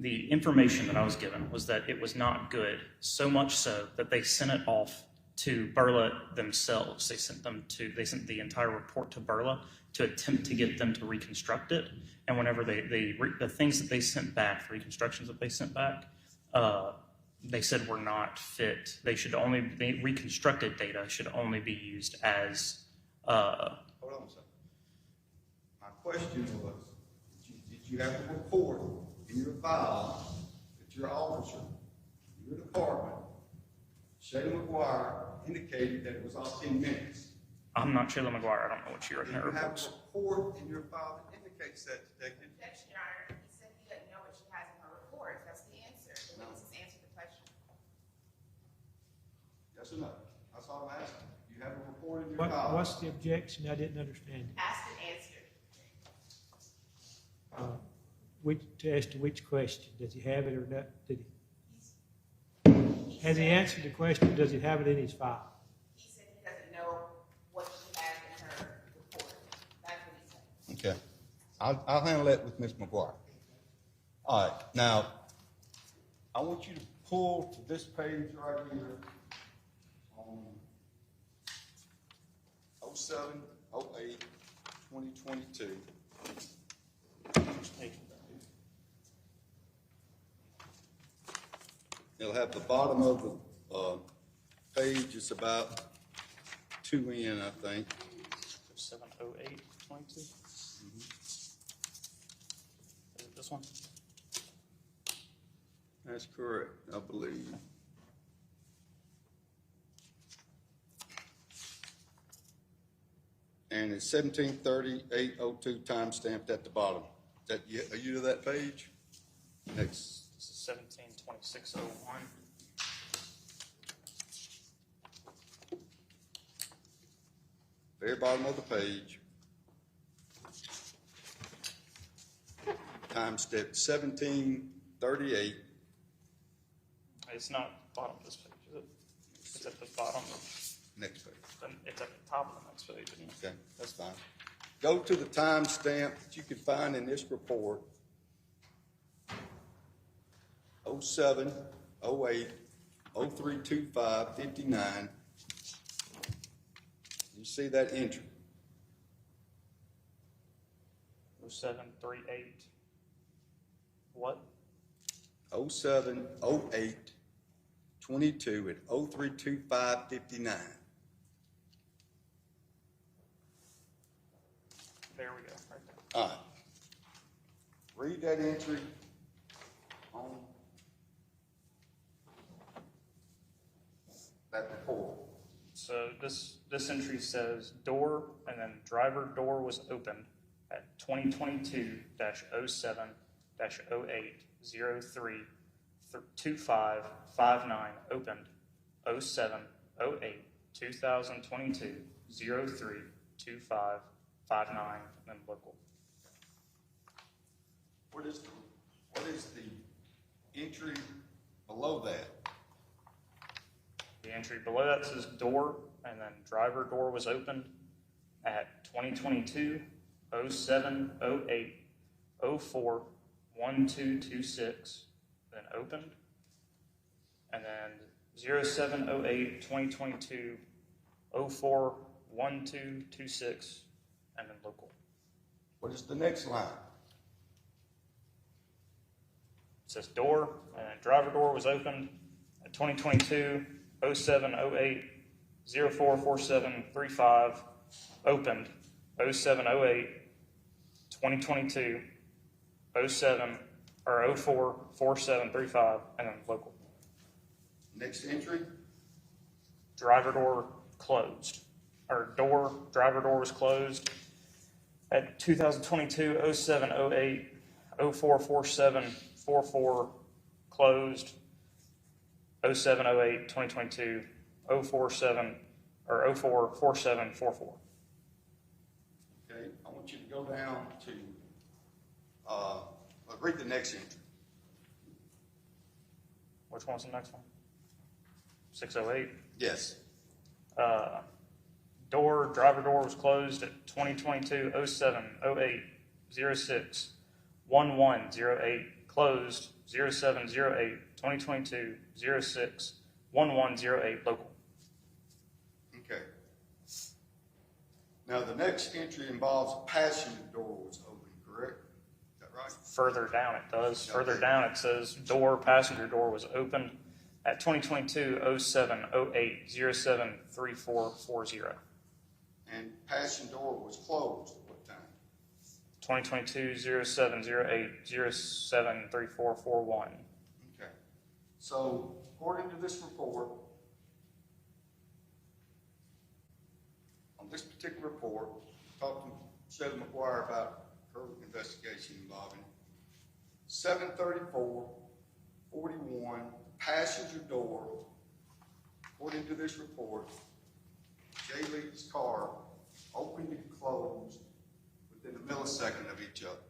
the information that I was given was that it was not good, so much so that they sent it off to Burla themselves. They sent the entire report to Burla to attempt to get them to reconstruct it. And whenever the things that they sent back, the reconstructions that they sent back, they said were not fit. The reconstructed data should only be used as.
Hold on a second. My question was, did you have a report in your file that your officer, your department, Sheldon McGuire, indicated that it was all 10 minutes?
I'm not Sheldon McGuire. I don't know what she wrote in her
You have
reports.
a report in your file that indicates that, Detective.
Objection, Your Honor. He said he doesn't know what she has in her report. That's the answer. The witness has answered the question.
Yes or no? That's all I'm asking. You have a report in your file.
What's the objection? I didn't understand it.
Asked and answered.
As to which question? Does he have it or not? Has he answered the question? Does he have it in his file?
He said he doesn't know what she has in her report. That's what he said.
Okay. I'll handle that with Ms. McGuire. All right. Now, I want you to pull to this page right here on 07/08/2022. It'll have the bottom of the page. It's about 2 in, I think.
7/08/22. Is it this one?
That's correct, I believe. And it's 17/30/8/02 time stamped at the bottom. Are you to that page? Next.
This is 17/26/01.
Very bottom of the page. Time step 17/38.
It's not bottom of this page, is it? It's at the bottom.
Next page.
It's at the top of the next page, isn't it?
Okay, that's fine. Go to the time stamp that you can find in this report. 07/08/0325/59. You see that entry?
0738. What?
07/08/22 at 0325/59.
There we go, right there.
All right. Read that entry on that report.
So this entry says door and then driver door was opened at 2022-07/08/032559 opened 07/08/2022-032559 and then local.
What is the entry below that?
The entry below that says door and then driver door was opened at 2022-07/08/04/1226 then opened, and then 07/08/2022-04/1226 and then local.
What is the next line?
It says door and then driver door was opened at 2022-07/08/04/4735 opened 07/08/2022-04/4735 and then local.
Next entry?
Driver door closed, or driver door was closed At 2022, 0708, 0447, 44 closed. 0708, 2022, 047, or 0447, 44.
Okay, I want you to go down to, read the next entry.
Which one's the next one? 608.
Yes.
Driver door was closed at 2022 0708 06 1108, closed 0708 2022 06 1108, local.
Okay. Now, the next entry involves a passenger door was open, correct? Is that right?
Further down it does.
Okay.
Further down it says passenger door was opened at 2022 0708 073440.
And passenger door was closed at what time?
2022 0708 073441.
Okay. So, according to this report, on this particular report, talked to Sheldon McGuire about her investigation involving 734-41, passenger door, according to this report, Jay Lee's car opened and closed within a millisecond of each other.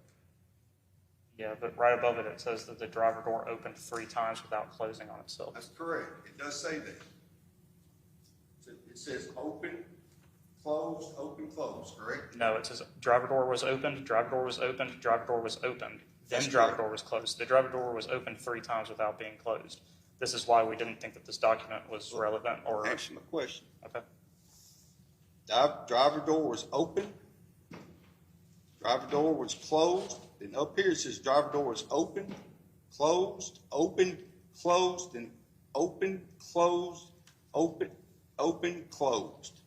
Yeah, but right above it, it says that the driver door opened 3 times without closing on itself.
That's correct. It does say that. It says open, closed, correct?
No, it says driver door was opened, driver door was opened, driver door was opened, then
That's
driver
correct.
door was closed. The driver door was opened 3 times without being closed. This is why we didn't think that this document was relevant or.
Answer my question.
Okay.
Driver door was open. Driver door was closed. Then up here it says driver door was open, closed, and open, closed.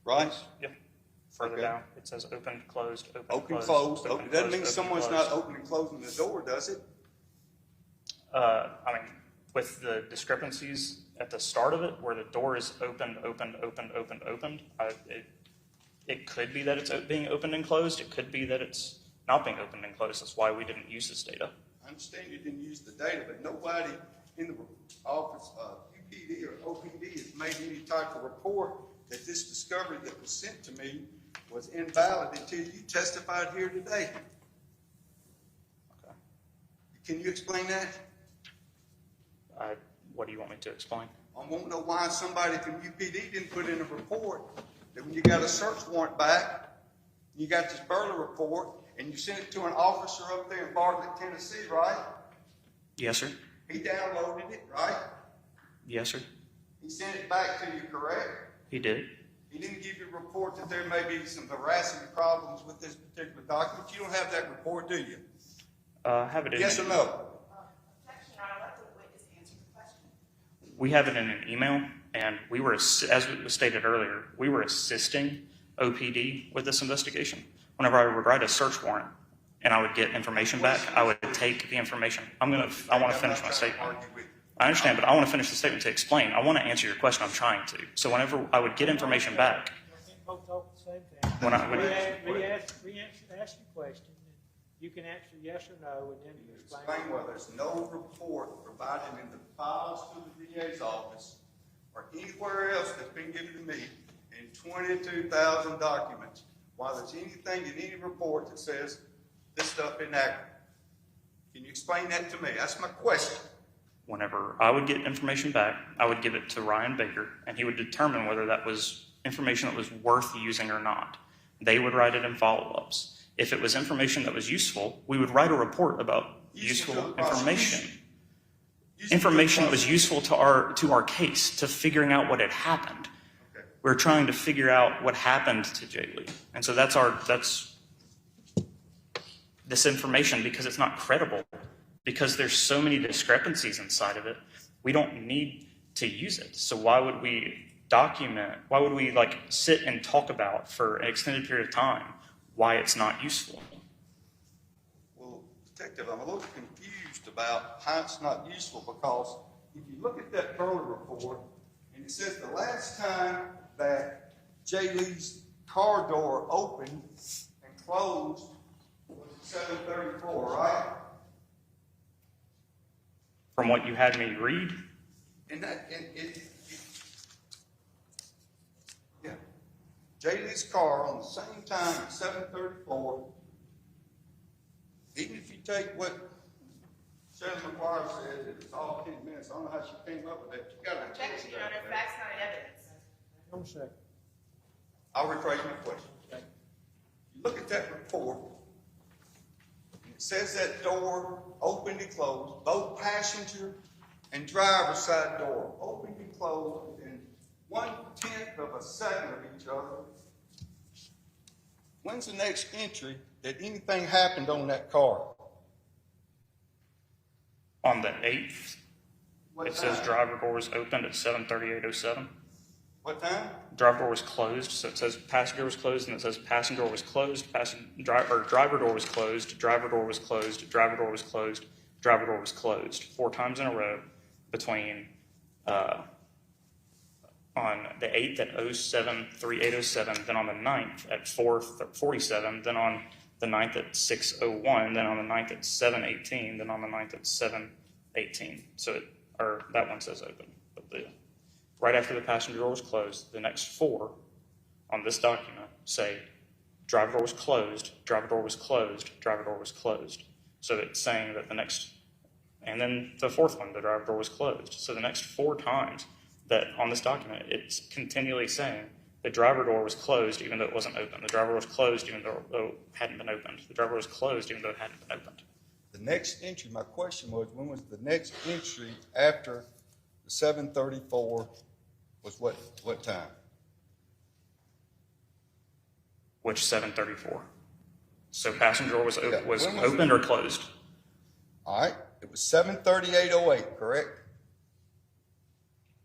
Right?
Yeah. Further
Okay.
down, it says open, closed, open,
Open,
closed.
closed.
open,
It doesn't
closed,
mean
open,
someone's
closed.
not opening and closing the door, does it?
I mean, with the discrepancies at the start of it, where the door is opened, it could be that it's being opened and closed. It could be that it's not being opened and closed. That's why we didn't use this data.
I understand you didn't use the data, but nobody in the office of UPD or OPD has made any type of report that this discovery that was sent to me was invalid until you testified here today.
Okay.
Can you explain that?
What do you want me to explain?
I won't know why somebody from UPD didn't put in a report that when you got a search warrant back, you got this Burley report, and you sent it to an officer up there in Bartlett, Tennessee, right?
Yes, sir.
He downloaded it, right?
Yes, sir.
He sent it back to you, correct?
He did.
He didn't give you a report that there may be some harassing problems with this particular document. You don't have that report, do you?
Have it in.
Yes or no?
Objection, Your Honor, let the witness answer the question.
We have it in an email, and we were, as was stated earlier, we were assisting OPD with this investigation. Whenever I would write a search warrant and I would get information back, I would take the information. I want to finish my statement. I understand, but I want to finish the statement to explain. I want to answer your question. I'm trying to. So whenever I would get information back,
Both talk at the same time.
when I would,
We ask you a question, and you can answer yes or no, and then you explain.
Explain why there's no report provided in the files to the DA's office or anywhere else that's been given to me in 22,000 documents. Why there's anything in any report that says this stuff isn't accurate. Can you explain that to me? That's my question.
whenever I would get information back, I would give it to Ryan Baker, and he would determine whether that was information that was worth using or not. They would write it in follow-ups. If it was information that was useful, we would write a report about useful information. Information that was useful to our case, to figuring out what had happened.
Okay.
We're trying to figure out what happened to Jay Lee. And so that's this information, because it's not credible, because there's so many discrepancies inside of it, we don't need to use it. So why would we sit and talk about for an extended period of time why it's not useful?
Well, Detective, I'm a little confused about how it's not useful, because if you look at that Burley report, and it says the last time that Jay Lee's car door opened and closed was at 7:34, right?
From what you had me read,
And yeah. Jaylee's car on the same time at 7:34. Even if you take what Sheriff McGuire said, it's all 10 minutes. I don't know how she came up with that. You got to
Objection, Your Honor, facts not evidence.
Hang on a second.
I'll rephrase my question. You look at that report, it says that door opened and closed, both passenger and driver side door opened and closed within 1/10 of a second of each other. When's the next entry that anything happened on that car?
on the 8th,
What
it says
time?
driver door was opened at 7:38:07.
What time?
Driver door was closed, so it says passenger was closed, and it says passenger door was closed, driver door was closed, driver door was closed, driver door was closed, driver door was closed, 4 times in a row between, on the 8th at 07:38:07, then on the 9th at 4:47, then on the 9th at 6:01, then on the 9th at 7:18, then on the 9th at 7:18. So that one says open, but right after the passenger door was closed, the next 4 on this document say driver door was closed, driver door was closed, driver door was closed. So it's saying that the next, and then the 4th one, the driver door was closed. So the next 4 times that on this document, it's continually saying the driver door was closed even though it wasn't open. The driver was closed even though it hadn't been opened. The driver was closed even though it hadn't been opened.
The next entry, my question was, when was the next entry after the 7:34 was what time?
Which 7:34? So passenger door was
Yeah, when was
opened or closed?
All right, it was 7:38:08, correct?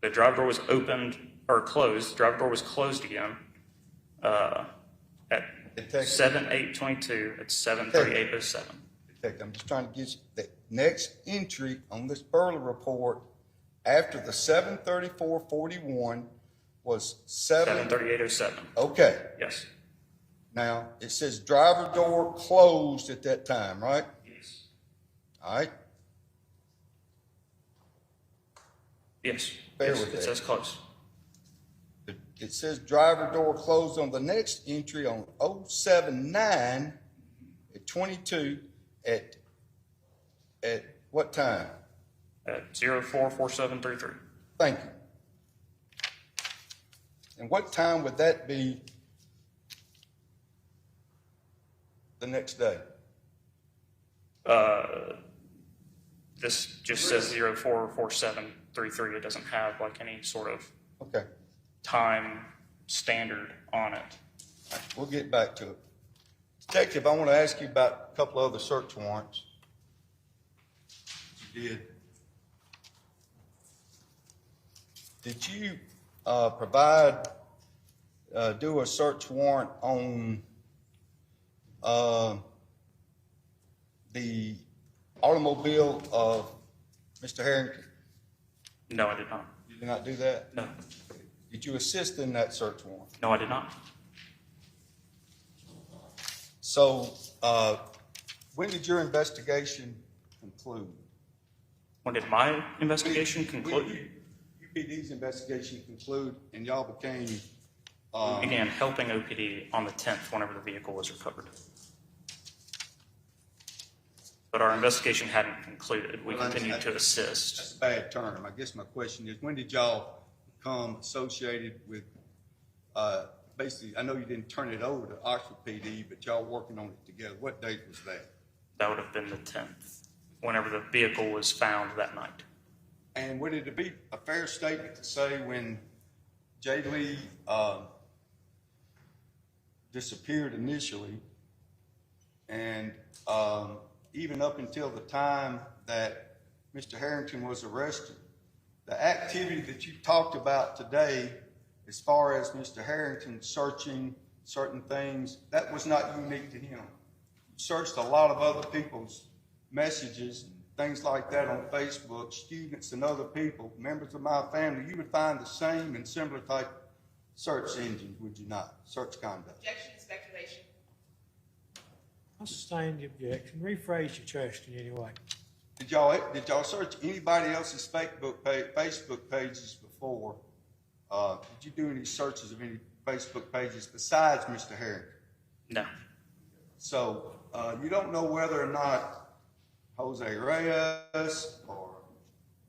The driver door was opened or closed. The driver door was closed again at
It takes-
7:8:22 at 7:38:07.
I'm just trying to get you the next entry on this Burley report after the 7:34:41 was
7:38:07.
Okay,
Yes.
now it says driver door closed at that time, right?
Yes.
All right,
Yes.
Bear
Yes,
with
it
that.
says closed.
it says driver door closed on the next entry on 079 at 22 at what time?
At 04:47:33.
Thank you. And what time would that be the next day?
This just says 04:47:33. It doesn't have like any sort of
Okay,
time standard on it.
we'll get back to it. Detective, I want to ask you about a couple other search warrants you did. Did you do a search warrant on the automobile of Mr. Herrington?
No, I did not.
You did not do that?
No.
Did you assist in that search warrant?
No, I did not.
So, when did your investigation conclude?
When did my investigation conclude?
UPD's investigation conclude, and y'all became,
We began helping OPD on the 10th whenever the vehicle was recovered. But our investigation hadn't concluded. We continued to assist.
that's a bad term. I guess my question is, when did y'all become associated with, basically, I know you didn't turn it over to Oxford PD, but y'all working on it together. What date was that?
That would have been the 10th, whenever the vehicle was found that night.
And would it be a fair statement to say when Jaylee disappeared initially, and even up until the time that Mr. Herrington was arrested, the activity that you talked about today, as far as Mr. Herrington searching certain things, that was not unique to him. You searched a lot of other people's messages and things like that on Facebook, students and other people, members of my family. You would find the same and similar type search engines, would you not? Search conduct.
Objection, speculation.
I sustain the objection. Rephrase your question anyway.
Did y'all search anybody else's Facebook pages before? Did you do any searches of any Facebook pages besides Mr. Herrington?
No.
So, you don't know whether or not Jose Reyes or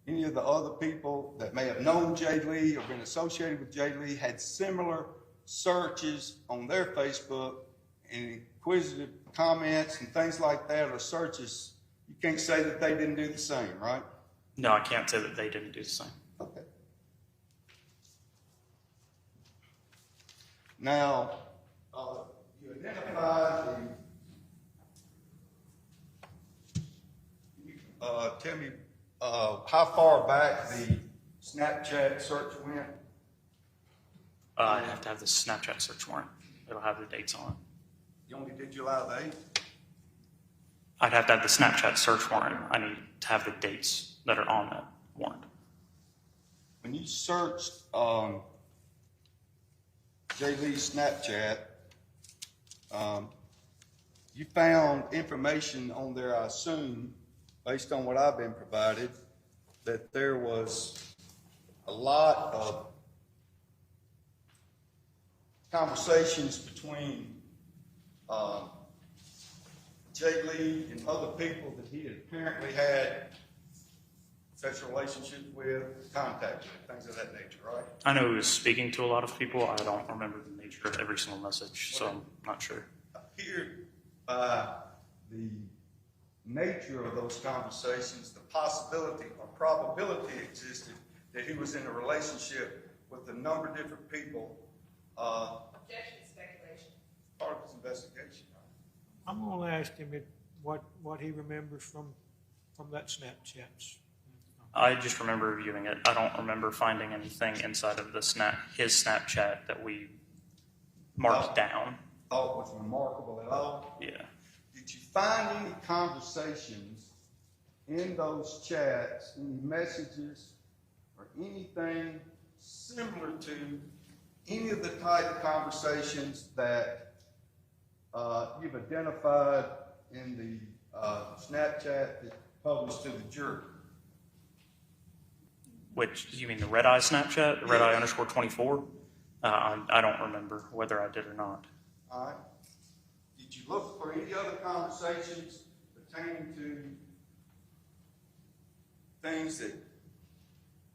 any of the other people that may have known Jay Lee or been associated with Jay Lee had similar searches on their Facebook and inquisitive comments and things like that, or searches. You can't say that they didn't do the same, right?
No, I can't say that they didn't do the same.
Okay. Now, you identified tell me how far back the Snapchat search went?
I'd have to have the Snapchat search warrant. It'll have the dates on it.
You only did July the 8th?
I'd have to have the Snapchat search warrant. I need to have the dates that are on that warrant.
When you searched Jay Lee's Snapchat, you found information on there, I assume, based on what I've been provided, that there was a lot of conversations between Jay Lee and other people that he had apparently had sexual relationships with, contact with, things of that nature, right?
I know he was speaking to a lot of people. I don't remember the nature of every single message, so I'm not sure.
Appeared by the nature of those conversations, the possibility or probability existed that he was in a relationship with a number of different people.
Objection, speculation.
Part of his investigation.
I'm gonna ask him what he remembers from that Snapchat.
I just remember viewing it. I don't remember finding anything inside of his Snapchat that we marked down.
Thought was remarkable at all.
Yeah.
Did you find any conversations in those chats, any messages, or anything similar to any of the type of conversations that you've identified in the Snapchat that published to the jury?
Which, you mean the red eye Snapchat, the red eye _24? I don't remember whether I did or not.
All right. Did you look for any other conversations pertaining to things that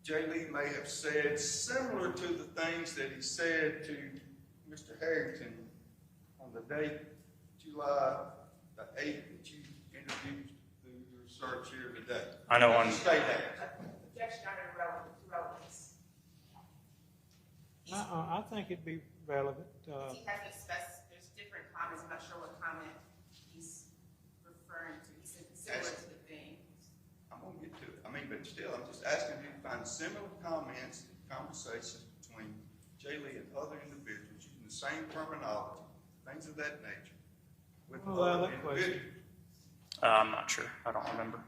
Jay Lee may have said similar to the things that he said to Mr. Herrington on the date, July the 8th, that you introduced through your search here today?
I know on.
Say that.
Objection on irrelevance.
I think it'd be relevant.
He hasn't specified, there's different comments, I'm not sure what comment he's referring to. He said similar to the thing.
I'm going to get to it. I mean, but still, I'm just asking you to find similar comments and conversations between Jay Lee and other individuals using the same terminology, things of that nature, with other individuals.
I'm not sure. I don't remember.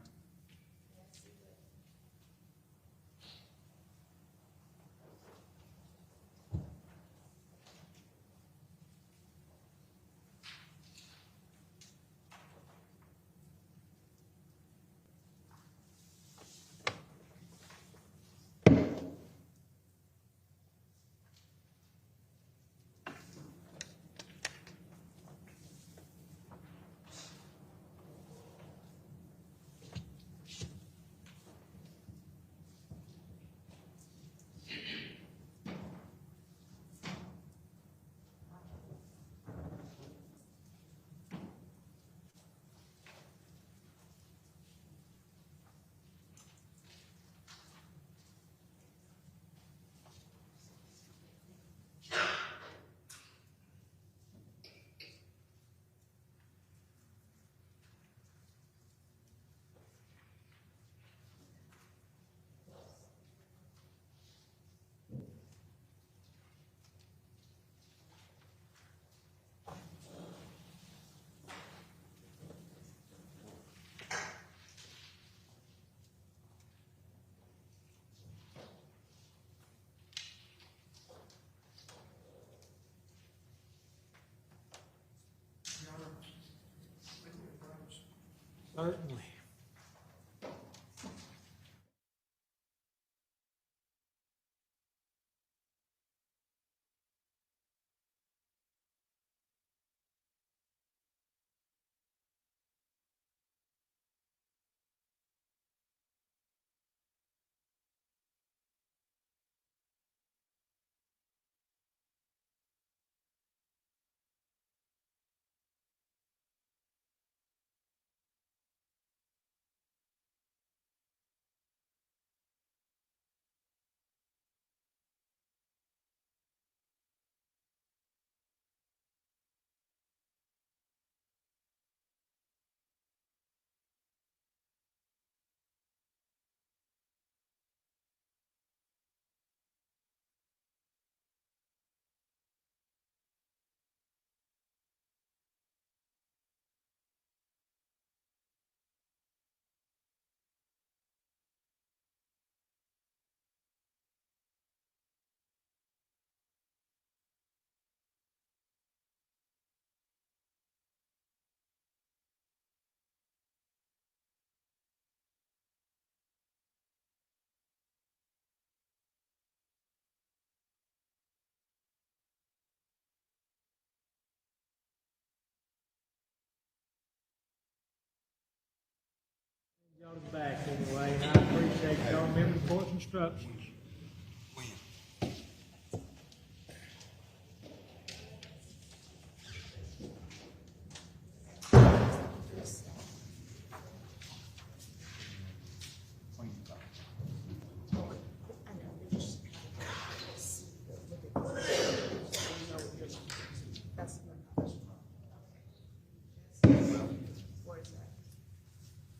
Goes back anyway, and I appreciate y'all remembering the court's instructions.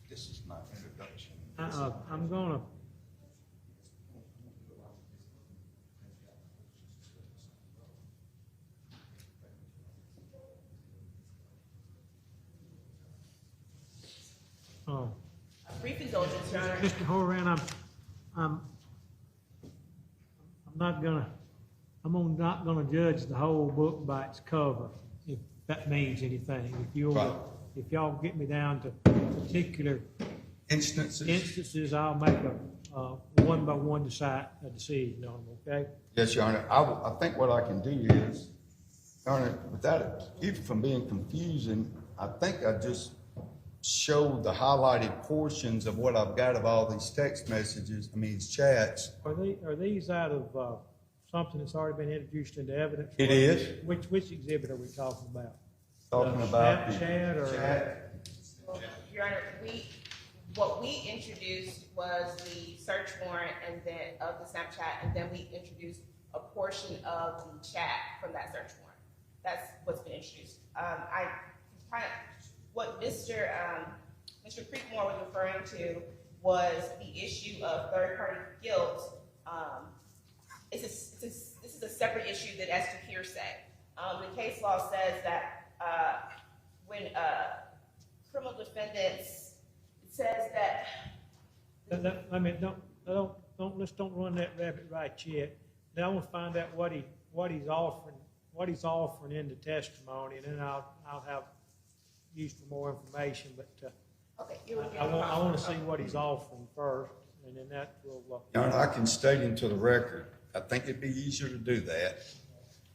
This is my introduction.
I'm gonna. Oh,
Brief indulgence, Your Honor.
Mr. Horan, I'm not gonna judge the whole book by its cover, if that means anything.
Right.
If y'all get me down to particular instances, I'll make a one by one decision on them, okay?
Yes, Your Honor. I think what I can do is, Your Honor, without it even from being confusing, I think I just showed the highlighted portions of what I've got of all these text messages, these chats.
Are these out of something that's already been introduced into evidence?
It is.
Which exhibit are we talking about?
Talking about the
Snapchat or?
chat.
Your Honor, what we introduced was the search warrant and then of the Snapchat, and then we introduced a portion of the chat from that search warrant. That's what's been introduced. What Mr. Creekmore was referring to was the issue of third-party guilt. This is a separate issue that as to hearsay. The case law says that when criminal defendants, it says that.
Let's don't run that rabbit right yet. Now I want to find out what he's offering in the testimony, and then I'll have use for more information. But
Okay,
I want to see what he's offering first, and then that will.
Your Honor, I can state into the record, I think it'd be easier to do that.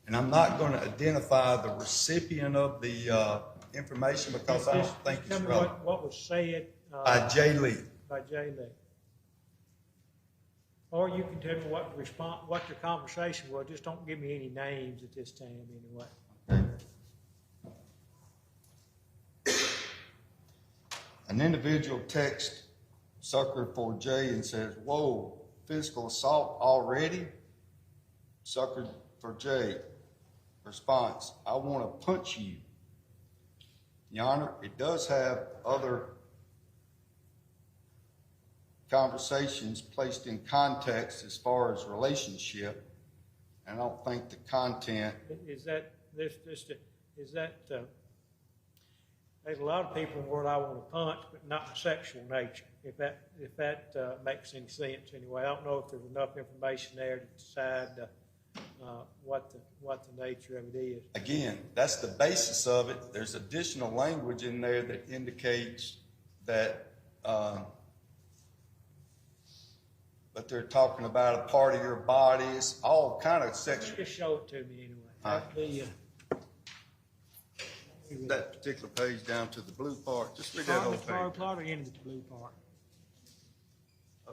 And I'm not going to identify the recipient of the information because I don't think it's
tell me
relevant.
what was said
By Jay Lee.
by Jay Lee. Or you can tell me what your conversation was. Just don't give me any names at this time anyway.
An individual texts Sucker for Jay and says, "Whoa, physical assault already?" Sucker for Jay response, "I want to punch you." Your Honor, it does have other conversations placed in context as far as relationship, and I don't think the content.
Is that there's a lot of people in the world I want to punch, but not in sexual nature. If that makes any sense anyway, I don't know if there's enough information there to decide what the nature of it is.
Again, that's the basis of it. There's additional language in there that indicates that they're talking about a part of your body. It's all kind of sexual.
Just show it to me anyway.
All right. That particular page down to the blue part. Just read that whole page.
Plot or into the blue part.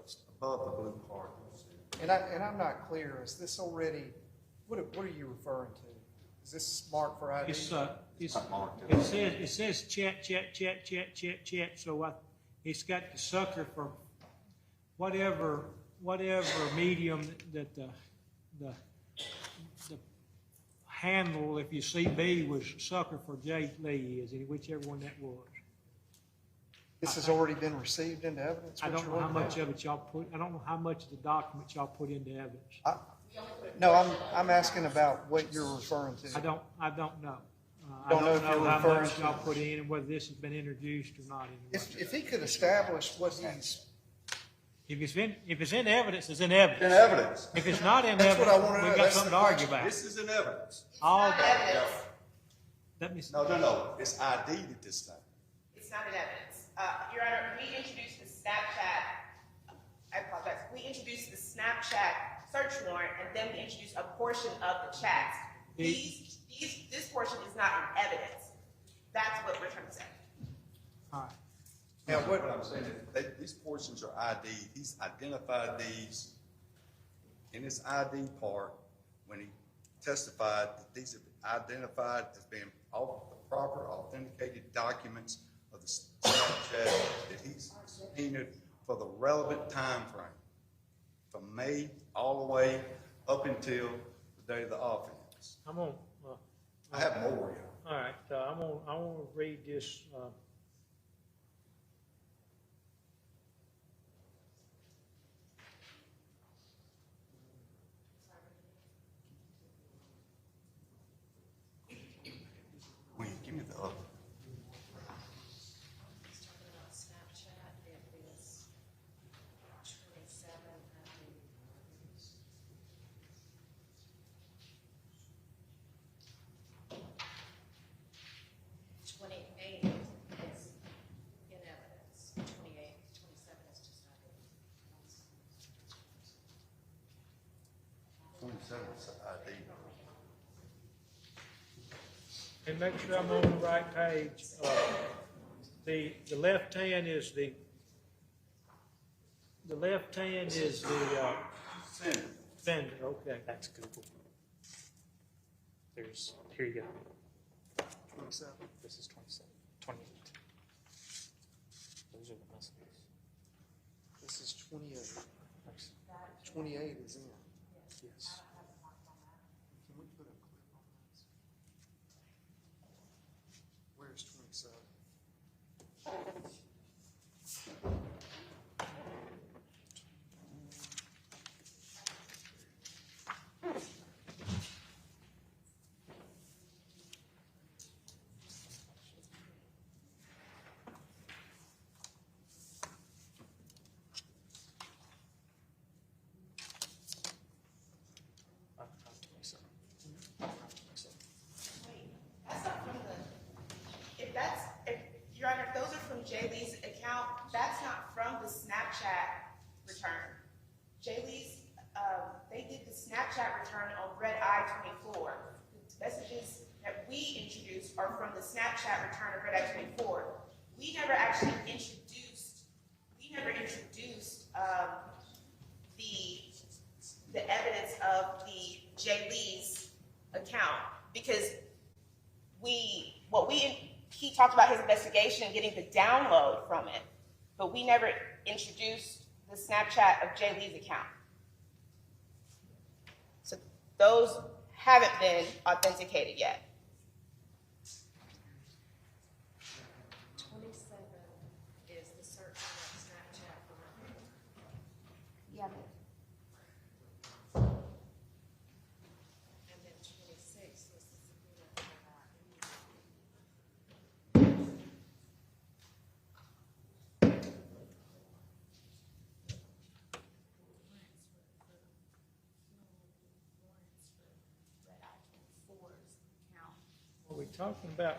It's above the blue part.
And I'm not clear, is this already, what are you referring to? Is this marked for ID?
It's
not marked.
it says chat. So it's got the sucker for whatever medium that the handle, if you see B, was sucker for Jay Lee is, whichever one that was.
This has already been received into evidence?
I
what
don't
you're
know how
looking
much
at?
of it y'all put. I don't know how much of the document y'all put into evidence.
No, I'm asking about what you're referring to.
I don't know. I
Don't
don't
know if you're
know how
referring
much
to-
y'all put in and whether this has been introduced or not. Anyway.
If he could establish what he's,
If it's in evidence, it's in evidence.
In evidence.
If it's not in
That's what
evidence,
I wanna know.
we've got
That's
something
the
to argue
question.
about.
This is in evidence.
All
Not evidence.
let me see.
No. It's ID'd at this time.
It's not in evidence. Your Honor, we introduced the Snapchat, I apologize, we introduced the Snapchat search warrant, and then we introduced a portion of the chats. This portion is not in evidence. That's what we're trying to say.
All right.
Now, what,
What I'm saying is, these portions are ID. He's identified these in his ID part when he testified that these have been identified as being all the proper authenticated documents of the Snapchat that he's subpoenaed for the relevant time frame, from May all the way up until the day of the offense.
I'm on,
I have more, yeah.
all right, I want to read this,
Wait, give me the other.
Talking about Snapchat, it is 27, I think. 28 is in evidence, 28, 27 is just not in.
27 is ID.
and make sure I'm on the right page. The left hand is the
Senate.
fender, okay.
That's Google. Here you go.
27.
This is 27, 28. Those are the messages.
This is 28. 28 is in.
Yes.
Can we put a clip on this? Where's 27?
Not 27. Not 27.
That's not from if Your Honor, if those are from Jay Lee's account, that's not from the Snapchat return. Jay Lee's, they did the Snapchat return on Red Eye 24. The messages that we introduced are from the Snapchat return of Red Eye 24. We never actually introduced the evidence of the Jay Lee's account because he talked about his investigation and getting the download from it, but we never introduced the Snapchat of Jay Lee's account. So those haven't been authenticated yet.
27 is the search on Snapchat for record.
Yeah.
And then 26 was the subpoena for that.
Are we talking about,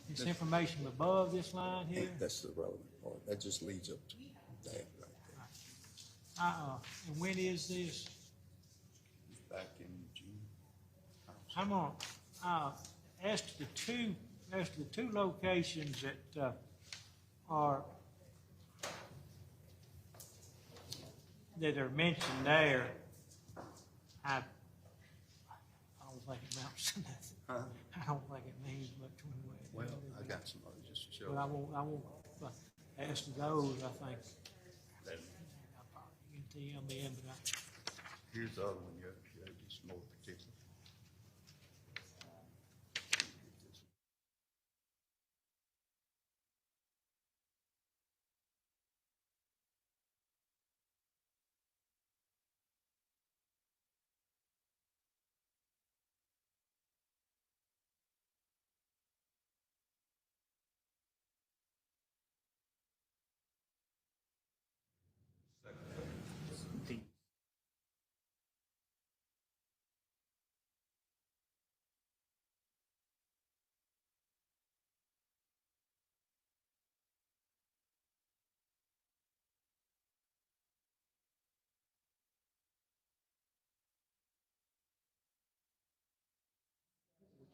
this information above this line here?
That's the relevant part. That just leads up to that right there.
And when is this?
Back in June.
I'm on, as to the two locations that, that are mentioned there, I don't think it amounts to nothing.
Huh?
I don't think it means much one way. or the
Well,
other.
I got some others just to show.
But I won't, as to those, I think, you can tell me, but
Here's the other one, yeah, just more particular.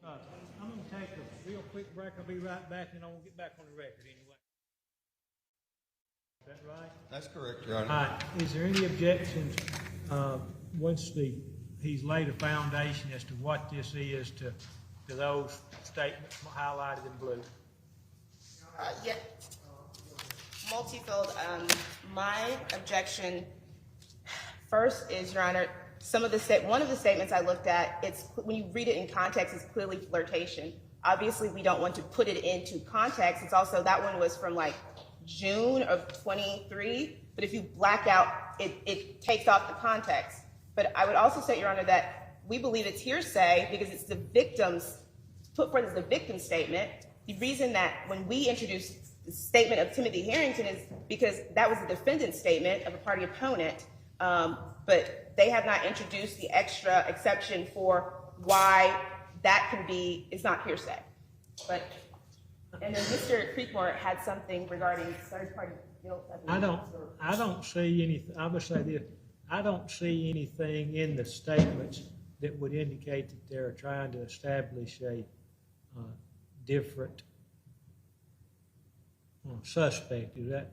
The
I'm gonna take a real quick break. I'll be right back, and I won't get back on the record anyway. Is that right?
That's correct, Your
All
Honor.
right, is there any objections, once he's laid a foundation as to what this is to those statements highlighted in blue?
Yeah. Multifold. My objection first is, Your Honor, one of the statements I looked at, when you read it in context, it's clearly flirtation. Obviously, we don't want to put it into context. It's also, that one was from like June of 23, but if you black out, it takes off the context. But I would also say, Your Honor, that we believe it's hearsay because it's the victim's, put forth as the victim statement. The reason that when we introduced the statement of Timothy Herrington is because that was the defendant's statement of a party opponent, but they have not introduced the extra exception for why that can be, it's not hearsay. But, and then Mr. Creekmore had something regarding third-party guilt.
I don't see anything, I would say this, I don't see anything in the statements that would indicate that they're trying to establish a different suspect. Is that,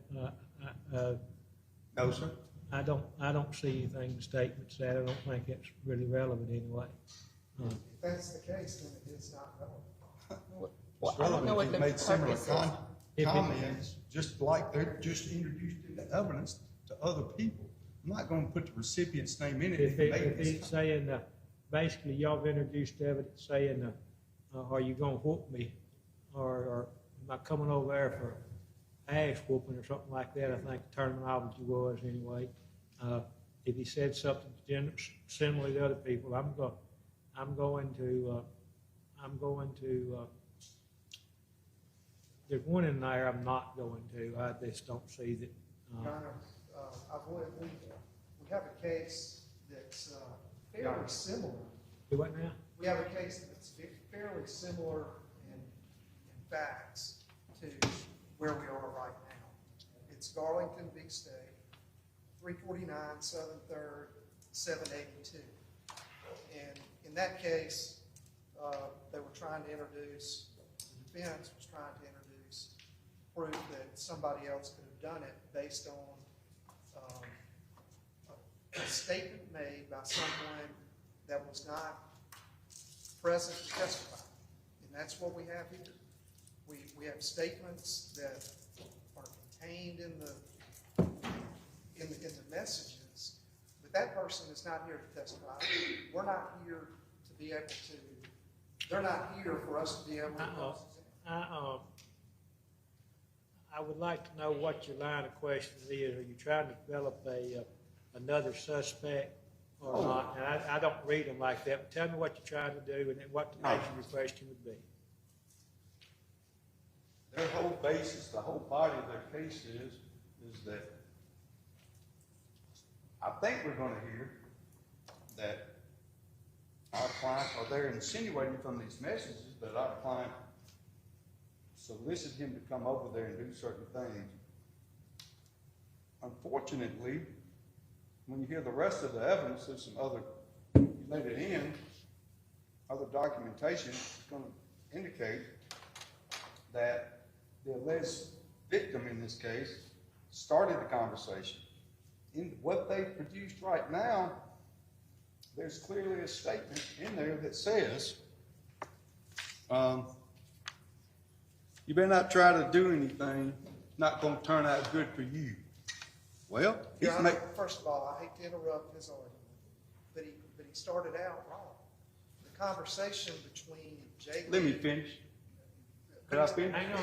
No, sir.
I don't see anything in the statements that, I don't think it's really relevant anyway.
If that's the case, then it is not relevant.
Well, I don't know what the
He's made similar
purpose is.
comments, just like they're just introduced into evidence to other people. I'm not gonna put the recipient's name in it.
If he's saying, basically, y'all have introduced evidence saying, are you gonna whoop me? Or am I coming over there for ass whooping or something like that? I think the terminology was anyway. If he said something similar to other people, I'm going to, there's one in there I'm not going to. I just don't see that.
Your Honor, we have a case that's fairly similar.
Do what now?
We have a case that's fairly similar in facts to where we are right now. It's Garlington v. State, 349 Southern 3rd, 782. And in that case, they were trying to introduce, the defense was trying to introduce proof that somebody else could have done it based on a statement made by someone that was not present to testify. And that's what we have here. We have statements that are contained in the messages, but that person is not here to testify. We're not here to be able to, they're not here for us to be able to cross-examine.
I would like to know what your line of questions is. Are you trying to develop another suspect or not? And I don't read them like that, but tell me what you're trying to do and then what the nature of your question would be.
Their whole basis, the whole body of their case is that I think we're gonna hear that our client, or they're insinuating from these messages that our client solicited him to come over there and do certain things. Unfortunately, when you hear the rest of the evidence, there's some other, you let it in, other documentation is gonna indicate that the alleged victim in this case started the conversation. In what they produced right now, there's clearly a statement in there that says, you better not try to do anything, not gonna turn out good for you. Well,
First of all, I hate to interrupt his argument, but he started out wrong. The conversation between Jay
let me finish. Could I finish?
Hang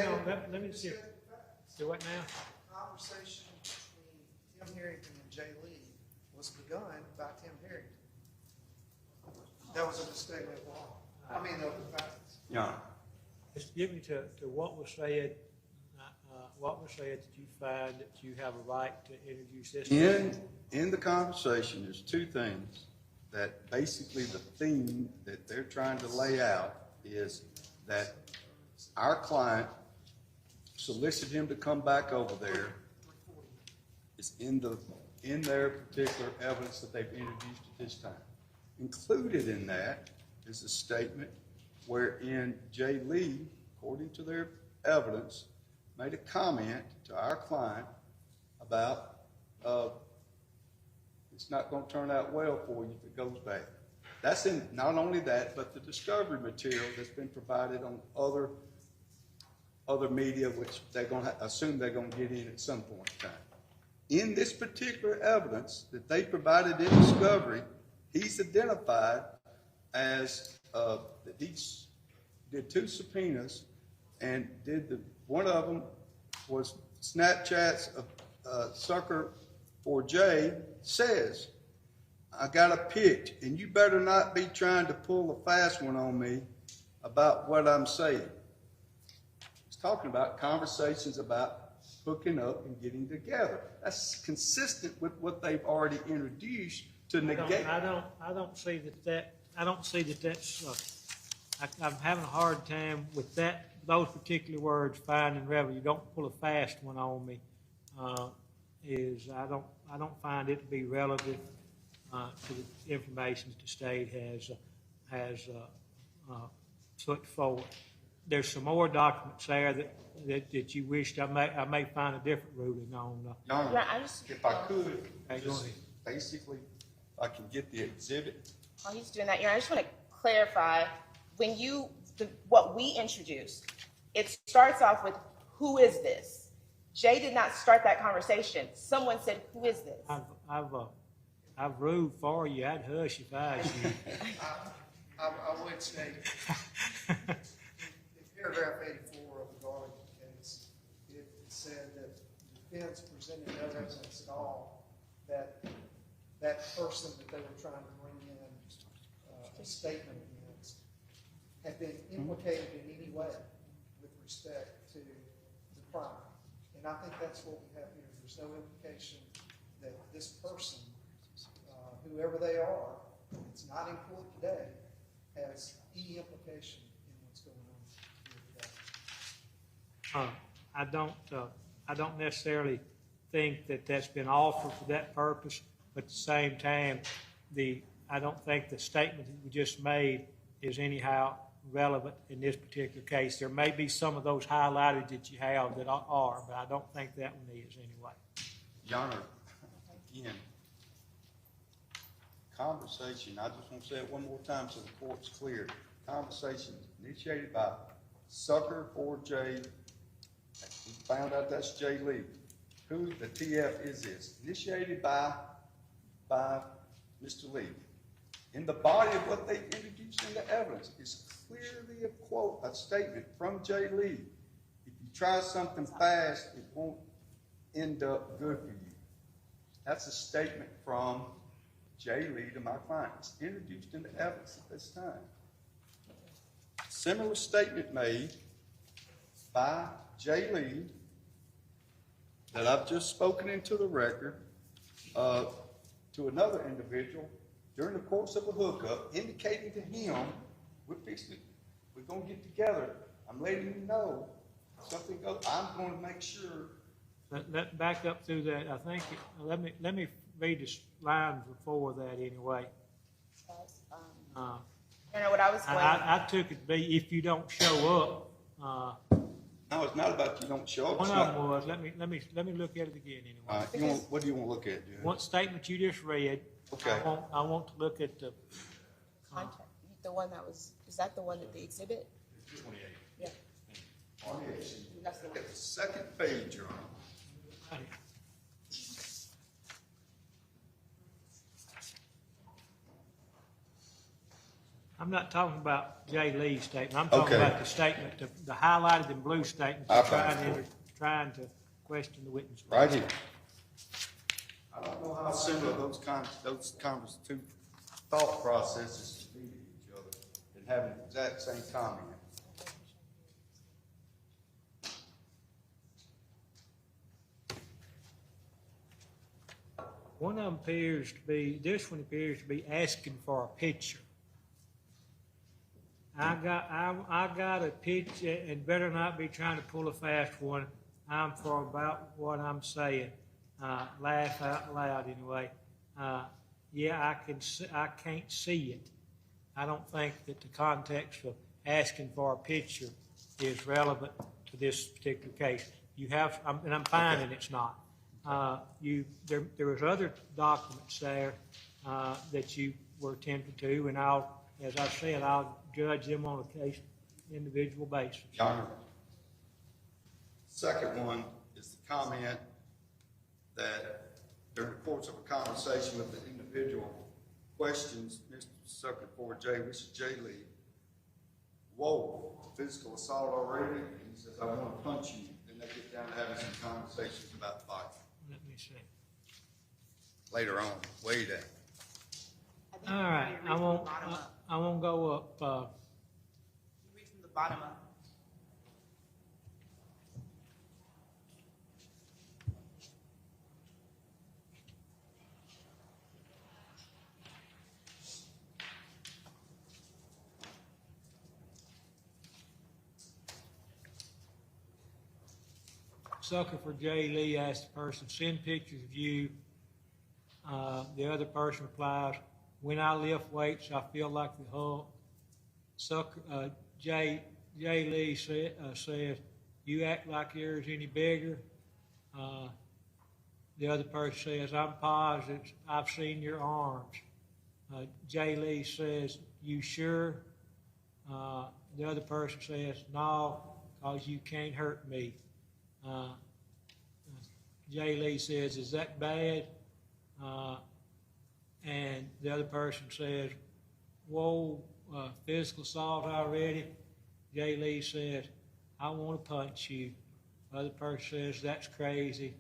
on, let me see. Do what now?
The conversation between Tim Herrington and Jay Lee was begun by Tim Herrington. That was a mistake of law. I mean, of the facts.
Yeah.
Just give me to what was said that you find that you have a right to introduce this.
In the conversation, there's two things that basically the theme that they're trying to lay out is that our client solicited him to come back over there. It's in their particular evidence that they've introduced at this time. Included in that is a statement
wherein Jay Lee, according to their evidence, made a comment to our client about it's not going to turn out well for you if it goes bad. That's in not only that, but the discovery material that's been provided on other media, which they're going to assume they're going to get in at some point in time. In this particular evidence that they provided in discovery, he's identified as that he did 2 subpoenas and one of them was Snapchat's sucker for Jay says, I got a pitch, and you better not be trying to pull a fast one on me about what I'm saying. He's talking about conversations about hooking up and getting together. That's consistent with what they've already introduced to negate.
I don't see that that's, I'm having a hard time with those particular words, find and revel. You don't pull a fast one on me, I don't find it to be relevant to the information that the state has put forward. There's some more documents there that you wished I may find a different ruling on.
Your Honor,
Yeah,
if I could,
Hey, go ahead.
basically, I can get the exhibit.
While he's doing that, I just want to clarify, what we introduced, it starts off with, who is this? Jay did not start that conversation. Someone said, who is this?
I've ruled for you. I'd hush if I was you.
I would state, in paragraph 84 of the Garland case, it said that the defense presented no evidence at all that that person that they were trying to bring in a statement against had been implicated in any way with respect to the crime. And I think that's what we have here. There's no implication that this person, whoever they are, it's not in court today, has any implication in what's going on here today.
I don't necessarily think that that's been offered for that purpose, but at the same time, I don't think the statement that you just made is anyhow relevant in this particular case. There may be some of those highlighted that you have that are, but I don't think that one is anyway.
Your Honor, again, conversation, I just want to say it one more time so the court's clear. Conversation initiated by Sucker for Jay. We found out that's Jay Lee. Who the TF is this? Initiated by Mr. Lee. In the body of what they introduced in the evidence is clearly a statement from Jay Lee. If you try something fast, it won't end up good for you. That's a statement from Jay Lee to my client. It's introduced in the evidence at this time. Similar statement made by Jay Lee that I've just spoken into the record to another individual during the course of a hookup, indicating to him, we're going to get together. I'm letting you know something goes. I'm going to make sure.
Let back up through that. I think let me read the line before that anyway.
What I was going.
I took it to be if you don't show up.
No, it's not about you don't show up.
One of them was. Let me look at it again anyway.
What do you want to look at, Judge?
What statement you just read?
Okay.
I want to look at the.
Contact. The one that was, is that the one that the exhibit?
28.
Yeah. That's the one.
Look at the second page, Your Honor.
I'm not talking about Jay Lee's statement. I'm talking about the statement, the highlighted in blue statement. Trying to question the witness.
Right here. I don't know how similar those two thought processes to each other and having the exact same comment.
One of them appears to be, this one appears to be asking for a picture. I got a picture and better not be trying to pull a fast one. I'm for about what I'm saying. Laugh out loud anyway. Yeah, I can't see it. I don't think that the context of asking for a picture is relevant to this particular case. You have, and I'm finding it's not. There was other documents there that you were attempted to, and as I said, I'll judge them on a case individual basis.
Your Honor, second one is the comment that during the course of a conversation with the individual questions Mr. Circuit Court J, Mr. J. Lee, whoa, physical assault already? And he says, I want to punch you. Then they get down to having some conversations about fighting.
Let me see.
Later on, way down.
All right, I won't go up.
Read from the bottom up.
Sucker for J. Lee asked the person, send pictures of you. The other person replies, when I lift weights, I feel like the Hulk. Sucker, J. Lee says, you act like yours any bigger. The other person says, I'm positive, I've seen your arms. J. Lee says, you sure? The other person says, no, because you can't hurt me. J. Lee says, is that bad? And the other person says, whoa, physical assault already? J. Lee says, I want to punch you. The other person says, that's crazy.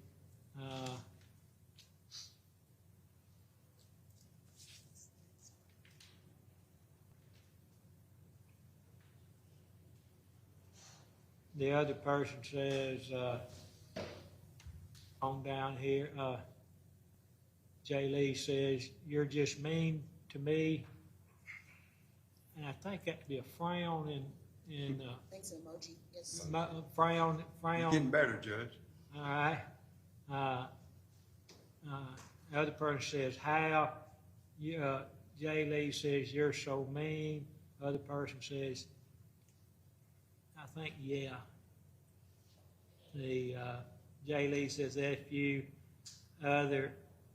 The other person says, on down here, J. Lee says, you're just mean to me. And I think that could be a frown in
Thanks, an emoji. Yes.
frown.
You're getting better, Judge.
All right. The other person says, how? J. Lee says, you're so mean. The other person says, I think, yeah. The J. Lee says, F you. Other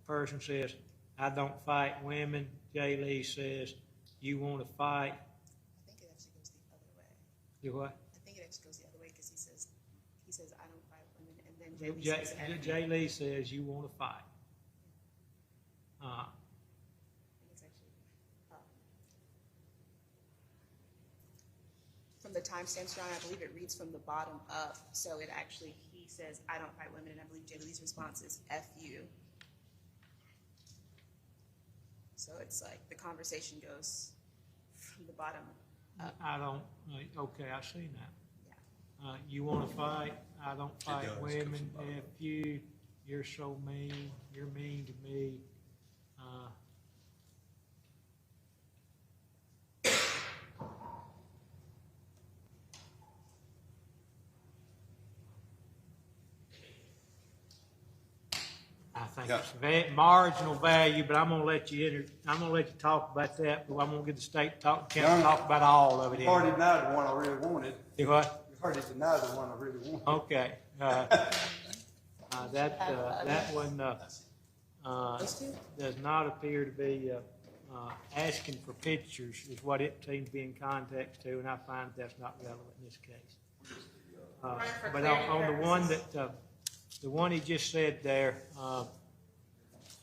person says, I don't fight women. J. Lee says, you want to fight.
I think it actually goes the other way.
Do what?
I think it actually goes the other way because he says I don't fight women, and then J. Lee says F you.
J. Lee says, you want to fight.
I think it's actually from the timestamps, John, I believe it reads from the bottom up. So it actually, he says, I don't fight women, and I believe J. Lee's response is F you. So it's like the conversation goes from the bottom up.
I don't, okay, I see that.
Yeah.
You want to fight? I don't fight
does,
women.
comes from bottom.
F you. You're so mean. You're mean to me. I think
Yeah.
it's marginal value, but I'm gonna let you talk about that. But I'm gonna get the state to
John,
talk about all of it.
You already denied the one I really wanted.
Do what?
You already denied the one I really wanted.
Okay. That one
Those two?
does not appear to be asking for pictures, is what it seems to be in context to, and I find that's not relevant in this case. But on the one that the one he just said there,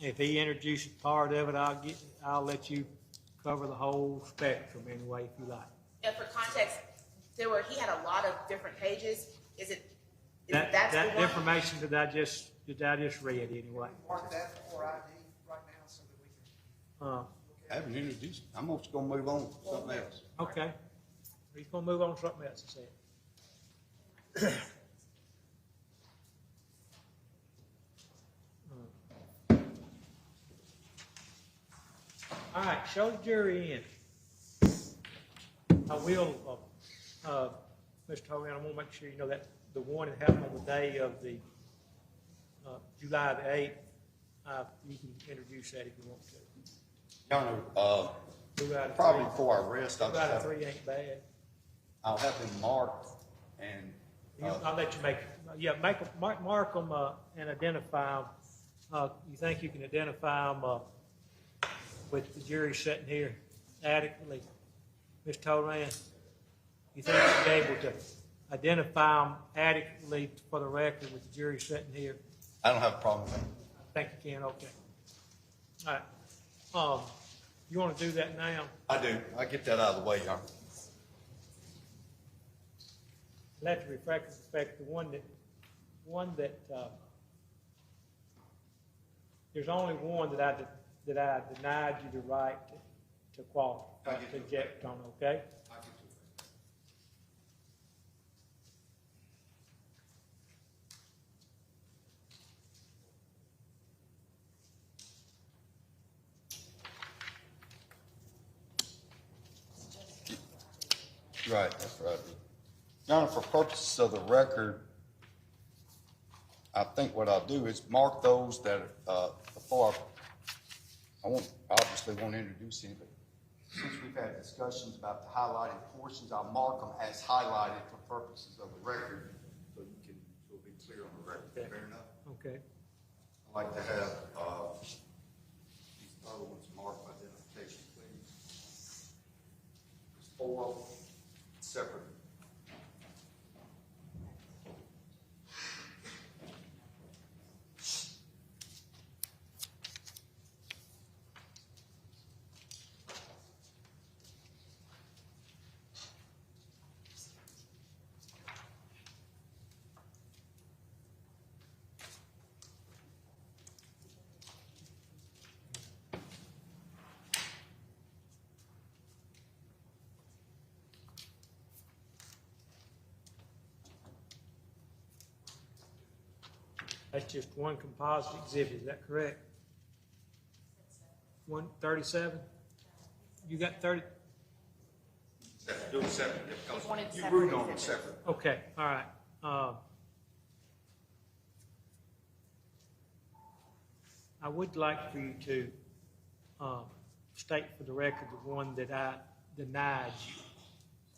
if he introduces part of it, I'll let you cover the whole spectrum anyway if you like.
Yeah, for context, he had a lot of different pages. That's
That
the one?
information that I just read anyway.
Mark that for ID right now so that we can.
I haven't introduced, I'm just gonna move on to something else.
Okay. He's gonna move on to something else, he said. All right, show the jury in. I will, Mr. Hogan, I want to make sure you know that the one that happened on the day of the July the 8th, you can introduce that if you want to.
Your Honor,
Two out of
probably
three.
before I rest, I'll
2
just
out of
have,
3 ain't bad.
I'll have them marked and,
I'll let you mark them, and identify them. You think you can identify them, with the jury sitting here adequately? Ms. Tolan, you think you'll be able to identify them adequately for the record with the jury sitting here?
I don't have a problem with that.
I think you can, okay. All right. You want to do that now?
I do. I'll get that out of the way, Your Honor.
Let the refractor respect the one that there's only one that I denied you the right to qualify, to object on, okay?
Right, that's right. Your Honor, for purposes of the record, I think what I'll do is mark those that, before I obviously won't introduce any, but since we've had discussions about the highlighted portions, I'll mark them as highlighted for purposes of the record, so it'll be clear on the record.
Okay.
Fair enough?
Okay.
I'd like to have, these other ones marked by identification, please. There's 4 separate.
That's just one composite exhibit, is that correct? 137? You got 30?
Do it separate, because
wanted
you
separate
ruled on them
exhibits.
separate.
Okay, all right. I would like for you to state for the record the one that I denied you,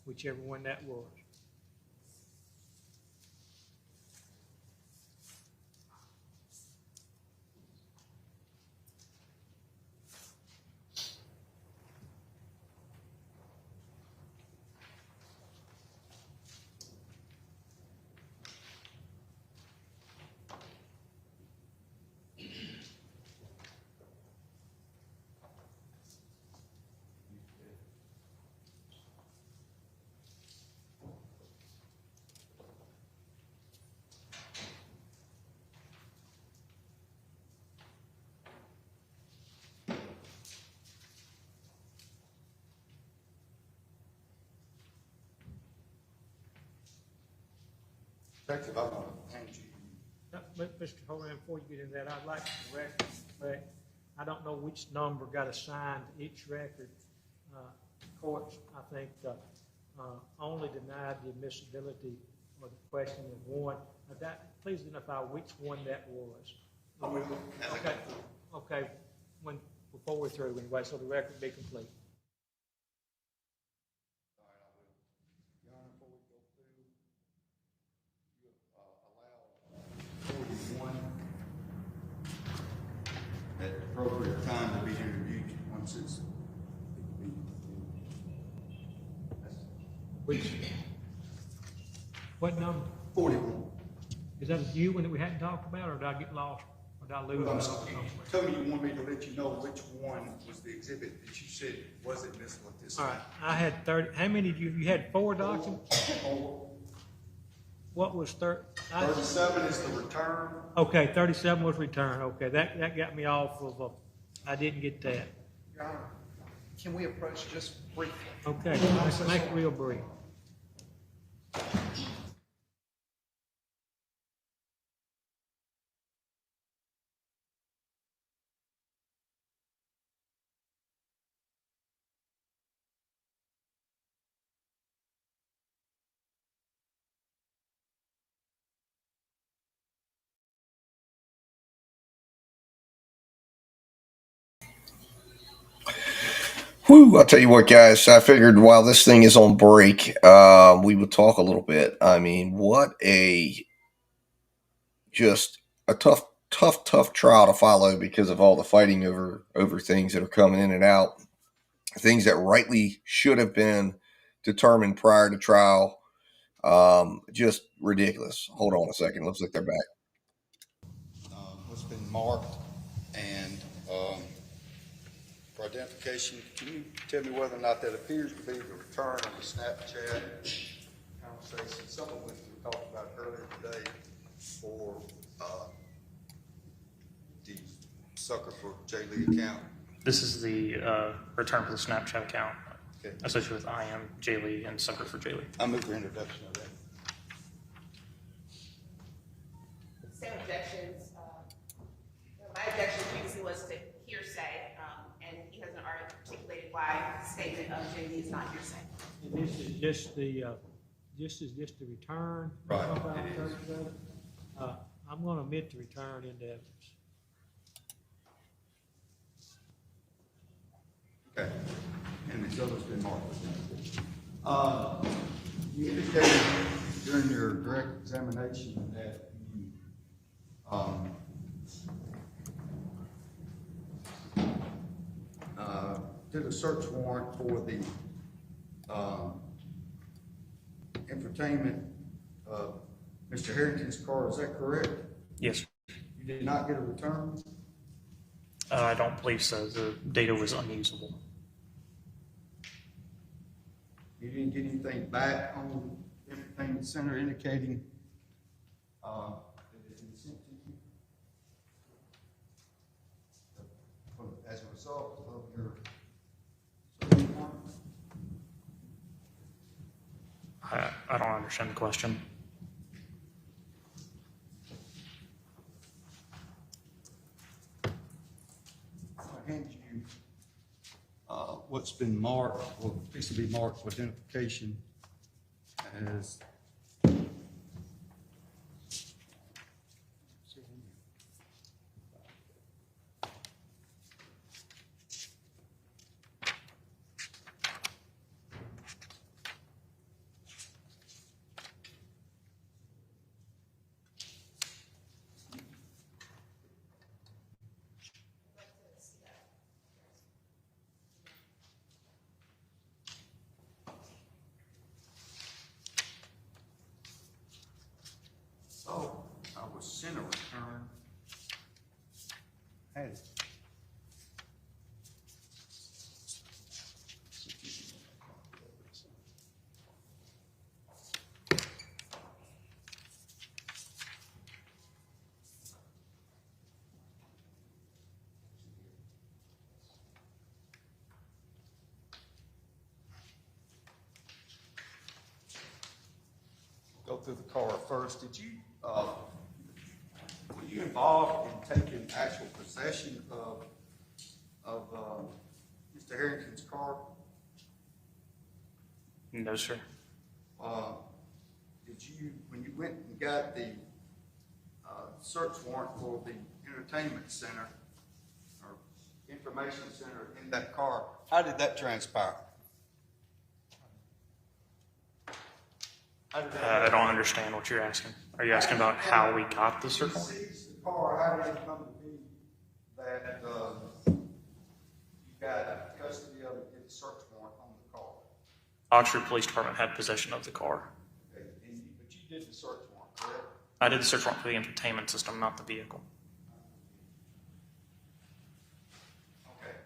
whichever one that was.
Detective, I'm going to hand you.
But Mr. Horan, before you get into that, I'd like the record, but I don't know which number got assigned to each record. Courts, I think, only denied the admissibility or the question of one. Please identify which one that was. Okay, okay, before we're through anyway, so the record be complete.
Your Honor, before we go through, you allow 41 at the appropriate time to be interviewed once it's.
What number?
41.
Is that a new one that we hadn't talked about, or did I get lost, or did I lose it?
Tell me you want me to let you know which one was the exhibit that you said was admissible at this
All
time.
right, I had 30, how many did you had 4 documents?
4.
What was
37 is the return.
Okay, 37 was returned, okay, that got me off of, I didn't get that.
Your Honor, can we approach just briefly?
Okay, let's make it real brief.
Whew, I'll tell you what, guys. I figured while this thing is on break, we would talk a little bit. I mean, what a just a tough trial to follow because of all the fighting over things that are coming in and out, things that rightly should have been determined prior to trial. Just ridiculous. Hold on a second. Looks like they're back.
What's been marked and, for identification, can you tell me whether or not that appears to be the return of the Snapchat conversation, some of which we talked about earlier today, for, the sucker for J. Lee account?
This is the return for the Snapchat account
Okay.
associated with I am Jay Lee and Sucker for Jay Lee.
I move for introduction of that.
Same objections. My objection previously was to hearsay, and he hasn't articulated why the statement of Jimmie is not hearsay.
And this is just the, just the return.
Right.
About
It is.
Thursday. I'm gonna omit the return into evidence.
Okay, and the other's been marked. You indicated during your direct examination that you, did a search warrant for the, entertainment of Mr. Harrington's car, is that correct?
Yes.
You did not get a return?
I don't believe so. The data was unusable.
You didn't get anything back on the entertainment center indicating, that it's been sent to you? As a result of your search warrant?
I don't understand the question.
I hand you, what's been marked, or needs to be marked for identification as. So, I was sent a return. Had it. Go through the car first. Did you, were you involved in taking actual possession of Mr. Harrington's car?
No, sir.
Did you, when you went and got the search warrant for the entertainment center or information center in that car, how did that transpire? How did that
I don't understand what you're asking. Are you asking about how we got the search warrant?
seized the car, how did it come to be that you got custody of it, did the search warrant on the car?
Oxford Police Department had possession of the car.
Okay, but you did the search warrant, correct?
I did the search warrant for the entertainment system, not the vehicle.
Okay,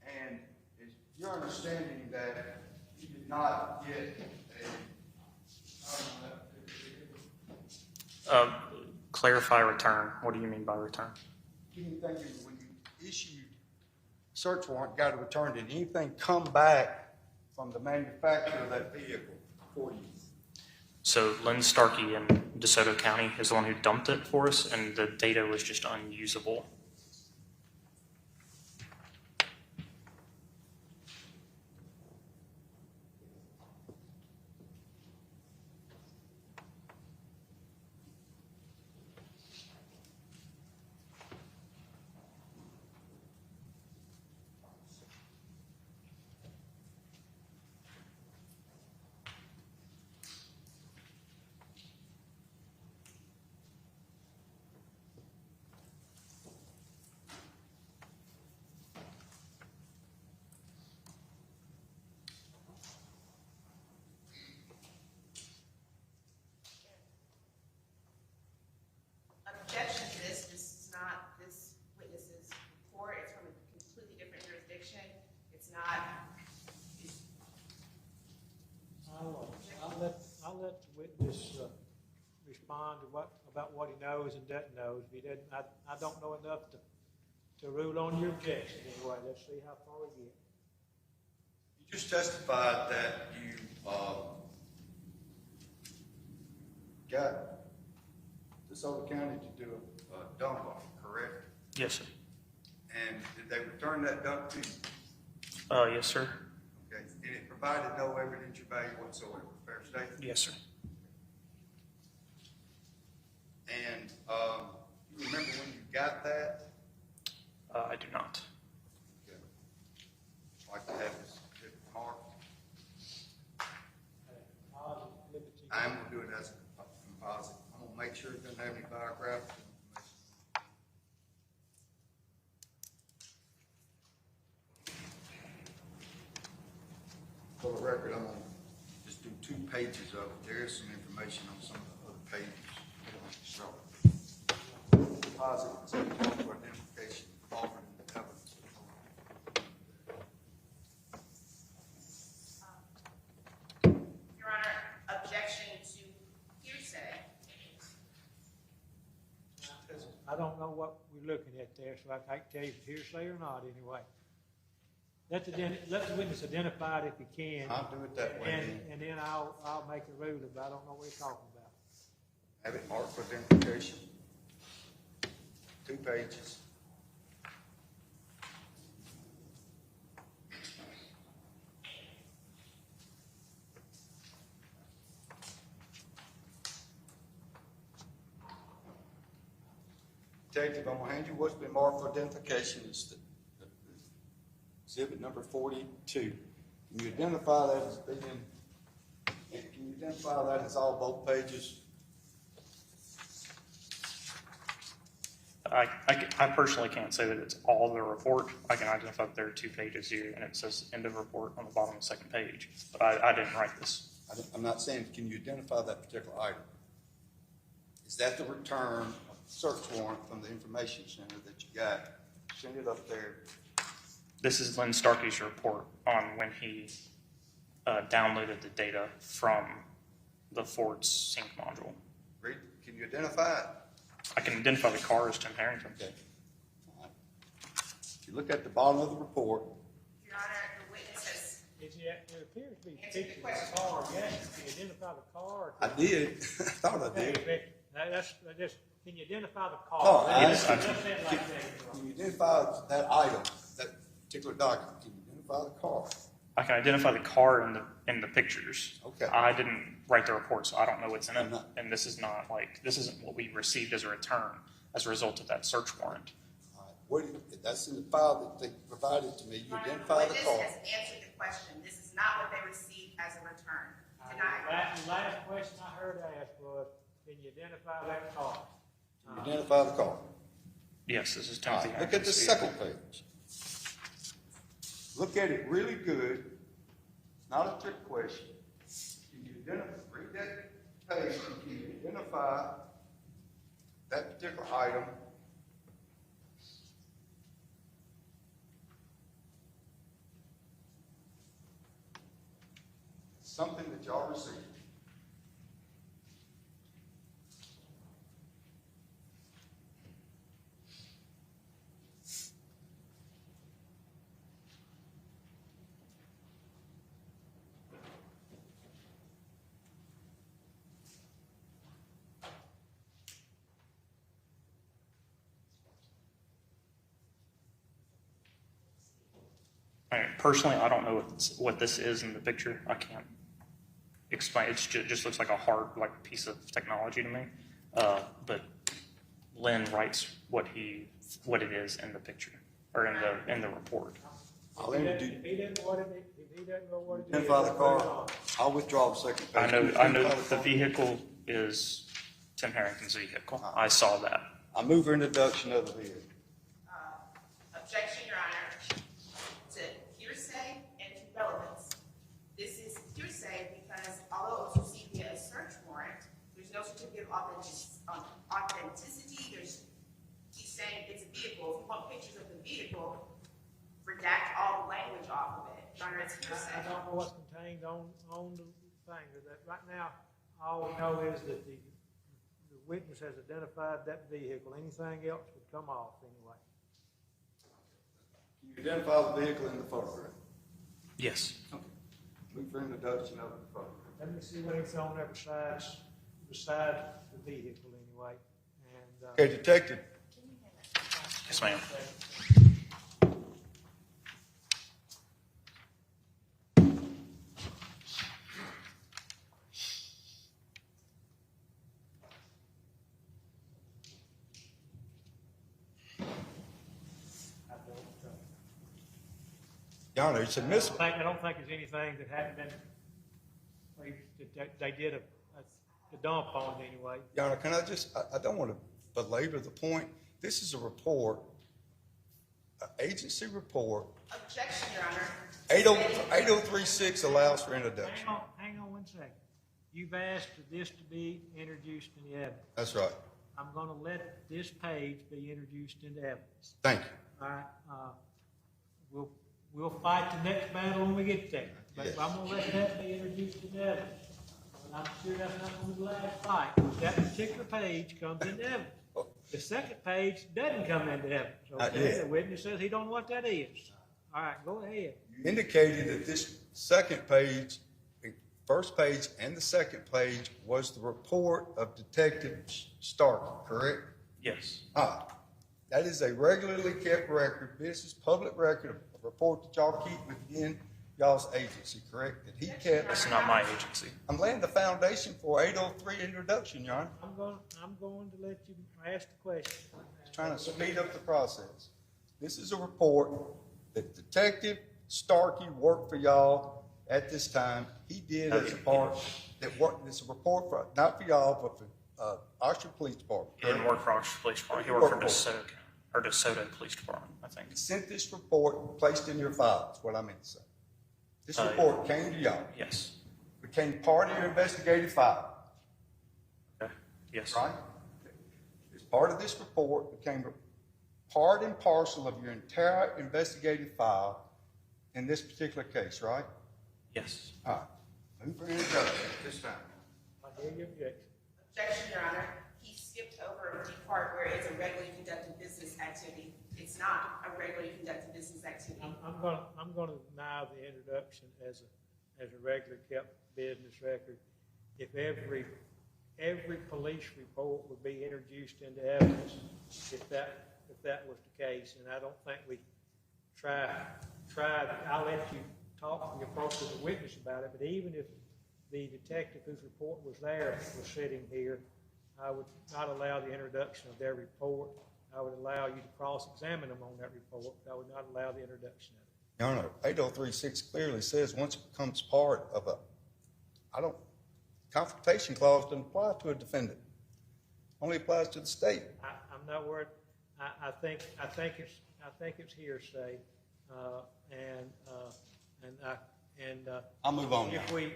and is your understanding that you did not get a
Clarify return. What do you mean by return?
anything, when you issued search warrant, got it returned, did anything come back from the manufacturer of that vehicle for you?
So Lynn Starkey in DeSoto County is the one who dumped it for us, and the data was just unusable.
just respond to about what he knows and doesn't know. If he doesn't, I don't know enough to rule on your objection anyway. Let's see how far we get.
You just testified that you, got DeSoto County to do a dunk on it, correct?
Yes, sir.
And did they return that dunk to you?
Yes, sir.
Okay, and it provided no evidentiary value whatsoever, fair statement?
Yes, sir.
And, you remember when you got that?
I do not.
Okay. I'd like to have this marked. I'm gonna do it as a composite. I'm gonna make sure it doesn't have any biographical information. For the record, I'm gonna just do 2 pages of it. There is some information on some of the other pages. So, composite, for identification, offered in the evidence.
Your Honor, objection to hearsay.
I don't know what we're looking at there, so I can't tell you if it's hearsay or not anyway. Let the witness identify it if he can.
I'll do it that way.
And then I'll make a ruling, but I don't know what he's talking about.
Have it marked for identification. 2 pages. Detective, I'm gonna hand you what's been marked for identification. It's the exhibit number 42. Can you identify that as being, can you identify that as all both pages?
I personally can't say that it's all the report. I can identify that there are 2 pages here, and it says end of report on the bottom of the 2nd page. But I didn't write this.
I'm not saying, can you identify that particular item? Is that the return of the search warrant from the information center that you got? Send it up there.
This is Lynn Starkey's report on when he downloaded the data from the Ford's sync module.
Read, can you identify it?
I can identify the car as Tim Herrington.
Okay. All right. If you look at the bottom of the report,
Your Honor, the witness has.
It appears to be
Answer the
pictures of
question.
the car. Yes, can you identify the car?
I did. I thought I did.
Can you identify the car?
Oh,
Yes,
Let's say it like that.
Can you identify that item, that particular document? Can you identify the car?
I can identify the car in the pictures.
Okay.
I didn't write the report, so I don't know what's in it.
I'm not-
And this isn't what we received as a return as a result of that search warrant.
All right. That's in the file that they provided to me. You
Your Honor,
identify the
witness
car.
has answered the question. This is not what they received as a return. Denied.
The last question I heard asked was, can you identify that car?
Can you identify the car?
Yes, this is
All
Timothy
right. Look at the
Herrington's
second page. Look at it really good. It's not a trick question. Can you identify, read that page, and can you identify that particular item? Something that y'all received.
All right, personally, I don't know what this is in the picture. I can't explain. It just looks like a hard piece of technology to me. But Lynn writes what it is in the picture or in the report.
I'll
If
introduce.
he doesn't know what it is.
Identify the car. I'll withdraw the second page.
I know
Identify
the
car.
vehicle is Tim Herrington's vehicle. I saw that.
I move for introduction of the vehicle.
Objection, Your Honor, to hearsay and to relevance. This is hearsay because although it was received via a search warrant, there's no certificate of authenticity. He's saying it's a vehicle. If you want pictures of the vehicle, redact all the language off of it. Your Honor, it's hearsay.
I don't know what's contained on the thing. That right now, all we know is that the witness has identified that vehicle. Anything else would come off anyway.
Can you identify the vehicle in the photograph?
Yes.
Okay. Move for introduction of the photograph.
Let me see what it's on there besides the vehicle anyway. And,
Okay, detective,
Yes, ma'am.
Your Honor, it's admissible.
I don't think there's anything that hadn't been, they did a dump on it anyway.
Your Honor, can I just, I don't want to belabor the point. This is a report, an agency report.
Objection, Your Honor.
8036 allows for introduction.
Hang on 1 second. You've asked for this to be introduced in the evidence.
That's right.
I'm gonna let this page be introduced into evidence.
Thank you.
All right, we'll fight the next battle when we get there. But
Yes.
I'm gonna let that be introduced into evidence. And I'm sure that's not gonna be the last fight. That particular page comes into evidence. The second page doesn't come into evidence.
Not
Okay,
yet.
the witness says he don't know what that is. All right, go ahead.
You indicated that this second page, the first page and the second page was the report of Detective Stark, correct?
Yes.
That is a regularly kept record, business public record, a report that y'all keep within y'all's agency, correct? That he kept.
It's not my agency.
I'm laying the foundation for 803 introduction, Your Honor.
I'm going to let you ask the question.
Just trying to speed up the process. This is a report that Detective Starkey worked for y'all at this time. He did as a part that worked. It's a report for not for y'all, but for Oxford Police Department.
He didn't work for Oxford Police Department. He worked for DeSoto Police Department, I think.
He sent this report, placed in your file. Is what I meant to say. This report came to y'all.
Yes.
Became part of your investigative file,
Okay. Yes.
right? As part of this report, became part and parcel of your entire investigative file in this particular case, right?
Yes.
All right. Move for introduction at this time.
I hear your objection.
Objection, Your Honor. He skipped over the part where it's a regularly conducted business activity. It's not a regularly conducted business activity.
I'm gonna deny the introduction as a regular kept business record. If every police report would be introduced into evidence, if that was the case, and I don't think we tried, I'll let you talk to the appropriate witness about it, but even if the detective whose report was there was sitting here, I would not allow the introduction of their report. I would allow you to cross-examine them on that report. I would not allow the introduction of it.
Your Honor, 8036 clearly says once it becomes part of confrontation clause doesn't apply to a defendant. Only applies to the state.
I'm not worried. I think it's hearsay,
I'll move on now.
If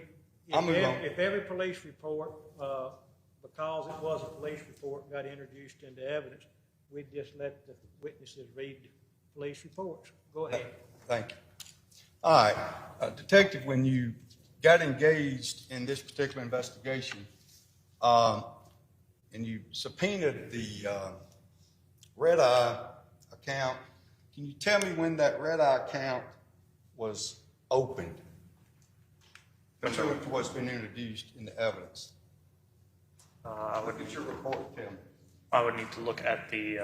I'll move on.
if every police report, because it was a police report, got introduced into evidence, we'd just let the witnesses read the police reports. Go ahead.
Thank you. All right, Detective, when you got engaged in this particular investigation, and you subpoenaed the Red Eye account, can you tell me when that Red Eye account was opened? Pursuant to what's been introduced in the evidence. Look at your report, Tim.
I would need to look at the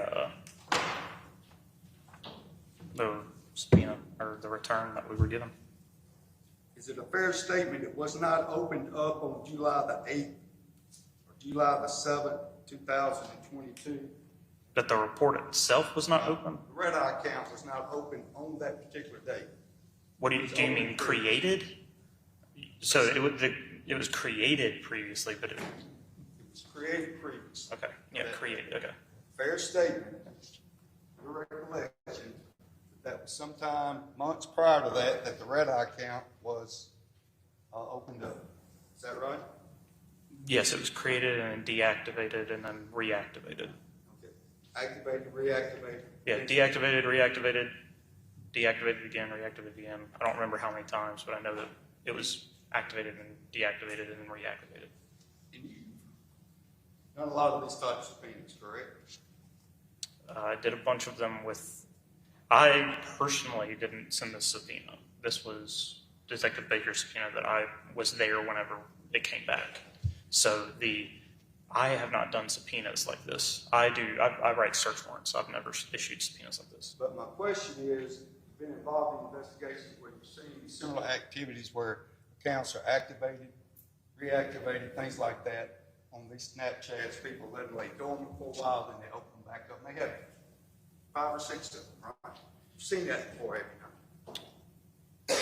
subpoena or the return that we were given.
Is it a fair statement it was not opened up on July the 8th or July the 7th, 2022?
That the report itself was not open?
The Red Eye account was not opened on that particular date.
What do you mean created? So it was created previously, but
It was created previously.
okay, yeah, created. Okay.
Fair statement, your recollection, that was sometime
Months prior to that the Red Eye account was opened up. Is that right?
Yes, it was created and then deactivated and then reactivated.
Okay. Activated, reactivated.
Yeah, deactivated, reactivated, deactivated again, reactivated again. I don't remember how many times, but I know that it was activated and deactivated and then reactivated.
In Done a lot of these types of subpoenas, correct?
I did a bunch of them with, I personally didn't send this subpoena. This was Detective Baker's subpoena that I was there whenever it came back. So I have not done subpoenas like this. I write search warrants. I've never issued subpoenas like this.
But my question is, you've been involved in investigations where you've seen similar activities where accounts are activated, reactivated, things like that. On these Snapchats, people let them lay dormant for a while, then they open them back up, and they have 5 or 6 of them, right? You've seen that before, haven't you?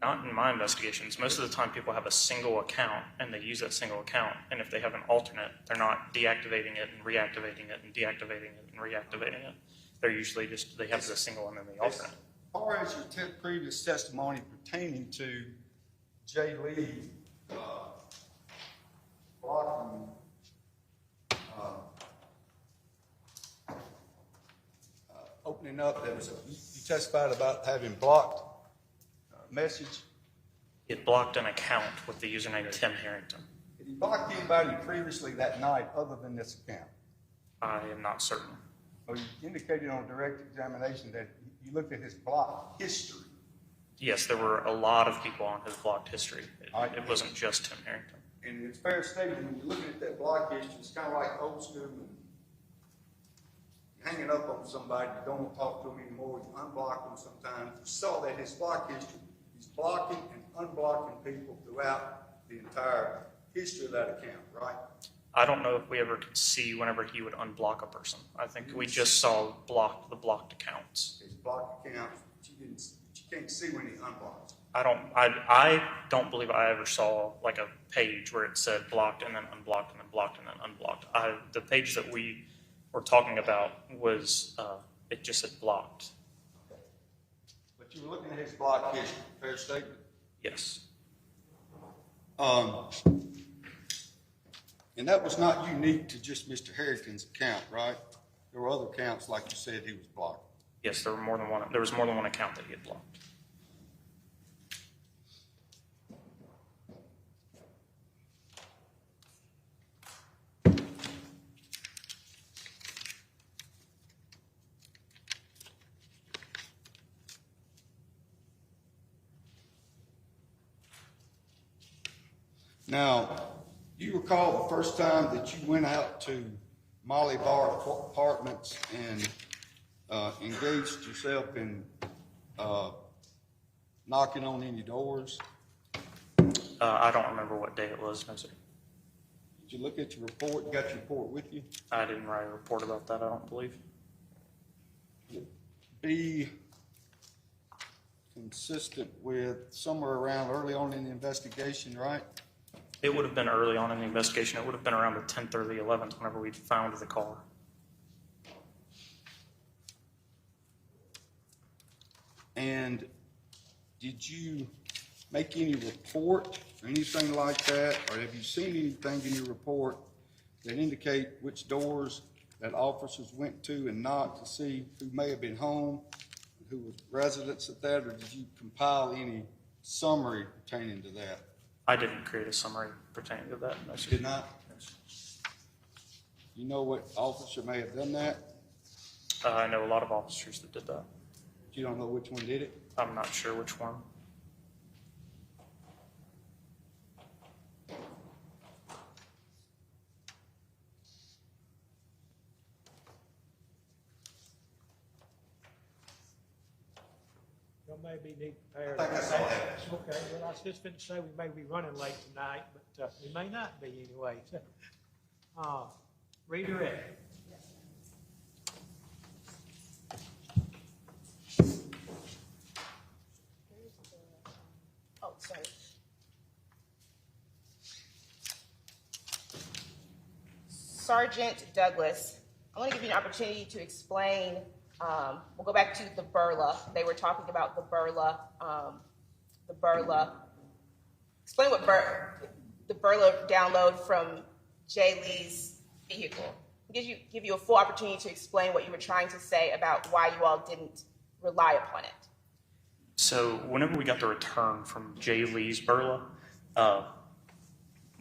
Not in my investigations. Most of the time people have a single account and they use that single account, and if they have an alternate, they're not deactivating it and reactivating it and deactivating it and reactivating it. They're usually just, they have the single and then the alternate.
As far as your previous testimony pertaining to Jay Lee blocking opening up, you testified about having blocked message.
It blocked an account with the username Tim Herrington.
Did he block anybody previously that night other than this account?
I am not certain.
Well, you indicated on direct examination that you looked at his block history.
Yes, there were a lot of people on his blocked history.
All right.
It wasn't just Tim Herrington.
And it's fair statement, when you're looking at that block history, it's kind of like old school. You're hanging up on somebody, you don't want to talk to them anymore, you unblock them sometimes. You saw that his block history, he's blocking and unblocking people throughout the entire history of that account, right?
I don't know if we ever could see whenever he would unblock a person. I think we just saw the blocked accounts.
His blocked accounts, but you can't see when he unblocks.
I don't believe I ever saw like a page where it said blocked and then unblocked and then blocked and then unblocked. The page that we were talking about was, it just said blocked.
Okay. But you were looking at his block history, fair statement?
Yes.
And that was not unique to just Mr. Harrington's account, right? There were other accounts, like you said, he was blocked.
Yes, there was more than one account that he had blocked.
Now, do you recall the first time that you went out to Molly Bar Apartments and engaged yourself in knocking on any doors?
I don't remember what day it was, no sir.
Did you look at your report? You got your report with you?
I didn't write a report about that, I don't believe.
Be consistent with somewhere around early on in the investigation, right?
It would have been early on in the investigation. It would have been around the 10th or the 11th whenever we found the car.
And did you make any report or anything like that? Or have you seen anything in your report that indicate which doors that officers went to and knocked to see who may have been home, who was residents at that, or did you compile any summary pertaining to that?
I didn't create a summary pertaining to that, no sir.
Did not? You know what officer may have done that?
I know a lot of officers that did that.
You don't know which one did it?
I'm not sure which one.
Y'all may be need prepared.
I think that's all I have.
Okay, well, I was just going to say we may be running late tonight, but we may not be anyway. Redirect.
Oh, sorry. Sergeant Douglas, I want to give you an opportunity to explain. We'll go back to the burla. They were talking about the burla. Explain what the burla download from Jay Lee's vehicle. Give you a full opportunity to explain what you were trying to say about why you all didn't rely upon it.
So whenever we got the return from Jay Lee's burla,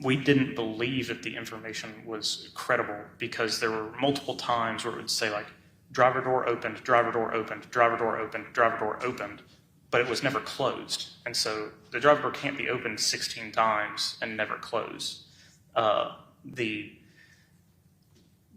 we didn't believe that the information was credible because there were multiple times where it would say like, driver door opened, driver door opened, driver door opened, driver door opened, but it was never closed. And so the driver door can't be opened 16 times and never close.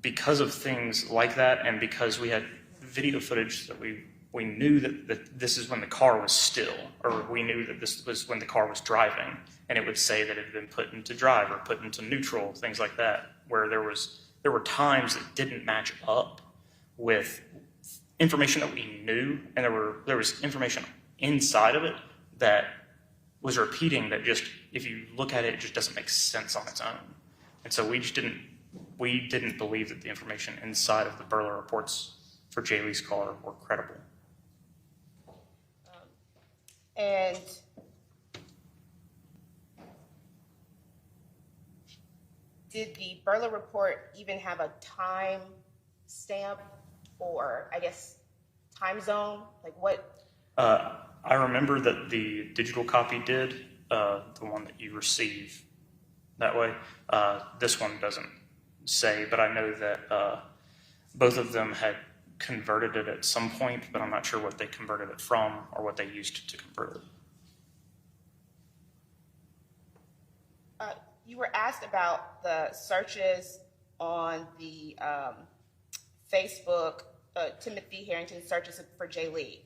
Because of things like that, and because we had video footage that we knew that this is when the car was still, or we knew that this was when the car was driving, and it would say that it had been put into drive or put into neutral, things like that, where there were times that didn't match up with information that we knew, and there was information inside of it that was repeating that just, if you look at it, it just doesn't make sense on its own. And so we didn't believe that the information inside of the Burler reports for Jay Lee's car were credible.
And did the Burler report even have a time stamp, or I guess time zone? Like what?
I remember that the digital copy did, the one that you receive that way. This one doesn't say, but I know that both of them had converted it at some point, but I'm not sure what they converted it from or what they used to convert it.
You were asked about the searches on the Facebook, Timothy Herrington searches for Jay Lee.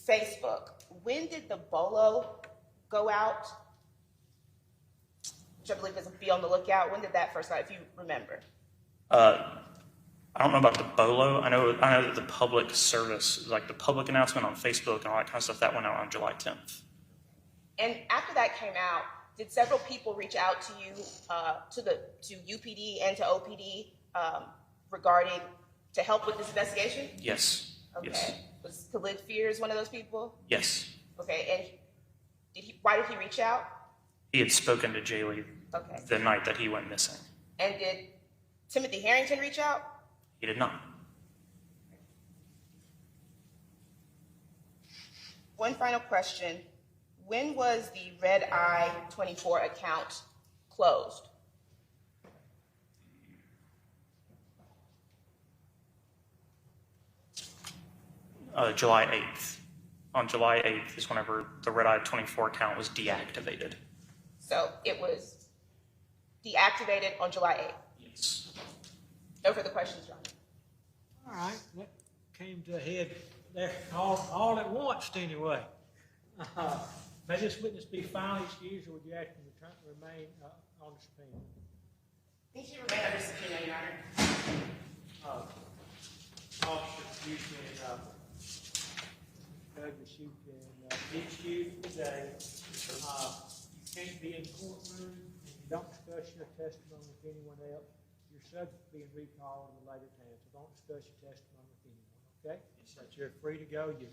Facebook, when did the BOLO go out? Which I believe is Be on the Lookout. When did that first go out, if you remember?
I don't know about the BOLO. I know that the public service, like the public announcement on Facebook and all that kind of stuff, that went out on July 10th.
And after that came out, did several people reach out to you, to UPD and to OPD regarding to help with this investigation?
Yes.
Okay.
Yes.
Was Khalid Fears one of those people?
Yes.
Okay. And why did he reach out?
He had spoken to Jay Lee the night that he went missing.
And did Timothy Herrington reach out?
He did not.
One final question. When was the Red Eye 24 account closed?
July 8th. On July 8th is whenever the Red Eye 24 account was deactivated.
So it was deactivated on July 8th?
Yes.
No further questions, John.
All right, that came to a head there all at once anyway. May this witness be finally excused, or would you ask him to remain on the subpoena?
He should remain under subpoena, Your Honor.
Officer, you can, Douglas, you can be excused today. You can't be in the courtroom, and you don't discuss your testimony with anyone else. You're subject to being recalled at a later time, so don't discuss your testimony with anyone, okay? But you're free to go. You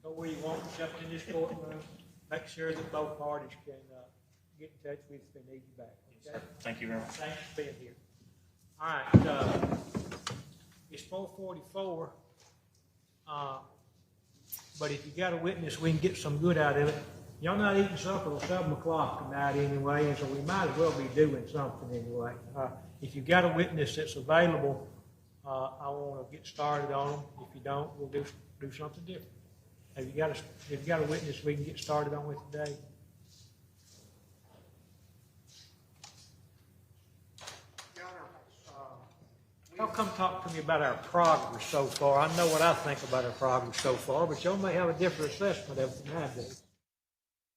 go where you want, jump in this courtroom. Make sure that both parties can get in touch with you if they need you back, okay?
Thank you very much.
Thanks for being here. All right, it's 4:44. But if you got a witness, we can get some good out of it. Y'all not eating supper till 7 o'clock tonight anyway, and so we might as well be doing something anyway. If you got a witness that's available, I want to get started on them. If you don't, we'll do something different. Have you got a witness we can get started on with today?
Your Honor,
Y'all come talk to me about our progress so far. I know what I think about our progress so far, but y'all may have a different assessment of it than I do.